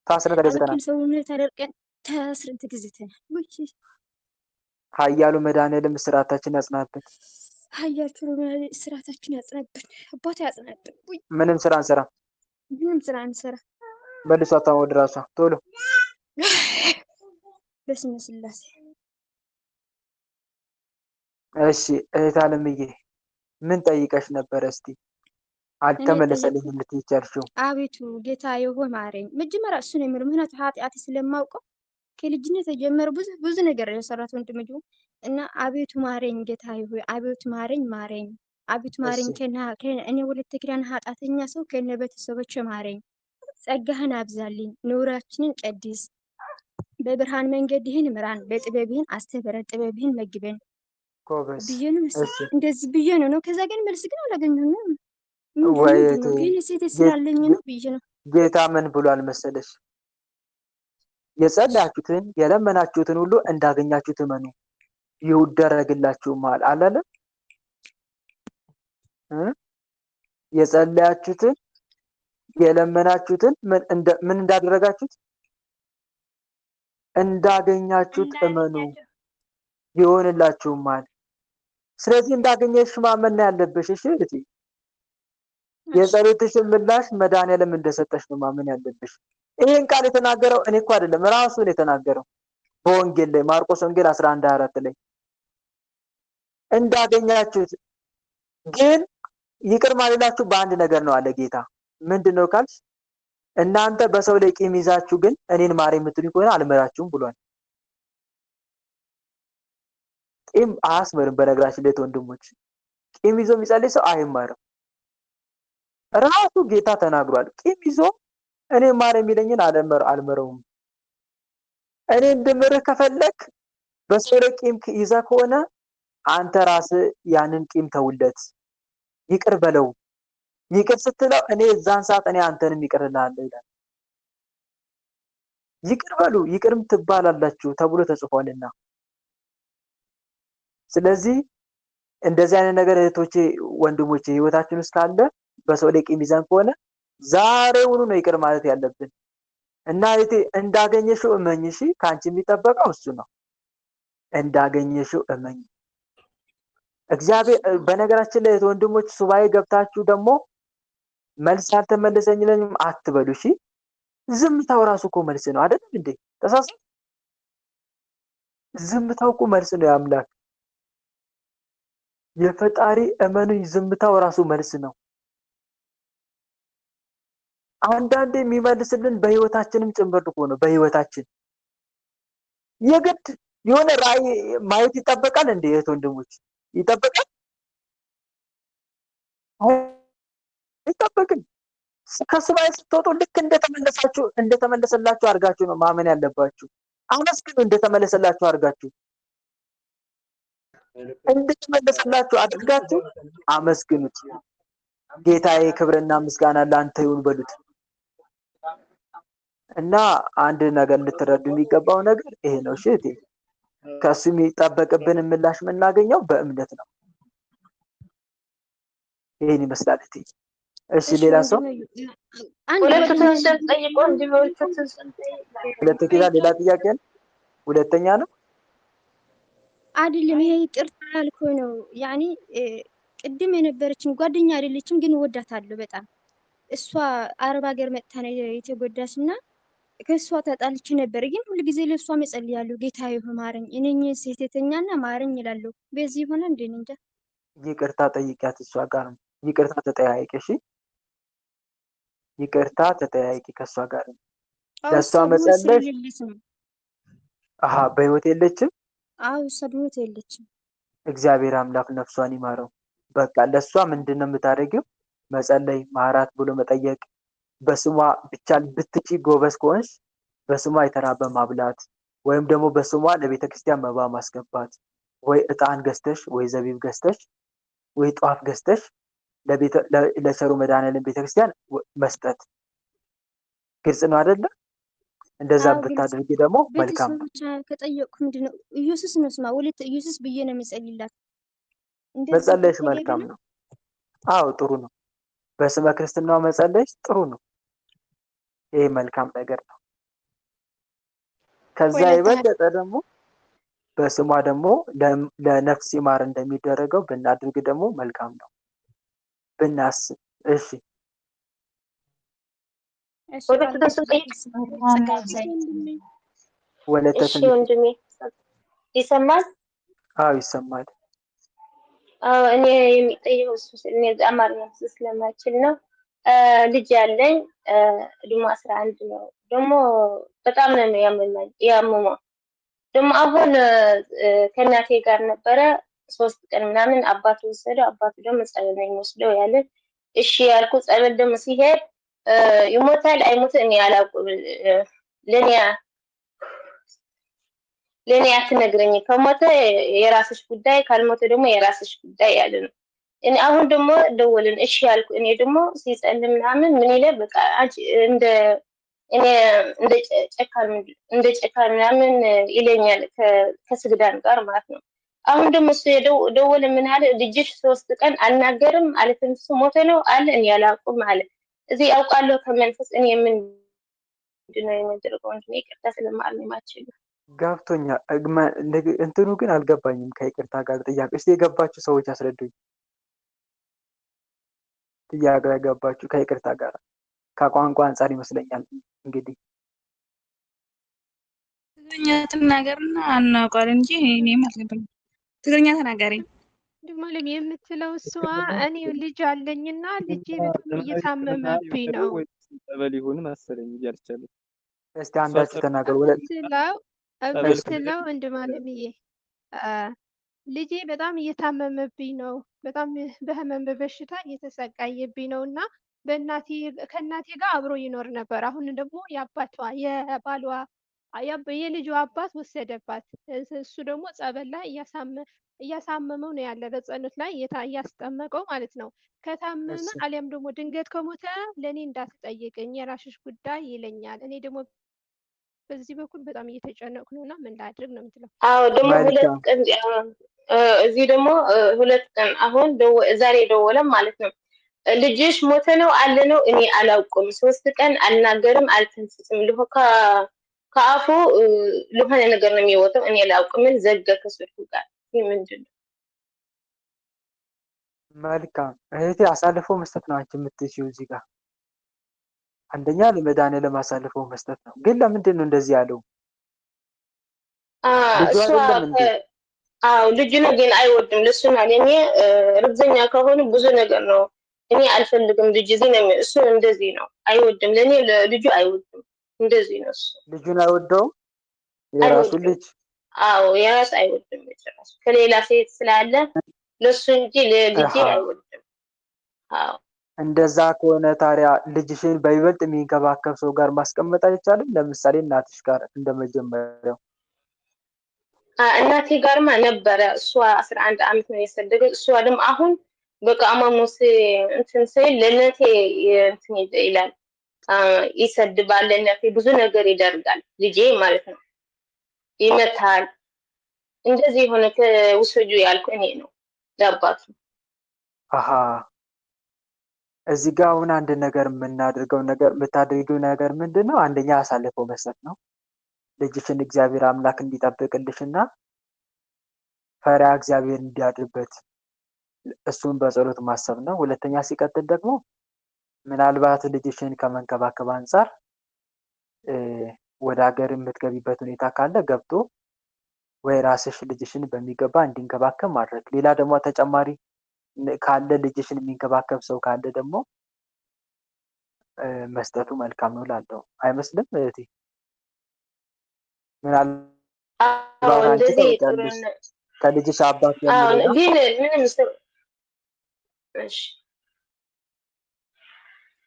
ታስረን ተገዝተናል። አርክን ሰውነት አደርቀን ታስረን ተገዝተናል። ኃያሉ መድኃኔዓለም እስራታችን ያጽናብን። ኃያሉ እስራታችን ያጽናብን። አባታ ያጽናብን። ምንም ስራ አንሰራ፣ ምንም ስራ አንሰራ። መልሷታ ወደ ራሷ ቶሎ። በስመ ስላሴ። እሺ እህት አለምዬ ምን ጠይቀሽ ነበር? እስቲ አልተመለሰልኝም ልትይ ቻልሽው? አቤቱ ጌታዬ ሆይ ማረኝ። መጀመሪያ እሱ ነው የሚለው ምህረት ኃጢአቴ ስለማውቀው ከልጅነት ጀምሮ ብዙ ነገር የሰራት ወንድም እና አቤቱ ማረኝ ጌታዬ ሆይ አቤቱ ማረኝ ማረኝ አቤቱ ማረኝ። እኔ ወለተ ኪዳን ኃጢአተኛ ሰው ከነ ቤተሰቦቼ ማረኝ። ጸጋህን አብዛልኝ፣ ኑራችንን ቀድስ፣ በብርሃን መንገድህን ምራን፣ በጥበብህን አስተምረን፣ ጥበብህን መግበን ብዬ ነው እንደዚህ ብዬ ነው። ከዛ ግን መልስ ግን አላገኘሁም። ግን ሴት ስላለኝ ነው ብዬ ነው። ጌታ ምን ብሏል መሰለሽ? የጸለያችሁትን የለመናችሁትን ሁሉ እንዳገኛችሁት እመኑ ይደረግላችሁማል አላለም? የጸለያችሁትን የለመናችሁትን ምን እንዳደረጋችሁት እንዳገኛችሁት እመኑ ይሆንላችሁማል። ስለዚህ እንዳገኘሽ ማመን ያለብሽ። እሺ እህቴ የጸሎትሽን ምላሽ መድኃኔዓለም እንደሰጠሽ ነው ማመን ያለብሽ። ይሄን ቃል የተናገረው እኔ እኮ አይደለም ራሱ ነው የተናገረው በወንጌል ላይ ማርቆስ ወንጌል 11:24 ላይ እንዳገኛችሁት ግን ይቅር ማለላችሁ በአንድ ነገር ነው አለ ጌታ። ምንድነው ካልሽ እናንተ በሰው ላይ ቂም ይዛችሁ ግን እኔን ማረኝ የምትሉኝ ከሆነ አልመራችሁም ብሏል። ቂም አያስመርም። በነገራችን ላይ ወንድሞች ቂም ይዞ የሚጸልይ ሰው አይማርም። ራሱ ጌታ ተናግሯል። ቂም ይዞ እኔ ማር የሚለኝን አልመረውም። እኔ እንድምርህ ከፈለክ በሰው ላይ ቂም ይዘ ከሆነ አንተ ራስህ ያንን ቂም ተውለት፣ ይቅር በለው። ይቅር ስትለው እኔ እዛን ሰዓት እኔ አንተንም ይቅር እልሃለሁ ይላል። ይቅር በሉ ይቅርም ትባላላችሁ ተብሎ ተጽፏልና። ስለዚህ እንደዚህ አይነት ነገር እህቶቼ ወንድሞቼ ህይወታችን ውስጥ ካለ በሰው ላይ ቂም ይዘን ከሆነ ዛሬውኑ ነው ይቅር ማለት ያለብን። እና እህቴ እንዳገኘሽው እመኝ። እሺ ካንቺ የሚጠበቀው እሱ ነው። እንዳገኘሽው እመኝ። እግዚአብሔር በነገራችን ላይ ወንድሞች ሱባኤ ገብታችሁ ደግሞ መልስ አልተመለሰኝልኝም አትበሉ። እሺ ዝምታው ራሱ እኮ መልስ ነው አይደል እንዴ? ተሳሳተ። ዝምታው እኮ መልስ ነው። ያምላክ የፈጣሪ እመኑኝ ዝምታው ራሱ መልስ ነው። አንዳንዴ የሚመልስልን በህይወታችንም ጭምር እኮ ነው። በህይወታችን የግድ የሆነ ራእይ ማየት ይጠበቃል እንዴ? እህት ወንድሞች ይጠበቃል? አይጠበቅም። ከሱባኤ ስትወጡ ልክ እንደተመለሰላችሁ አድርጋችሁ ነው ማመን ያለባችሁ። አመስግኑ። እንደተመለሰላችሁ አድርጋችሁ እንደተመለሰላችሁ አድርጋችሁ አመስግኑት። ጌታዬ ክብርና ምስጋና ለአንተ ይሁን በሉት። እና አንድ ነገር ልትረዱ የሚገባው ነገር ይሄ ነው። እሺ እህቴ ከሱ የሚጠበቅብን ምላሽ የምናገኘው በእምነት ነው። ይሄን ይመስላል እህቴ። እሺ ሌላ ሰው ሌላ ጥያቄ ነው? ሁለተኛ ነው አይደለም? ይሄ ይቅርታ ያልኩህ ነው። ያኔ ቅድም የነበረችን ጓደኛ አይደለችም፣ ግን እወዳታለሁ በጣም። እሷ አረብ ሀገር መጥታ ነው የተጎዳች እና ከእሷ ተጣልቼ ነበር። ግን ሁሉ ጊዜ ለእሷ እጸልያለሁ፣ ጌታዬ ሆይ ማረኝ፣ እኔ ሴተኛና ማረኝ እላለሁ። በዚህ ሆነ እንዴ? እንጃ። ይቅርታ ጠይቂያት፣ እሷ ጋር ነው። ይቅርታ ተጠያይቂ። እሺ ይቅርታ ተጠያይቂ ከእሷ ጋር ነው። ለእሷ መጸለይ በህይወት የለችም። አዎ እሷ በህይወት የለችም። እግዚአብሔር አምላክ ነፍሷን ይማረው። በቃ ለእሷ ምንድነው የምታደርጊው? መጸለይ፣ ማራት ብሎ መጠየቅ። በስሟ ብቻ ብትጪ ጎበዝ ከሆንሽ በስሟ የተራበ ማብላት ወይም ደግሞ በስሟ ለቤተ ክርስቲያን መባ ማስገባት ወይ እጣን ገዝተሽ ወይ ዘቢብ ገዝተሽ ወይ ጧፍ ገዝተሽ ለቸሩ መድኃኔዓለም ቤተ ክርስቲያን መስጠት። ግልጽ ነው አይደለ? እንደዛ አዎ ግልጽ ብታደርጊ ደግሞ መልካም ነው። ቤተሰቦቿ ከጠየቁ ምንድነው ኢየሱስ ነው ስማ ወለተ ኢየሱስ ብዬ ነው የምጸልይላት። እንደዚህ መጸለይሽ ተገቢ መልካም ነው? ነው። አዎ ጥሩ ነው። በስመ ክርስትናው መጸለይሽ ጥሩ ነው። ይሄ መልካም ነገር ነው። ከዛ ወለተ የበለጠ ደግሞ በስሟ ደግሞ ለነፍስ ይማር እንደሚደረገው ብናድርግ ደግሞ መልካም ነው ብናስብ። እሺ እሺ ወለተ ቃል ተንሱ ጠይቅ። ጸጋ ይብዛልኝ። ወለተ እሺ ትንቢት ወንድሜ ይሰማል? አዎ ይሰማል። አዎ እኔ የሚጠየው እሱ እኔ አማርኛ ስለማልችል ነው። ልጅ ያለኝ እድሜ 11 ነው። ደግሞ በጣም ነው ያመመው። ደግሞ አሁን ከእናቴ ጋር ነበረ 3 ቀን ምናምን አባቱ ወሰደው። አባቱ ደግሞ ጸበል ነው የሚወስደው ያለ። እሺ ያልኩ ጸበል ደግሞ ሲሄድ ይሞታል አይሞትም እኔ አላውቅም። ለኔ አትነግረኝ። ከሞተ የራስሽ ጉዳይ፣ ካልሞተ ደግሞ የራስሽ ጉዳይ ያለ ነው። እኔ አሁን ደግሞ ደወልን። እሺ ያልኩ እኔ ደግሞ ሲጸልም ምናምን ምን ይለ በቃ አንቺ እንደ እኔ እንደ ጨካን ምናምን ይለኛል ከስግዳን ጋር ማለት ነው። አሁን ደግሞ እሱ ደወለ። ምን አለ ልጅሽ 3 ቀን አልናገርም አለትም ሞተ ነው አለ። እኔ አላውቅም አለ። እዚህ አውቃለሁ ከመንፈስ እኔ ምንድነው የምንደርገው እንጂ ይቅርታ ስለማልማችል ገብቶኛል። እንትኑ ግን አልገባኝም። ከይቅርታ ጋር ጥያቄ እስቲ የገባችሁ ሰዎች አስረዱኝ። ጥያቄ የገባችሁ ከይቅርታ ጋር ከቋንቋ አንጻር ይመስለኛል እንግዲህ ትግርኛ ትናገርና አናውቃል እንጂ እኔም አልገባኝም። ትግርኛ ተናጋሪ ድማለም የምትለው እሷ እኔ ልጅ አለኝና ልጄ በጣም እየታመመብኝ ነው። ጸበል ይሁን መሰለኝ እያልቻለሁ። እስቲ አንዳችሁ ተናገሩ። የምትለው እንድማለምዬ ልጄ በጣም እየታመመብኝ ነው። በጣም በህመም በበሽታ እየተሰቃየብኝ ነው እና ከእናቴ ጋር አብሮ ይኖር ነበር። አሁን ደግሞ የልጇ አባት ወሰደባት። እሱ ደግሞ ጸበል ላይ እያሳመመው ነው ያለ፣ በጸሎት ላይ እያስጠመቀው ማለት ነው። ከታመመ አሊያም ደግሞ ድንገት ከሞተ ለእኔ እንዳትጠይቅኝ የራስሽ ጉዳይ ይለኛል። እኔ ደግሞ በዚህ በኩል በጣም እየተጨነቅኩ ነው እና ምን ላድርግ ነው የምትለው። አዎ ደግሞ 2 ቀን እዚህ ደግሞ 2 ቀን አሁን ዛሬ ደወለ ማለት ነው። ልጅሽ ሞተ ነው አለ ነው እኔ አላውቅም። 3 ቀን አልናገርም አልተንፍስም። ከአፉ ለሆነ ነገር ነው የሚወጣው። እኔ አላውቅም። ምን ዘጋ ከስልኩ ጋር ምንድን ነው? መልካም እህቴ አሳልፎ መስጠት ነው አንቺ የምትችይው እዚህ ጋር። አንደኛ ለመድኃኒዓለም አሳልፎ መስጠት ነው። ግን ለምንድን ነው እንደዚህ ያለው? ልጁ ነው ግን አይወድም። ለሱና ለኔ ርግዘኛ ከሆነ ብዙ ነገር ነው። እኔ አልፈልግም ልጅ እዚህ ነው እሱ እንደዚህ ነው አይወድም። ለኔ ልጁ አይወድም። እንደዚህ ነው እሱ ልጁን አይወደውም የራሱ ልጅ። አዎ የራስ አይወድም ጭራሽ ከሌላ ሴት ስላለ ለሱ እንጂ ለልጅ አይወድም። አዎ እንደዛ ከሆነ ታዲያ ልጅሽን በይበልጥ የሚንከባከብ ሰው ጋር ማስቀመጥ አይቻልም? ለምሳሌ እናትሽ ጋር እንደመጀመሪያው። እናቴ ጋርማ ነበረ። እሷ 11 ዓመት ነው የሰደገው። እሷ ደግሞ አሁን በቃ አማሙስ እንትን ሲል ለእናቴ እንትን ይላል ይሰድባል። ለእናቴ ብዙ ነገር ይደርጋል። ልጄ ማለት ነው ይመታል። እንደዚህ የሆነ ከውሰጁ ያልኩ እኔ ነው ለአባቱ። እዚህ ጋር አሁን አንድ ነገር የምታደርጊው ነገር ምንድነው? አንደኛ አሳልፎ መስጠት ነው። ልጅሽን እግዚአብሔር አምላክ እንዲጠብቅልሽና ፈሪሃ እግዚአብሔር እንዲያድርበት እሱን በጸሎት ማሰብ ነው። ሁለተኛ ሲቀጥል ደግሞ ምናልባት ልጅሽን ከመንከባከብ አንጻር ወደ ሀገር የምትገቢበት ሁኔታ ካለ ገብቶ ወይ ራስሽ ልጅሽን በሚገባ እንዲንከባከብ ማድረግ። ሌላ ደግሞ ተጨማሪ ካለ ልጅሽን የሚንከባከብ ሰው ካለ ደግሞ መስጠቱ መልካም ነው ላለው አይመስልም እህቴ? ምናልባት አንቺ ታውቂያለሽ ከልጅሽ አባት ግን ምንም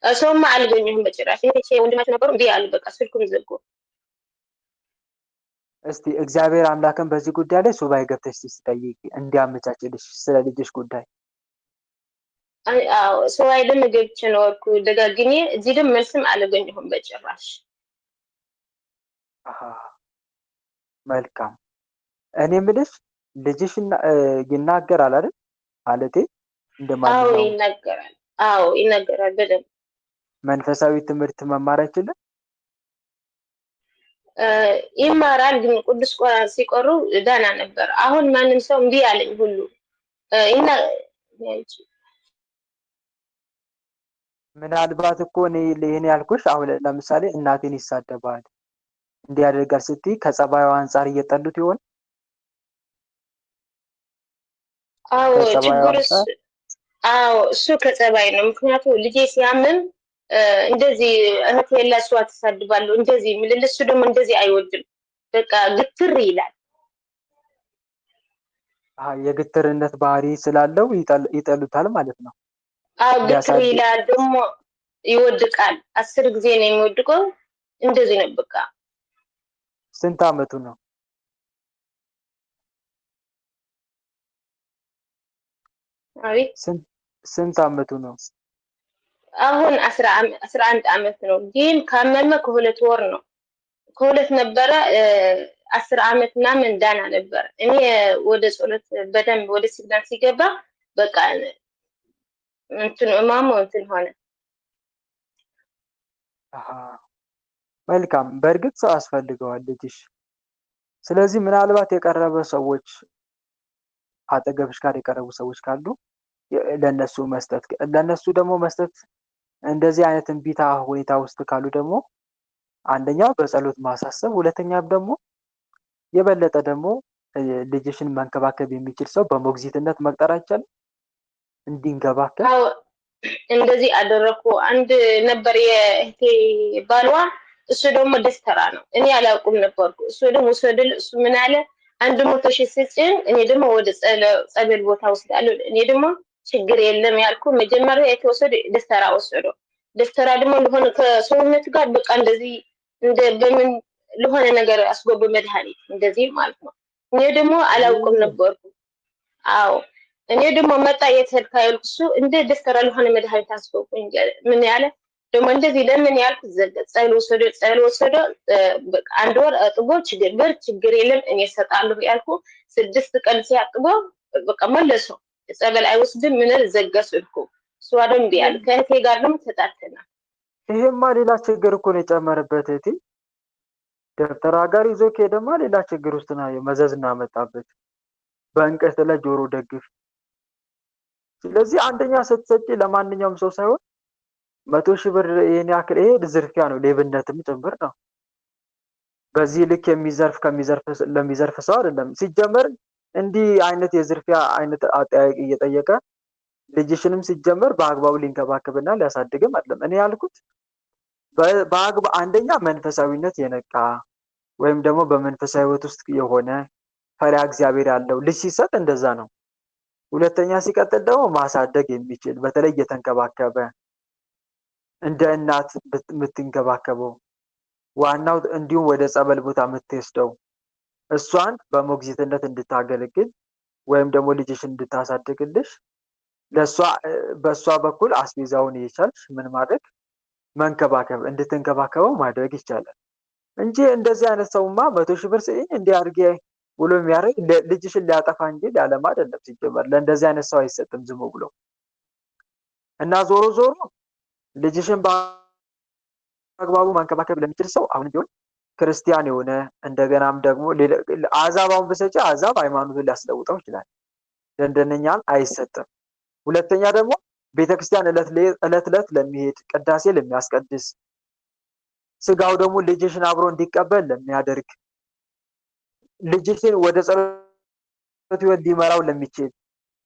ሰውማ አልገኘሁም በጭራሽ። ወንድማቸው ነበሩ እንዲህ አሉ። በቃ ስልኩን ዘጉ። እስቲ እግዚአብሔር አምላክን በዚህ ጉዳይ ላይ ሱባኤ ገብተሽ ትጠይቂ እንዲያመቻችልሽ ስለ ልጅሽ ጉዳይ። አዎ ሱባኤ ደግሞ ገብቼ ነው ደጋግሜ። እዚህ ደግሞ መልስም አላገኘሁም በጭራሽ። አሃ መልካም። እኔ የምልሽ ልጅሽ ይናገራል አይደል? ማለቴ አዎ እንደማንኛውም ይናገራል። አዎ ይናገራል በደንብ። መንፈሳዊ ትምህርት መማር አይችልም? ይማራል፣ ግን ቅዱስ ቁርአን ሲቆሩ ዳና ነበር። አሁን ማንም ሰው እምቢ አለኝ ሁሉ እና ምናልባት እኮ እኔ ይሄን ያልኩሽ አሁን ለምሳሌ እናቴን ይሳደባል እንዲህ ያደርጋል ስትይ ከጸባዩ አንጻር እየጠሉት ይሆን? አዎ ከጸባዩ ችግሩስ አንጻር አዎ እሱ ከጸባይ ነው። ምክንያቱም ልጄ ሲያምም እንደዚህ እህት የላሷ ትሳድባለሁ እንደዚህ ምልል፣ እሱ ደግሞ እንደዚህ አይወድም። በቃ ግትር ይላል። የግትርነት ባህሪ ስላለው ይጠሉታል ማለት ነው። አዎ ግትር ሊያሳድግ ይላል፣ ደግሞ ይወድቃል። 10 ጊዜ ነው የሚወድቀው። እንደዚህ ነው በቃ። ስንት አመቱ ነው? አቤት ስንት አመቱ ነው? አሁን 11 አመት ነው። ግን ካመመ ከሁለት ወር ነው። ከሁለት ነበረ 10 አመት ምናምን ዳና ነበር። እኔ ወደ ጸሎት በደንብ ወደ ሲግናል ሲገባ በቃ እንትን እማሙ እንትን ሆነ። መልካም። በእርግጥ ሰው ያስፈልገዋል ልጅሽ። ስለዚህ ምናልባት የቀረበ ሰዎች አጠገብሽ ጋር የቀረቡ ሰዎች ካሉ ለነሱ መስጠት፣ ለነሱ ደግሞ መስጠት እንደዚህ አይነት እምቢታ ሁኔታ ውስጥ ካሉ ደግሞ አንደኛው በጸሎት ማሳሰብ፣ ሁለተኛም ደግሞ የበለጠ ደግሞ ልጅሽን መንከባከብ የሚችል ሰው በሞግዚትነት መቅጠር አይቻልም? እንዲንከባከብ። አዎ እንደዚህ አደረኩ። አንድ ነበር የእህቴ ባሏ፣ እሱ ደግሞ ደስተራ ነው። እኔ አላውቅም ነበርኩ። እሱ ደግሞ ወሰደል። እሱ ምን አለ 100,000 ስጭን፣ እኔ ደግሞ ወደ ጸበል ቦታ ወስዳለሁ። እኔ ደግሞ ችግር የለም ያልኩ። መጀመሪያ የተወሰደ ደስተራ ወሰደው። ደስተራ ደግሞ ለሆነ ከሰውነት ጋር በቃ እንደዚህ እንደ በምን ለሆነ ነገር አስገቡ መድኃኒት እንደዚህ ማለት ነው። እኔ ደግሞ አላውቅም ነበርኩ። አዎ እኔ ደግሞ መጣ የተልካ ያልኩ። እሱ እንደ ደስተራ ለሆነ መድኃኒት አስገቡኝ። ምን ያለ ደግሞ እንደዚህ ለምን ያልኩ ጸሎ ወሰደ። በቃ 1 ወር አጥቦ ችግር የለም እኔ እሰጣለሁ ያልኩ። 6 ቀን ሲያጥቦ በቃ መለሰው። ጸበል አይወስድም ምን ዘገስልኩ። እሱ አደም ቢያል ከእህቴ ጋር ደግሞ ተጣተና። ይሄማ ሌላ ችግር እኮ ነው የጨመረበት። እህቴ ደብተራ ጋር ይዞ ከሄደማ ሌላ ችግር ውስጥ ነው መዘዝ እናመጣበት። በእንቅርት ላይ ጆሮ ደግፍ። ስለዚህ አንደኛ ስትሰጪ ለማንኛውም ሰው ሳይሆን 100,000 ብር ይሄን ያክል ይሄ ዝርፊያ ነው፣ ሌብነትም ጭምር ነው። በዚህ ልክ ለሚዘርፍ ሰው አይደለም። ሲጀመር እንዲህ አይነት የዝርፊያ አይነት አጠያቂ እየጠየቀ ልጅሽንም ሲጀመር በአግባቡ ሊንከባከብና ሊያሳድግም አይደለም። እኔ ያልኩት አንደኛ መንፈሳዊነት የነቃ ወይም ደግሞ በመንፈሳዊ ህይወት ውስጥ የሆነ ፈሪሃ እግዚአብሔር ያለው ልጅ ሲሰጥ እንደዛ ነው። ሁለተኛ ሲቀጥል ደግሞ ማሳደግ የሚችል በተለይ እየተንከባከበ እንደ እናት የምትንከባከበው፣ ዋናው እንዲሁም ወደ ጸበል ቦታ የምትወስደው እሷን በሞግዚትነት እንድታገለግል ወይም ደግሞ ልጅሽን እንድታሳድግልሽ በእሷ በኩል አስቤዛውን እየቻልሽ ምን ማድረግ መንከባከብ እንድትንከባከበው ማድረግ ይቻላል እንጂ እንደዚህ አይነት ሰውማ 100,000 ብር ስጪኝ እንዲህ አድርጌ ብሎ የሚያደርግ ልጅሽን ሊያጠፋ እንጂ ሊያለማ አይደለም። ሲጀመር ለእንደዚህ አይነት ሰው አይሰጥም ዝም ብሎ እና ዞሮ ዞሮ ልጅሽን በአግባቡ መንከባከብ ለሚችል ሰው አሁን ቢሆን ክርስቲያን የሆነ እንደገናም ደግሞ አዛባውን በሰጪ አዛብ ሃይማኖቱን ሊያስለውጠው ይችላል። ለእንደነኛም አይሰጥም። ሁለተኛ ደግሞ ቤተክርስቲያን እለት ለሚሄድ ቅዳሴ ለሚያስቀድስ ስጋው ደግሞ ልጅሽን አብሮ እንዲቀበል ለሚያደርግ ልጅሽን ወደ ጸሎት ህይወት ሊመራው ለሚችል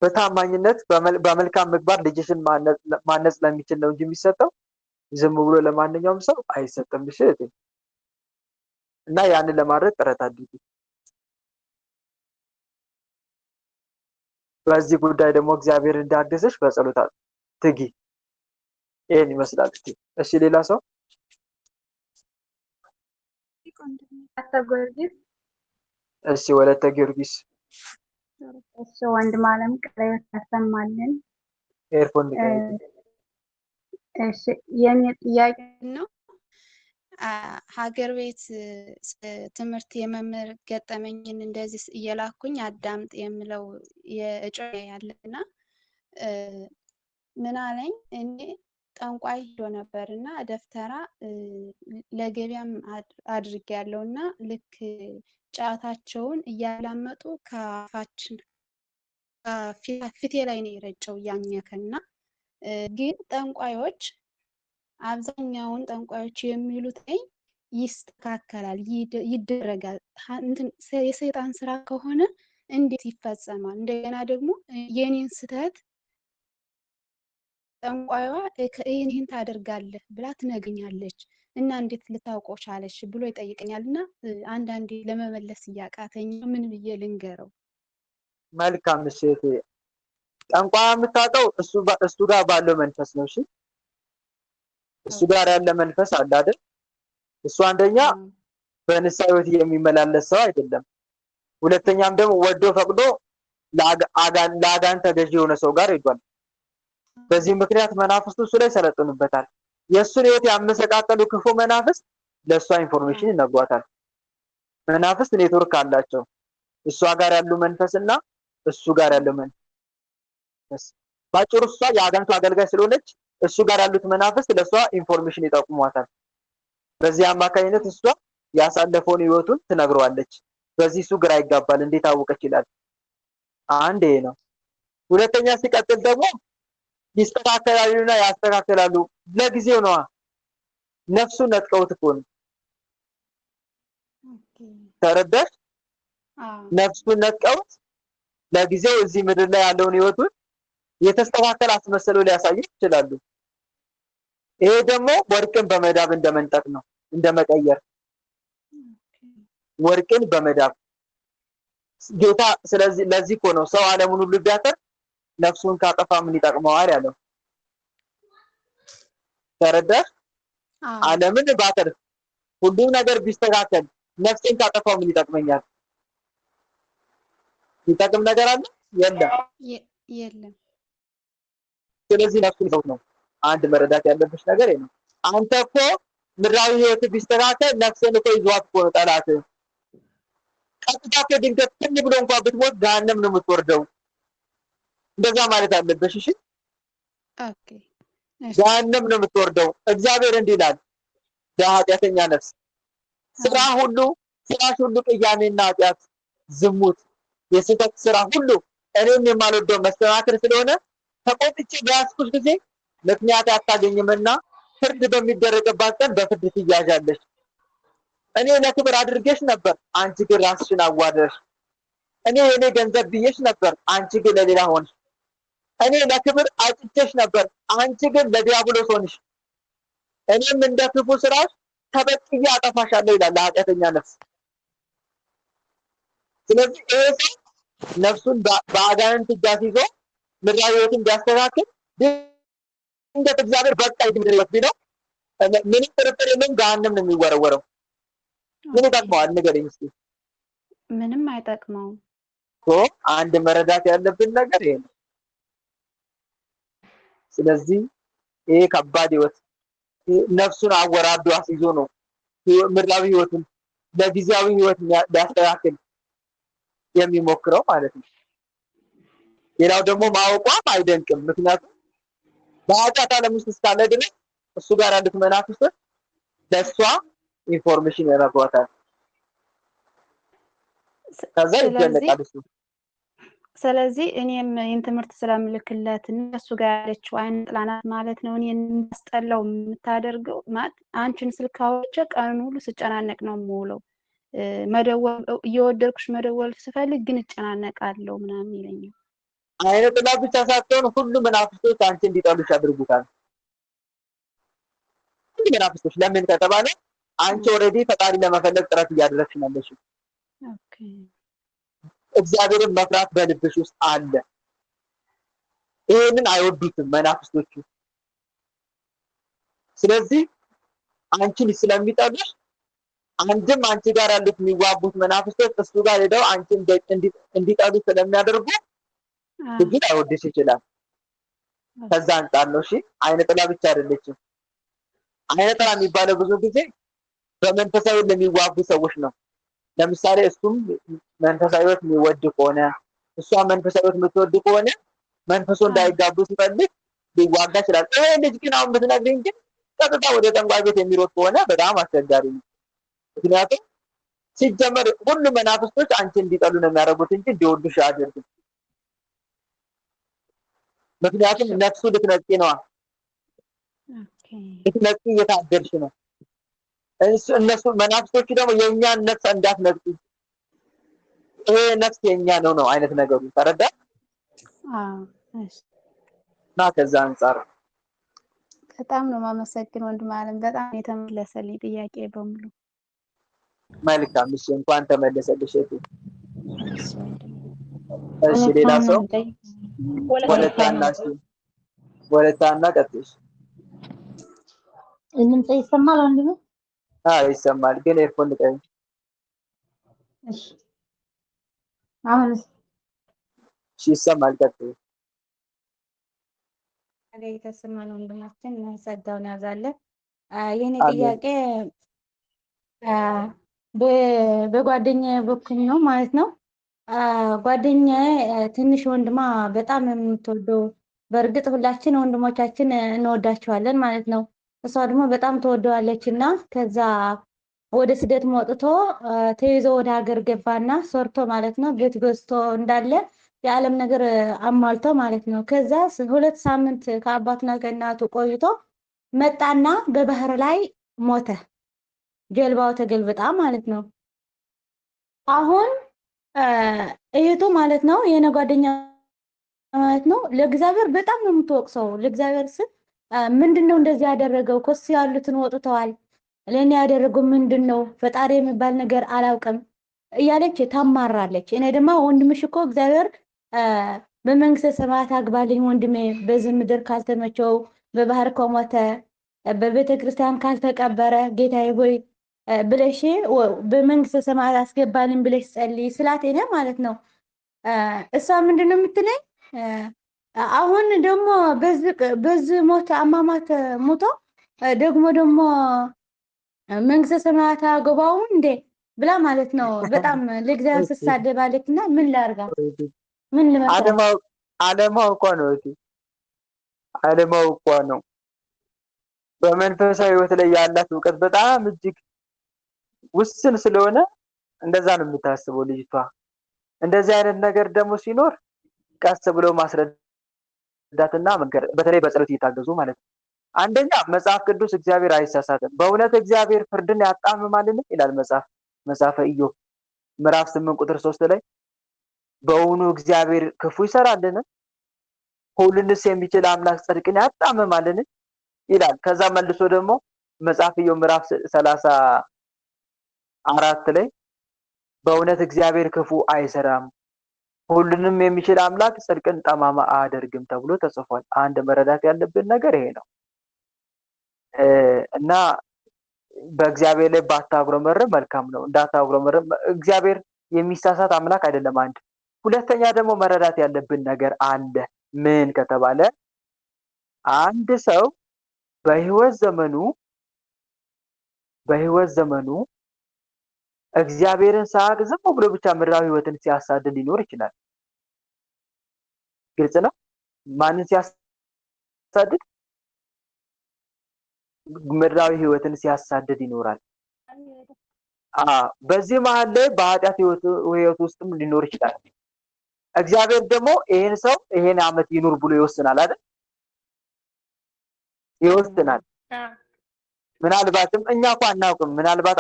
በታማኝነት በመልካም ምግባር ልጅሽን ማነጽ ለሚችል ነው እንጂ የሚሰጠው ዝም ብሎ ለማንኛውም ሰው አይሰጥም። እሺ እና ያንን ለማድረግ ጥረት አድርጊ። በዚህ ጉዳይ ደግሞ እግዚአብሔር እንዳገዘሽ በጸሎት ትጊ። ይሄን ይመስላል። እሺ ሌላ ሰው? እሺ ወለተ ጊዮርጊስ። እሺ ወንድም አለም ቀለበት ያሰማልን። ኤርፎን እሺ የኔ ጥያቄ ነው ሀገር ቤት ትምህርት የመምህር ገጠመኝን እንደዚህ እየላኩኝ አዳምጥ የምለው የእጮኛ ያለና ምን አለኝ እኔ ጠንቋይ ሄዶ ነበር እና ደፍተራ ለገበያም አድርጌያለሁ እና ልክ ጫታቸውን እያላመጡ ከአፋችን ፊቴ ላይ ነው የረጨው እያኘከና ግን ጠንቋዮች አብዛኛውን ጠንቋዮች የሚሉት ይስተካከላል፣ ይደረጋል። የሰይጣን ስራ ከሆነ እንዴት ይፈጸማል? እንደገና ደግሞ የኔን ስህተት ጠንቋይዋ ይህን ታደርጋለህ ብላ ትነግኛለች እና እንዴት ልታውቀው ቻለች ብሎ ይጠይቀኛል። እና አንዳንዴ ለመመለስ እያቃተኝ ምን ብዬ ልንገረው? መልካም እሺ። ጠንቋይ የምታውቀው እሱ ጋር ባለው መንፈስ ነው። እሺ እሱ ጋር ያለ መንፈስ አለ አይደል? እሱ አንደኛ በንስሐ ሕይወት የሚመላለስ ሰው አይደለም። ሁለተኛም ደግሞ ወዶ ፈቅዶ ለአጋን ተገዢ የሆነ ሰው ጋር ሄዷል። በዚህ ምክንያት መናፍስቱ እሱ ላይ ሰለጥኑበታል። የእሱን ሕይወት ያመሰቃቀሉ ክፉ መናፍስት ለእሷ ኢንፎርሜሽን ይነግሯታል። መናፍስት ኔትወርክ አላቸው። እሷ ጋር ያሉ መንፈስና እሱ ጋር ያለው መንፈስ ባጭሩ እሷ የአጋንቱ አገልጋይ ስለሆነች እሱ ጋር ያሉት መናፍስት ለእሷ ኢንፎርሜሽን ይጠቁሟታል። በዚህ አማካኝነት እሷ ያሳለፈውን ህይወቱን ትነግረዋለች። በዚህ እሱ ግራ ይጋባል። እንዴት አወቀች ይላል። አንድ ይሄ ነው። ሁለተኛ ሲቀጥል ደግሞ ይስተካከላሉና ያስተካከላሉ። ለጊዜው ነዋ። ነፍሱን ነጥቀውት እኮ ነው። ተረዳሽ? ነፍሱን ነጥቀውት ለጊዜው እዚህ ምድር ላይ ያለውን ህይወቱን የተስተካከለ አስመስለው ሊያሳዩ ይችላሉ። ይሄ ደግሞ ወርቅን በመዳብ እንደመንጠቅ ነው፣ እንደመቀየር ወርቅን በመዳብ ጌታ። ስለዚህ ለዚህ እኮ ነው ሰው ዓለሙን ሁሉ ቢያተርፍ ነፍሱን ካጠፋ ምን ይጠቅመዋል ያለው። ተረዳሽ? ዓለምን ባተርፍ ሁሉም ነገር ቢስተካከል ነፍሴን ካጠፋው ምን ይጠቅመኛል? ይጠቅም ነገር አለ? የለም። ስለዚህ ነፍሱን ሰው ነው። አንድ መረዳት ያለብሽ ነገር ነው። አንተ እኮ ምድራዊ ህይወት ቢስተካከል ነፍስን እኮ ይዟት እኮ ነው ጠላት። ቀጥታ ከድንገት ትን ብሎ እንኳን ብትሞት ገሃነም ነው የምትወርደው። እንደዛ ማለት አለብሽ። እሺ ኦኬ። ገሃነም ነው የምትወርደው። እግዚአብሔር እንዲህ ይላል ለኃጢአተኛ ነፍስ ስራሽ ሁሉ ቅያሜና ኃጢአት፣ ዝሙት፣ የስህተት ስራ ሁሉ እኔም የማልወደው መስተካከል ስለሆነ ተቆጥቼ በያዝኩሽ ጊዜ ምክንያት አታገኝምና ፍርድ በሚደረግባት ቀን በፍርድ ትያዣለሽ። እኔ ለክብር አድርጌሽ ነበር፣ አንቺ ግን ራስሽን አዋረድሽ። እኔ የኔ ገንዘብ ብዬሽ ነበር፣ አንቺ ግን ለሌላ ሆንሽ። እኔ ለክብር አጭቼሽ ነበር፣ አንቺ ግን ለዲያብሎስ ሆንሽ። እኔም እንደ ክፉ ስራሽ ተበቅዬ አጠፋሻለሁ ይላል ለኃጢአተኛ ነፍስ። ስለዚህ ይሄ ሰው ነፍሱን በአጋንንት እጅ ይዞ ምድራዊ ህይወትን ቢያስተካክል ድንገት እግዚአብሔር በቃ ይድረስ ቢለው ምንም ጥርጥር የለም ገሃነም ነው የሚወረወረው። ምን ይጠቅመዋል? ንገረኝ እስኪ። ምንም አይጠቅመውም። አንድ መረዳት ያለብን ነገር ይሄ ነው። ስለዚህ ይሄ ከባድ ህይወት ነፍሱን አወራዶ አስይዞ ነው ምድራዊ ህይወትን ለጊዜያዊ ህይወት ሊያስተካክል የሚሞክረው ማለት ነው። ሌላው ደግሞ ማወቋም አይደንቅም። ምክንያቱም በኃጢአት ዓለም ውስጥ እስካለ ድረስ እሱ ጋር ያሉት መናፍስቶች ለእሷ ኢንፎርሜሽን ያደርጓታል። ከዛ ይገለጣል እሱ። ስለዚህ እኔም ይህን ትምህርት ስለምልክለት እሱ ጋር ያለችው አይነ ጥላ ናት ማለት ነው። እኔን እንዳስጠላው የምታደርገው ማለት አንቺን ስልክ አውርቼ ቀኑን ሁሉ ስጨናነቅ ነው የምውለው። መደወል እየወደድኩሽ መደወል ስፈልግ ግን እጨናነቃለሁ ምናምን ይለኛል። አይነ ጥላ ብቻ ሳትሆን ሁሉ መናፍስቶች አንቺ እንዲጠሉሽ ያድርጉታል። ሁሉ መናፍስቶች ለምን ከተባለ አንቺ ኦልሬዲ ፈጣሪ ለመፈለግ ጥረት እያደረግሽ ነሽ። ኦኬ። እግዚአብሔርን መፍራት በልብሽ ውስጥ አለ። ይሄንን አይወዱትም መናፍስቶቹ። ስለዚህ አንቺን ስለሚጠሉሽ አንድም አንቺ ጋር ያሉት የሚዋቡት መናፍስቶች እሱ ጋር ሄደው አንቺን እንዲጠሉ ስለሚያደርጉ ግን አይወድሽ ይችላል። ከዛ አንጻር ነው። እሺ አይነ ጥላ ብቻ አይደለችም። አይነ ጥላ የሚባለው ብዙ ጊዜ በመንፈሳዊ ለሚዋጉ ሰዎች ነው። ለምሳሌ እሱም መንፈሳዊት የሚወድ ከሆነ እሷ መንፈሳዊት የምትወድ ከሆነ መንፈሱ እንዳይጋቡ ሲፈልግ ሊዋጋ ይችላል። ይሄ ልጅ ግን አሁን ብትነግሪኝ ግን ቀጥታ ወደ ጠንቋይ ቤት የሚሮጥ ከሆነ በጣም አስቸጋሪ ነው። ምክንያቱም ሲጀመር ሁሉ መናፍስቶች አንቺ እንዲጠሉ ነው የሚያደርጉት እንጂ እንዲወዱሽ አያደርጉም። ምክንያቱም ነፍሱ ልትነቂ ነዋ። ልትነቂ እየታገልሽ ነው። እነሱ መናፍስቶቹ ደግሞ የእኛን ነፍስ እንዳትነቂ ይሄ ነፍስ የኛ ነው አይነት ነገሩ ተረዳ? እና ከዛ አንፃር በጣም ነው የማመሰግነው ወንድም አለም። በጣም የተመለሰልኝ ጥያቄ በሙሉ። መልካም። እሺ እንኳን ተመለሰልሽ እህቴ። እሺ ሌላ ሰው ወለታና ቀጥሽ። ድምጽ ይሰማል ወንድም? ይሰማል፣ ግን ኤርፎን ልቀይ። እሺ አሁንስ? እሺ ይሰማል፣ ቀጥይ። የተሰማን ወንድማችን ጸጋውን ያዛለን። የኔ ጥያቄ በጓደኛዬ በኩል ነው ማለት ነው። ጓደኛዬ ትንሽ ወንድማ በጣም የምትወደው፣ በእርግጥ ሁላችን ወንድሞቻችን እንወዳቸዋለን ማለት ነው። እሷ ደግሞ በጣም ትወደዋለች እና ከዛ ወደ ስደት ወጥቶ ተይዞ ወደ ሀገር ገባና ሰርቶ ማለት ነው ቤት ገዝቶ እንዳለ የዓለም ነገር አሟልቶ ማለት ነው። ከዛ 2 ሳምንት ከአባቱና ከእናቱ ቆይቶ መጣና በባህር ላይ ሞተ። ጀልባው ተገልብጣ ማለት ነው። አሁን እህቱ ማለት ነው የኔ ጓደኛ ማለት ነው ለእግዚአብሔር በጣም ነው የምትወቅሰው። ለእግዚአብሔር ስል ምንድነው እንደዚህ ያደረገው? ከሱ ያሉትን ወጥተዋል፣ ለኔ ያደረገው ምንድነው? ፈጣሪ የሚባል ነገር አላውቅም እያለች ታማራለች። እኔ ደግሞ ወንድምሽ እኮ እግዚአብሔር በመንግስተ ሰማያት አግባልኝ ወንድሜ፣ በዚህ ምድር ካልተመቸው በባህር ከሞተ በቤተ ክርስቲያን ካልተቀበረ ጌታዬ ሆይ ብለሽ በመንግስተ ሰማያት አስገባልኝ ብለሽ ጸልይ ስላት እኔ ማለት ነው እሷ ምንድነው የምትለኝ? አሁን ደግሞ በዚህ ሞት አማማት ሞቶ ደግሞ መንግስተ ሰማያት አገባው እንዴ ብላ ማለት ነው። በጣም ለእግዚአብሔር ስትሳደባለችና ምን ላርጋ? ምን ልመክራ? አለማወቋ ነው እህቴ፣ አለማወቋ ነው። በመንፈሳዊ ህይወት ላይ ያላት እውቀት በጣም እጅግ ውስን ስለሆነ እንደዛ ነው የምታስበው ልጅቷ። እንደዚህ አይነት ነገር ደግሞ ሲኖር ቀስ ብሎ ማስረዳትና መንገር፣ በተለይ በጸሎት እየታገዙ ማለት ነው። አንደኛ መጽሐፍ ቅዱስ እግዚአብሔር አይሳሳትም። በእውነት እግዚአብሔር ፍርድን ያጣምማልን ይላል መጽሐፈ ኢዮብ ምዕራፍ 8 ቁጥር 3 ላይ በእውኑ እግዚአብሔር ክፉ ይሰራልን? ሁሉንስ የሚችል አምላክ ጽድቅን ያጣምማልን ይላል። ከዛ መልሶ ደግሞ መጽሐፈ ኢዮብ ምዕራፍ 34 ላይ በእውነት እግዚአብሔር ክፉ አይሰራም፣ ሁሉንም የሚችል አምላክ ጽድቅን ጠማማ አያደርግም ተብሎ ተጽፏል። አንድ መረዳት ያለብን ነገር ይሄ ነው እና በእግዚአብሔር ላይ ባታጉረመርም መልካም ነው። እንዳታጉረመርም፣ እግዚአብሔር የሚሳሳት አምላክ አይደለም። አንድ ሁለተኛ ደግሞ መረዳት ያለብን ነገር አለ። ምን ከተባለ አንድ ሰው በህይወት ዘመኑ እግዚአብሔርን ሳያውቅ ዝም ብሎ ብቻ ምድራዊ ህይወትን ሲያሳድድ ሊኖር ይችላል። ግልጽ ነው። ማንን ሲያሳድድ? ምድራዊ ህይወትን ሲያሳድድ ይኖራል። በዚህ መሀል ላይ በኃጢአት ህይወት ውስጥም ሊኖር ይችላል። እግዚአብሔር ደግሞ ይሄን ሰው ይሄን አመት ይኑር ብሎ ይወስናል አይደል? ይወስናል። ምናልባትም እኛ እንኳን አናውቅም። ምናልባት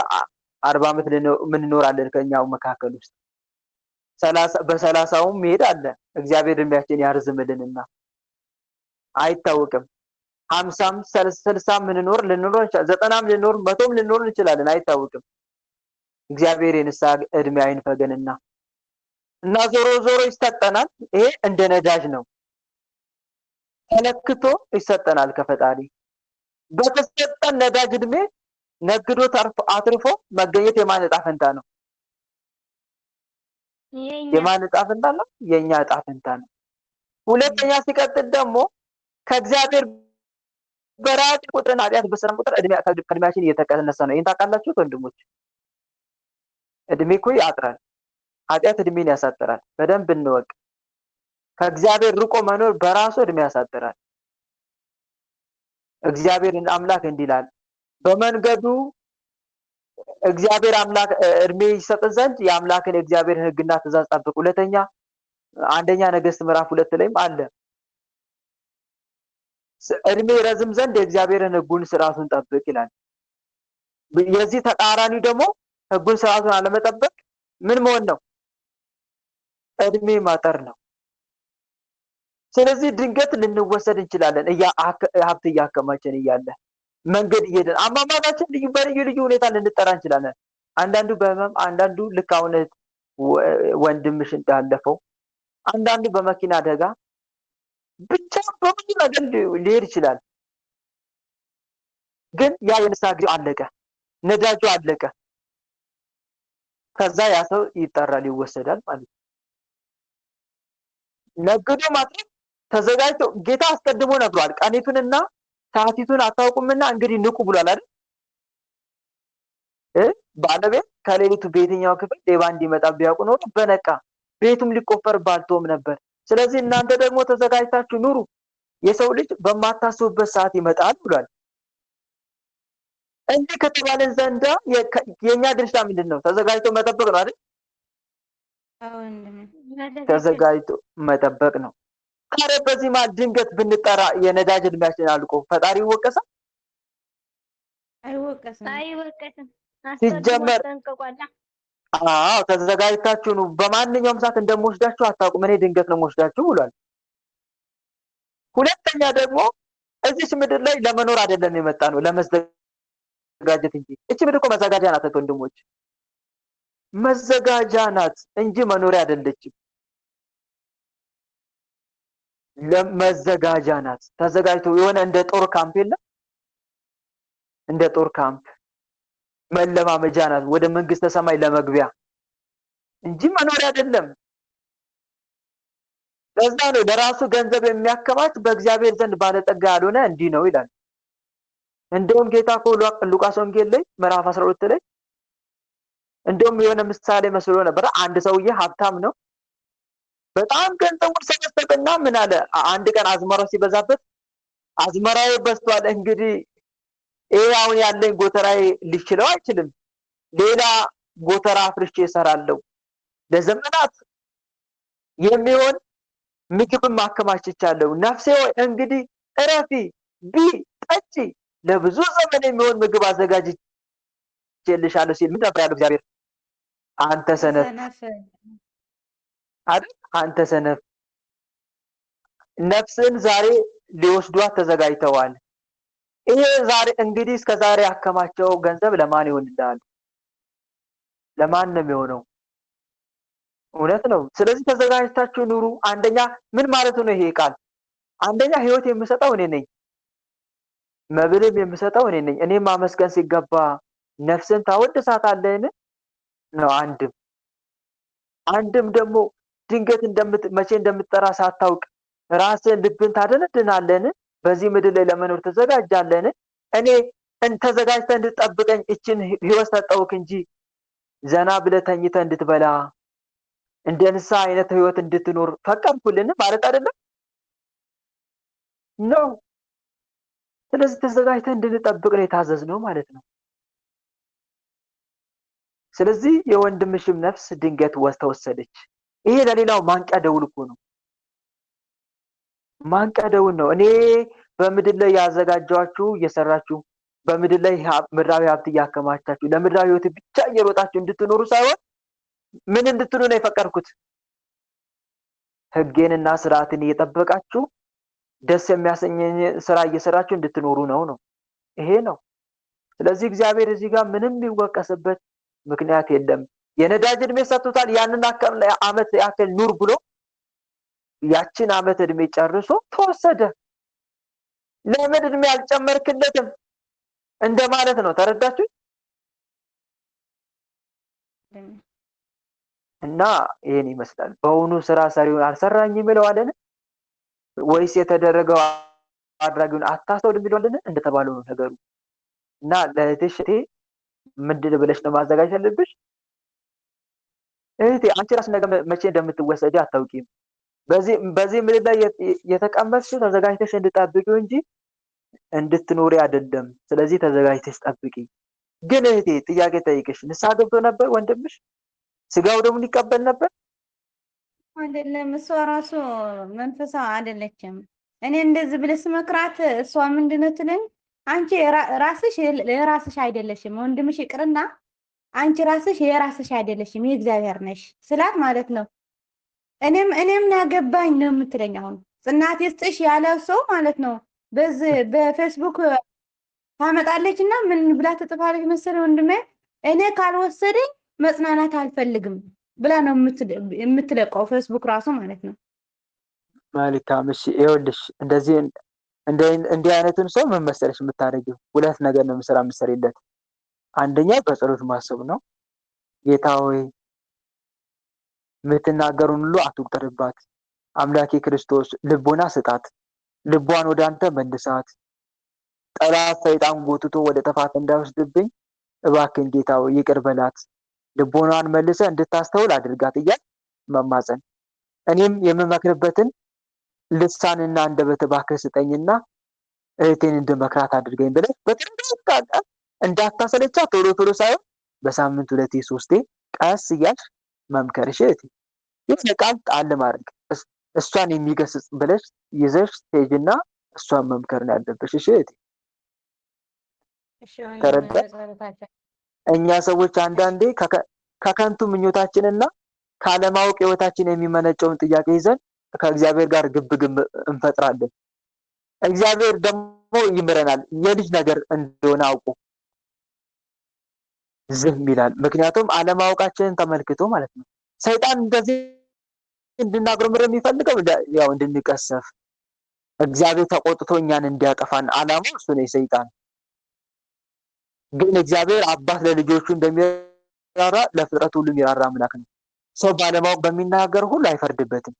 40 አመት ምን እንኖራለን ከኛው መካከል ውስጥ 30 በ30ውም መሄድ አለ። እግዚአብሔር እድሜያችን ያርዝምልንና አይታወቅም። 50ም 60ም ልንኖር 90ም ልንኖር 100ም ልንኖር እንችላለን። አይታወቅም። እግዚአብሔር የንስሐ እድሜ አይንፈገንና እና ዞሮ ይሰጠናል። ይሄ እንደ ነዳጅ ነው፣ ተለክቶ ይሰጠናል ከፈጣሪ። በተሰጠን ነዳጅ እድሜ ነግዶ አትርፎ መገኘት የማን ዕጣ ፈንታ ነው? የማን ዕጣ ፈንታ ነው? የኛ ዕጣ ፈንታ ነው። ሁለተኛ ሲቀጥል ደግሞ ከእግዚአብሔር በራቅ ቁጥርና ኃጢአት በሰራን ቁጥር ከእድሜያችን እየተቀነሰ ነው። ይህን ታውቃላችሁ ወንድሞች? እድሜ እኮ ያጥራል። ኃጢአት እድሜን ያሳጥራል። በደንብ እንወቅ። ከእግዚአብሔር ርቆ መኖር በራሱ እድሜ ያሳጥራል። እግዚአብሔርን አምላክ እንዲህ ይላል፣ በመንገዱ እግዚአብሔር አምላክ እድሜ ይሰጥ ዘንድ የአምላክን የእግዚአብሔርን ሕግና ትእዛዝ ጠብቅ። አንደኛ ነገሥት ምዕራፍ 2 ላይም አለ። እድሜ ረዝም ዘንድ የእግዚአብሔርን ሕጉን ስርዓቱን ጠብቅ ይላል። የዚህ ተቃራኒ ደግሞ ሕጉን ስርዓቱን አለመጠበቅ ምን መሆን ነው? እድሜ ማጠር ነው። ስለዚህ ድንገት ልንወሰድ እንችላለን። ሀብት እያከማችን እያለ መንገድ እየሄድን አሟሟታችን በልዩ ልዩ ሁኔታ ልንጠራ እንችላለን። አንዳንዱ በህመም፣ አንዳንዱ ልክ አሁን ወንድምሽ እንዳለፈው፣ አንዳንዱ በመኪና አደጋ፣ ብቻ በብዙ ነገር ሊሄድ ይችላል። ግን ያ የንስሐ ጊዜው አለቀ፣ ነዳጁ አለቀ። ከዛ ያ ሰው ይጠራል፣ ይወሰዳል ማለት ነው። ነግዶ ማትረፍ ተዘጋጅቶ ጌታ አስቀድሞ ነግሯል። ቀኒቱንና ሰዓቲቱን አታውቁምና እንግዲህ ንቁ ብሏል አይደል? ባለቤት ከሌሊቱ በየትኛው ክፍል ሌባ እንዲመጣ ቢያውቁ ኖሮ በነቃ፣ ቤቱም ሊቆፈር ባልተውም ነበር። ስለዚህ እናንተ ደግሞ ተዘጋጅታችሁ ኑሩ፣ የሰው ልጅ በማታስቡበት ሰዓት ይመጣል ብሏል። እንዲህ ከተባለን ዘንዳ የኛ ድርሻ ምንድን ነው? ተዘጋጅቶ መጠበቅ ነው አይደል? ተዘጋጅቶ መጠበቅ ነው። ታዲያ በዚህ ማለት ድንገት ብንጠራ የነዳጅ እድሜያችን አልቆ ፈጣሪ ይወቀሳል? አይወቀስም። ሲጀመር ተዘጋጅታችሁ ነው። በማንኛውም ሰዓት እንደምወስዳችሁ አታውቁም፣ እኔ ድንገት ነው የምወስዳችሁ ብሏል። ሁለተኛ ደግሞ እዚች ምድር ላይ ለመኖር አይደለም የመጣ ነው፣ ለመዘጋጀት እንጂ። እቺ ምድር እኮ መዘጋጃ ናት ወንድሞች፣ መዘጋጃ ናት እንጂ መኖሪያ አይደለችም። ለመዘጋጃ ናት። ተዘጋጅቶ የሆነ እንደ ጦር ካምፕ የለም፣ እንደ ጦር ካምፕ መለማመጃ ናት፣ ወደ መንግስተ ሰማይ ለመግቢያ እንጂ መኖሪያ አይደለም። ለዛ ነው ለራሱ ገንዘብ የሚያከማች በእግዚአብሔር ዘንድ ባለጠጋ ያልሆነ እንዲህ ነው ይላል። እንደውም ጌታ እኮ ሉቃስ ወንጌል ላይ ምዕራፍ 12 ላይ እንደውም የሆነ ምሳሌ መስሎ ነበር። አንድ ሰውዬ ሀብታም ነው፣ በጣም ገንዘቡን ሰበሰበና ምን አለ፣ አንድ ቀን አዝመራው ሲበዛበት አዝመራዬ በዝቷል፣ እንግዲህ ይሄ አሁን ያለኝ ጎተራዬ ሊችለው አይችልም፣ ሌላ ጎተራ አፍርሼ እሰራለሁ፣ ለዘመናት የሚሆን ምግብም አከማችቻለሁ፣ ነፍሴ ሆይ እንግዲህ እረፊ፣ ቢ ጠጪ፣ ለብዙ ዘመን የሚሆን ምግብ አዘጋጅቼልሻለሁ ሲል ምን ነበር ያለው እግዚአብሔር? አንተ ሰነፍ አይደል? አንተ ሰነፍ፣ ነፍስን ዛሬ ሊወስዷት ተዘጋጅተዋል። ይሄ ዛሬ እንግዲህ እስከ ዛሬ ያከማቸው ገንዘብ ለማን ይሆንልሃል? ለማን ነው የሚሆነው? እውነት ነው። ስለዚህ ተዘጋጅታችሁ ኑሩ። አንደኛ ምን ማለት ነው ይሄ ቃል? አንደኛ ህይወት የምሰጠው እኔ ነኝ፣ መብልም የምሰጠው እኔ ነኝ። እኔም ማመስገን ሲገባ ነፍስን ታወድሳታለህን ነው አንድም ደግሞ ድንገት መቼ እንደምትጠራ ሳታውቅ ራስን ልብን ታደነድናለህን? በዚህ ምድር ላይ ለመኖር ተዘጋጃለህን? እኔ ተዘጋጅተህ እንድትጠብቀኝ እችን ህይወት ሰጠውክ እንጂ ዘና ብለህ ተኝተህ እንድትበላ እንደ ንስሐ አይነት ህይወት እንድትኖር ፈቀድኩልን ማለት አይደለም ነው። ስለዚህ ተዘጋጅተህ እንድንጠብቅ ነው የታዘዝነው ማለት ነው። ስለዚህ የወንድምሽም ነፍስ ድንገት ተወሰደች። ይሄ ለሌላው ማንቂያ ደውል እኮ ነው። ማንቂያ ደውል ነው። እኔ በምድር ላይ ያዘጋጃችሁ እየሰራችሁ በምድር ላይ ምድራዊ ሀብት እያከማቻችሁ ለምድራዊ ህይወት ብቻ እየሮጣችሁ እንድትኖሩ ሳይሆን ምን እንድትሉ ነው የፈቀድኩት? ህጌንና ስርዓትን እየጠበቃችሁ ደስ የሚያሰኘኝ ስራ እየሰራችሁ እንድትኖሩ ነው። ይሄ ነው። ስለዚህ እግዚአብሔር እዚህ ጋር ምንም የሚወቀስበት ምክንያት የለም። የነዳጅ እድሜ ሰጥቶታል። ያንን አመት ያክል ኑር ብሎ ያችን አመት እድሜ ጨርሶ ተወሰደ። ለምን እድሜ አልጨመርክለትም እንደማለት ነው። ተረዳችሁ? እና ይሄን ይመስላል። በእውኑ ስራ ሰሪውን አልሰራኝም ይለዋልን? ወይስ የተደረገው አድራጊውን አታስተውል የሚለው እንደተባለው ነው ነገሩ። እና ለእህትሽ እህቴ ምንድን ብለሽ ነው ማዘጋጀት ያለብሽ? እህቴ አንቺ ራስ ነገ መቼ እንደምትወሰጂ አታውቂም። በዚህ ምድር ላይ የተቀመጥሽው ተዘጋጅተሽ እንድጠብቂው እንጂ እንድትኖሪ አይደለም። ስለዚህ ተዘጋጅተሽ ጠብቂ። ግን እህቴ ጥያቄ ጠይቅሽ፣ ንስሐ ገብቶ ነበር ወንድምሽ? ስጋው ደግሞ ሊቀበል ነበር? አይደለም፣ እሷ ራሱ መንፈሳዊ አይደለችም። እኔ እንደዚህ ብለህ ስመክራት እሷ ምንድን ነው ትለኝ፣ አንቺ ራስሽ የራስሽ አይደለሽም፣ ወንድምሽ ይቅርና አንቺ ራስሽ የራስሽ አይደለሽም፣ የእግዚአብሔር ነሽ ስላት ማለት ነው። እኔም ያገባኝ ነው የምትለኝ። አሁን ጽናት ይስጥሽ ያለው ሰው ማለት ነው በዚህ በፌስቡክ ታመጣለች እና ምን ብላ ትጥፋለች መሰለህ ወንድሜ፣ እኔ ካልወሰደኝ መጽናናት አልፈልግም ብላ ነው የምትለቀው ፌስቡክ ራሱ ማለት ነው። መልካም እሺ፣ ይኸውልሽ እንዲህ አይነቱን ሰው ምን መሰለሽ የምታደርጊው? ሁለት ነገር ነው የምትሰሪለት። አንደኛ በጸሎት ማሰብ ነው። ጌታ ሆይ የምትናገሩን ሁሉ አትቁጠርባት። አምላኬ ክርስቶስ ልቦና ስጣት፣ ልቧን ወደ አንተ መልሳት። ጠላት ሰይጣን ጎትቶ ወደ ጥፋት እንዳይወስድብኝ እባክን ጌታ ሆይ ይቅር በላት፣ ልቦናን መልሰ እንድታስተውል አድርጋት እያል መማፀን። እኔም የምመክርበትን ልሳንና አንደበት እባክህ ስጠኝና እህቴን እንድመክራት አድርገኝ ብለሽ በተረጋጋ እንዳታሰለቻ ቶሎ ቶሎ ሳይሆን በሳምንት 2-3 ቀስ እያልሽ መምከርሽ እህቴ። የሆነ ቃል ጣል ማድረግ እሷን የሚገስጽ ብለሽ ይዘሽ ትሄጂና እሷን መምከር ነው ያለብሽ። እሺ እህቴ ተረዳ? እኛ ሰዎች አንዳንዴ ከከንቱ ምኞታችንና ካለማወቅ ህይወታችን የሚመነጨውን ጥያቄ ይዘን ከእግዚአብሔር ጋር ግብግብ እንፈጥራለን። እግዚአብሔር ደግሞ ይምረናል። የልጅ ነገር እንደሆነ አውቆ ዝም ይላል። ምክንያቱም አለማወቃችንን ተመልክቶ ማለት ነው። ሰይጣን እንደዚህ እንድናጉረምር የሚፈልገው ያው እንድንቀሰፍ፣ እግዚአብሔር ተቆጥቶ እኛን እንዲያጠፋን አላማው እሱ ነው የሰይጣን። ግን እግዚአብሔር አባት ለልጆቹ እንደሚራራ ለፍጥረት ሁሉ የሚራራ አምላክ ነው። ሰው ባለማወቅ በሚናገር ሁሉ አይፈርድበትም፣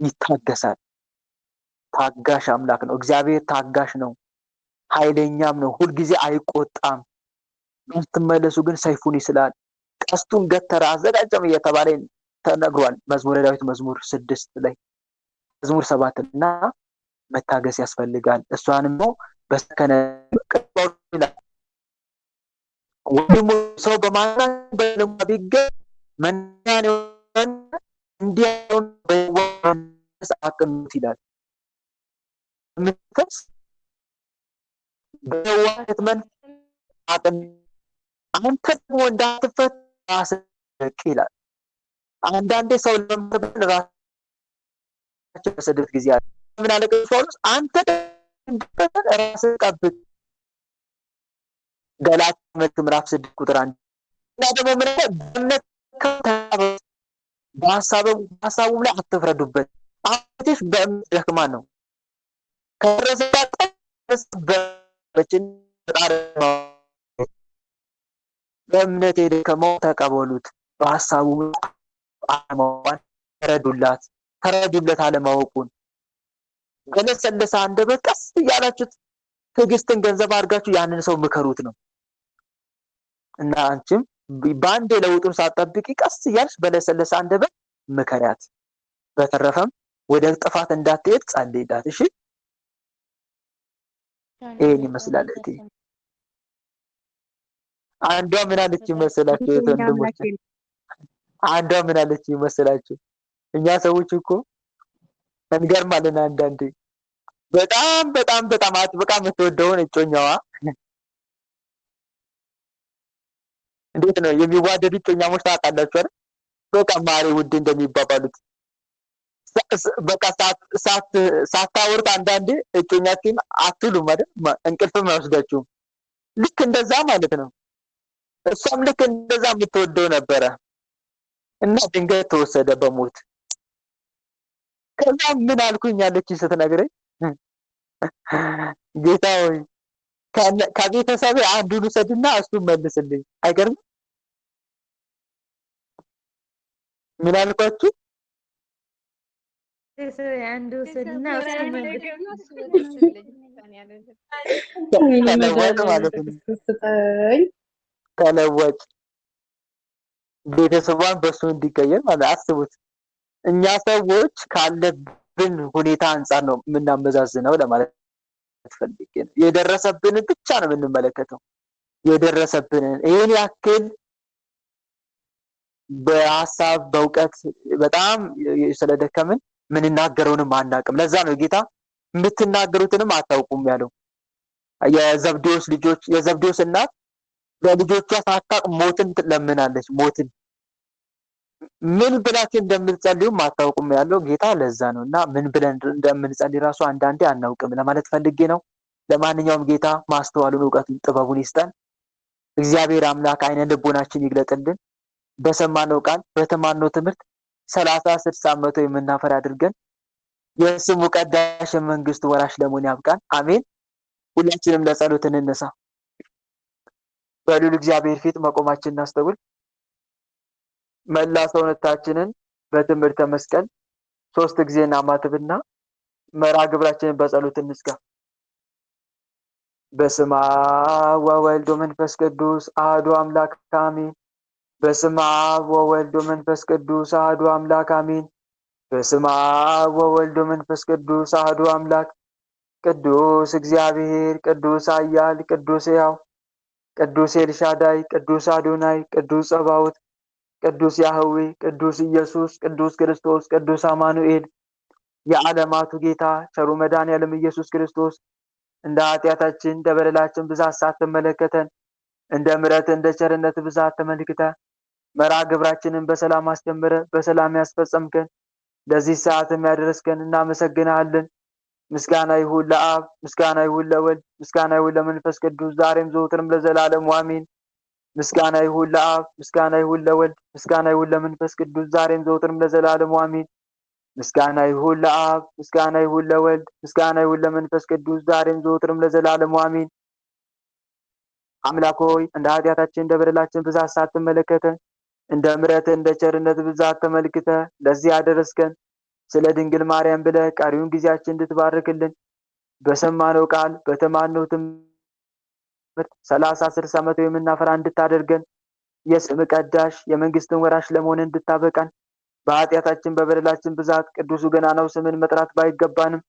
ይታገሳል። ታጋሽ አምላክ ነው እግዚአብሔር። ታጋሽ ነው፣ ኃይለኛም ነው፣ ሁልጊዜ አይቆጣም። ስትመለሱ ግን ሰይፉን ይስላል፣ ቀስቱን ገተረ አዘጋጀም እየተባለ ተነግሯል። መዝሙረ ዳዊት መዝሙር 6 ላይ መዝሙር 7 እና መታገስ ያስፈልጋል። እሷንም ነው በሰከነ ይላል። ወይም ሰው በማናን በልማ ቢገኝ መናን እንዲያው በወንስ አቅምት ይላል። ምንተስ በዋህት መንፈስ አቅም አንተ ደግሞ እንዳትፈት አስደቅ ይላል። አንዳንዴ ሰው ለምትበል ራሳቸው በስደት ጊዜ አለ። ምን አለ ቅዱስ ጳውሎስ? አንተ እንደፈተን ራስህን ጠብቅ። ገላትያ ምዕራፍ 6 ቁጥር 1 እና ደግሞ ምን አለ? በእምነት በሐሳቡ ላይ አትፍረዱበት። አትሽ በእምነት ደክማ ነው ከረሰባት በችን በእምነት የደከመው ተቀበሉት። በሐሳቡ አለማወቁን ተረዱለት አለማወቁን። በለሰለሰ አንደበት ቀስ እያላችሁት ትዕግስትን ገንዘብ አድርጋችሁ ያንን ሰው ምከሩት ነው። እና አንቺም በአንድ ለውጡን ሳትጠብቂ ቀስ እያልሽ በለሰለሰ አንደበት ምከሪያት። በተረፈም ወደ ጥፋት እንዳትሄድ ጸልይላት። እሺ ይሄን ይመስላል እህቴ። አንዷ ምን አለች መሰላችሁ ወንድሞች? አንዷ ምን አለች መሰላችሁ? እኛ ሰዎች እኮ እንገርማለን አንዳንዴ። በጣም በጣም በጣም አጥብቃ የምትወደውን እጮኛዋ እንዴት ነው የሚዋደዱ እጮኛሞች ታውቃላችሁ አይደል? በቃ ማሬ ውድ እንደሚባባሉት በቃ ሳታወሩት አንዳንዴ እጮኛችን አትሉም አይደል? እንቅልፍም አይወስዳችሁም። ልክ እንደዛ ማለት ነው። እሷም ልክ እንደዛ የምትወደው ነበረ እና ድንገት ተወሰደ በሞት። ከዛ ምን አልኩኝ ያለች ስትነግረኝ፣ ጌታ ሆይ ከቤተሰቤ አንዱን ውሰድና እሱን መልስልኝ። አይገርም? ምን አልኳችሁ? አንዱ ውሰድና እሱን መልስልኝ። መድኃኒዓለም ተለወጥ ማለት ነው። ተለወጥ ቤተሰቧን በሱ እንዲቀየር ማለት አስቡት። እኛ ሰዎች ካለብን ሁኔታ አንጻር ነው የምናመዛዝነው ለማለት ፈልጌ ነው። የደረሰብንን ብቻ ነው የምንመለከተው። የደረሰብንን ይሄን ያክል በሐሳብ በእውቀት በጣም ስለደከምን ምንናገረውንም አናውቅም። ለዛ ነው ጌታ የምትናገሩትንም አታውቁም ያለው። የዘብዴዎስ ልጆች የዘብዴዎስ እናት ለልጆቿ ሳታውቅ ሞትን ትለምናለች። ሞትን ምን ብላችሁ እንደምትጸልዩም አታውቁም ያለው ጌታ ለዛ ነው። እና ምን ብለን እንደምንጸልይ ራሱ አንዳንዴ አናውቅም ለማለት ፈልጌ ነው። ለማንኛውም ጌታ ማስተዋሉን፣ እውቀቱን፣ ጥበቡን ይስጠን። እግዚአብሔር አምላክ አይነ ልቦናችን ይግለጥልን። በሰማነው ቃል በተማርነው ትምህርት 30 60 መቶ የምናፈራ አድርገን የስሙ ቀዳሽ መንግስቱ ወራሽ ለመሆን ያብቃን። አሜን። ሁላችንም ለጸሎት እንነሳ። በልዑል እግዚአብሔር ፊት መቆማችንን እናስተውል። መላ ሰውነታችንን በትምህርተ መስቀል 3 ጊዜ እናማትብና መርሐ ግብራችንን በጸሎት እንዝጋ። በስመ አብ ወወልድ ወመንፈስ ቅዱስ አሐዱ አምላክ አሜን። በስመ አብ ወወልድ ወመንፈስ ቅዱስ አሐዱ አምላክ አሜን። በስመ አብ ወወልድ ወመንፈስ ቅዱስ አሐዱ አምላክ። ቅዱስ እግዚአብሔር፣ ቅዱስ ኃያል፣ ቅዱስ ሕያው፣ ቅዱስ ኤልሻዳይ፣ ቅዱስ አዶናይ፣ ቅዱስ ጸባዖት፣ ቅዱስ ያህዌ፣ ቅዱስ ኢየሱስ፣ ቅዱስ ክርስቶስ፣ ቅዱስ አማኑኤል፣ የዓለማቱ ጌታ ቸሩ መድኃኔዓለም ኢየሱስ ክርስቶስ እንደ ኃጢአታችን እንደ በደላችን ብዛት ሳትመለከተን እንደ ምሕረት እንደ ቸርነት ብዛት ተመልክተ መርሐ ግብራችንን በሰላም አስጀምረ በሰላም ያስፈጸምከን ለዚህ ሰዓትም ያደረስከን እናመሰግናለን። ምስጋና ይሁን ለአብ፣ ምስጋና ይሁን ለወልድ፣ ምስጋና ይሁን ለመንፈስ ቅዱስ ዛሬም ዘወትርም ለዘላለሙ አሜን። ምስጋና ይሁን ለአብ፣ ምስጋና ይሁን ለወልድ፣ ምስጋና ይሁን ለመንፈስ ቅዱስ ዛሬም ዘወትርም ለዘላለሙ አሜን። ምስጋና ይሁን ለአብ፣ ምስጋና ይሁን ለወልድ፣ ምስጋና ይሁን ለመንፈስ ቅዱስ ዛሬም ዘወትርም ለዘላለሙ አሜን። አምላክ ሆይ እንደ ኃጢአታችን እንደ በደላችን ብዛት ሳትመለከተን እንደ ምሕረት እንደ ቸርነት ብዛት ተመልክተ ለዚህ ያደረስከን ስለ ድንግል ማርያም ብለህ ቀሪውን ጊዜያችን እንድትባርክልን በሰማነው ቃል በተማርነው ትምህርት 30 60 መቶ የምናፈራ እንድታደርገን የስም ቀዳሽ የመንግስትን ወራሽ ለመሆን እንድታበቃን በኃጢአታችን በበደላችን ብዛት ቅዱሱ ገናናው ስምን መጥራት ባይገባንም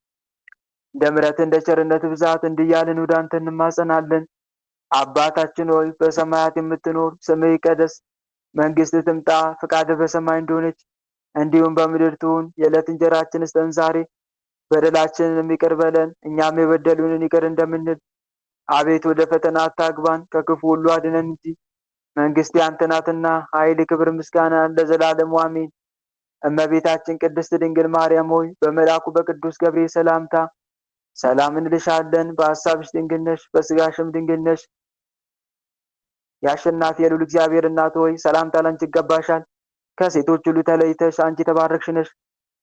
እንደ ምሕረት እንደ ቸርነት ብዛት እንዲያልን ወደ አንተ እንማጸናለን። አባታችን ሆይ በሰማያት የምትኖር ስምህ ይቀደስ፣ መንግስትህ ትምጣ፣ ፈቃድህ በሰማይ እንደሆነች እንዲሁም በምድር ትሁን። የዕለት እንጀራችንን ስጠን ዛሬ፣ በደላችንን ይቅር በለን እኛም የበደሉንን ይቅር እንደምንል። አቤት ወደ ፈተና አታግባን ከክፉ ሁሉ አድነን እንጂ መንግስት ያንተ ናትና ኃይል፣ ክብር፣ ምስጋና ለዘላለሙ አሜን። እመቤታችን ቅድስት ድንግል ማርያም ሆይ በመልአኩ በቅዱስ ገብርኤል ሰላምታ ሰላም እንልሻለን። በሐሳብሽ ድንግል ነሽ፣ በስጋሽም ድንግል ነሽ። የአሸናፊ የልዑል እግዚአብሔር እናት ሆይ ሰላምታ ላንቺ ይገባሻል። ከሴቶች ሁሉ ተለይተሽ አንቺ የተባረክሽ ነሽ፣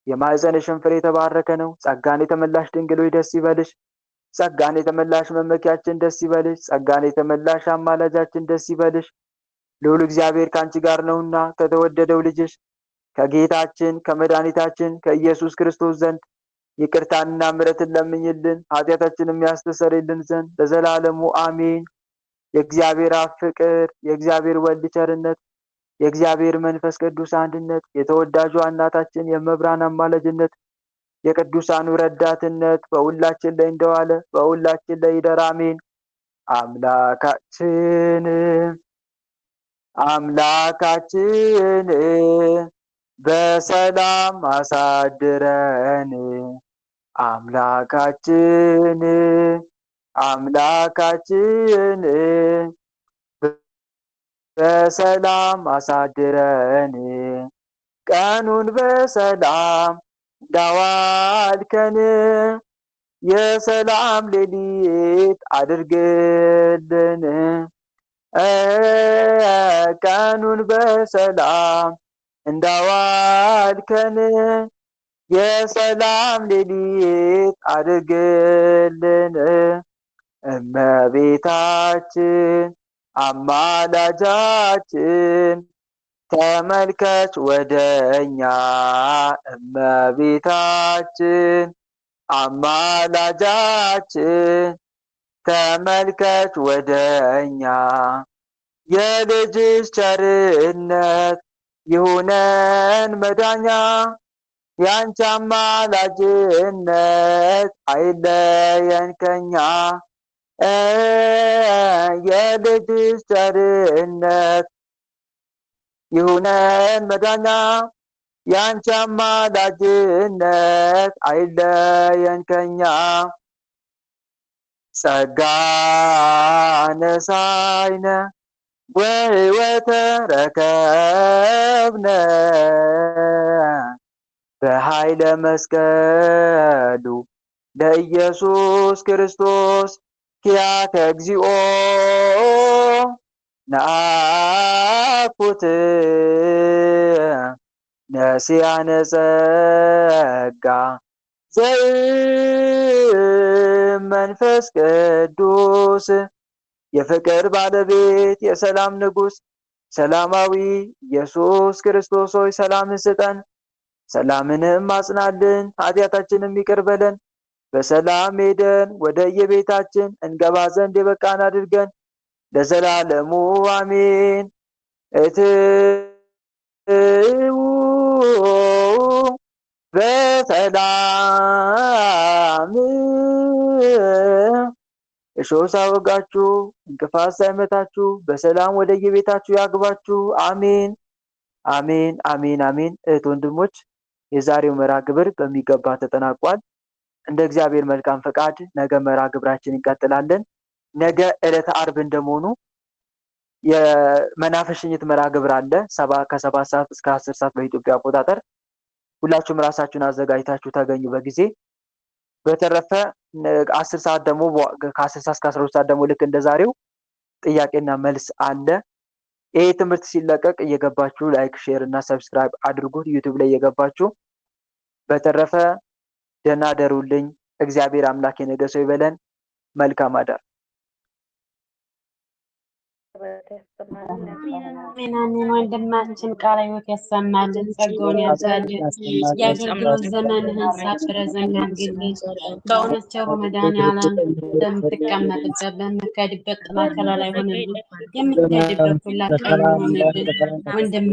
የማኅፀንሽም ፍሬ የተባረከ ነው። ጸጋን የተመላሽ ድንግል ሆይ ደስ ይበልሽ። ጸጋን የተመላሽ መመኪያችን ደስ ይበልሽ። ጸጋን የተመላሽ አማላጃችን ደስ ይበልሽ። ልዑል እግዚአብሔር ከአንቺ ጋር ነውና ከተወደደው ልጅሽ ከጌታችን ከመድኃኒታችን ከኢየሱስ ክርስቶስ ዘንድ ይቅርታንና ምሕረትን ለምኝልን ኃጢአታችንም ያስተሰርይልን ዘንድ ለዘላለሙ አሜን። የእግዚአብሔር አብ ፍቅር፣ የእግዚአብሔር ወልድ ቸርነት፣ የእግዚአብሔር መንፈስ ቅዱስ አንድነት፣ የተወዳጇ እናታችን የመብራን አማላጅነት፣ የቅዱሳኑ ረዳትነት በሁላችን ላይ እንደዋለ በሁላችን ላይ ይደር አሜን። አምላካችን በሰላም አሳድረን። አምላካችን በሰላም አሳድረን። ቀኑን በሰላም እንዳዋልከን የሰላም ሌሊት አድርግልን። ቀኑን በሰላም እንዳዋልከን የሰላም ሌሊት አድርግልን። እመቤታችን አማላጃችን ተመልከች ወደኛ። እመቤታችን አማላጃችን ተመልከች ወደኛ የልጅሽ ቸርነት ይሁነን መዳኛ ያንቺ አማላጅነት አይለየን ከኛ የልጅሽ ቸርነት ይሁነን መዳኛ ያንቺ አማላጅነት አይለየን ከኛ ጸጋ ነሳይነ ወሕይወተ ረከብነ በኃይለ መስቀሉ ለኢየሱስ ክርስቶስ ኪያከ እግዚኦ ነአኩት ነሲያነ ጸጋ መንፈስ ቅዱስ የፍቅር ባለቤት የሰላም ንጉስ ሰላማዊ ኢየሱስ ክርስቶስ ሆይ ሰላምን ስጠን፣ ሰላምንም አጽናልን፣ ኃጢአታችንም ይቅር በለን፣ በሰላም ሄደን ወደ የቤታችን እንገባ ዘንድ የበቃን አድርገን ለዘላለሙ አሜን። እትው በሰላም እሾህ ሳይወጋችሁ እንቅፋት ሳይመታችሁ በሰላም ወደ የቤታችሁ ያግባችሁ። አሜን አሜን አሜን አሜን። እህት ወንድሞች የዛሬው መርሃ ግብር በሚገባ ተጠናቋል። እንደ እግዚአብሔር መልካም ፈቃድ ነገ መርሃ ግብራችን እንቀጥላለን። ነገ ዕለተ ዓርብ እንደመሆኑ የመናፈሽኝት መርሃ ግብር አለ ከ7 ሰዓት እስከ 10 ሰዓት በኢትዮጵያ አቆጣጠር። ሁላችሁም ራሳችሁን አዘጋጅታችሁ ተገኙ በጊዜ። በተረፈ 10 ሰዓት ደግሞ ከ10 ሰዓት እስከ 12 ሰዓት ደግሞ ልክ እንደዛሬው ጥያቄና መልስ አለ። ይሄ ትምህርት ሲለቀቅ እየገባችሁ ላይክ፣ ሼር እና ሰብስክራይብ አድርጉት ዩቲዩብ ላይ እየገባችሁ። በተረፈ ደህና ደሩልኝ። እግዚአብሔር አምላክ የነገ ሰው ይበለን። መልካም አዳር። አሜን አሜን። ወንድማችን ቃለ ሕይወት ያሰማልን፣ ጸጋውን ያብዛልን፣ የአገልግሎት ዘመንህን ሳትረ ዘናግልን። በእውነት ቸሩ መድኃኔዓለም በምትቀመጥበት በምትሄድበት ጥላ ከለላ ይሁንልን፣ የምትሄድበት ሁላ ቀኝ ይሁንልን። ወንድማ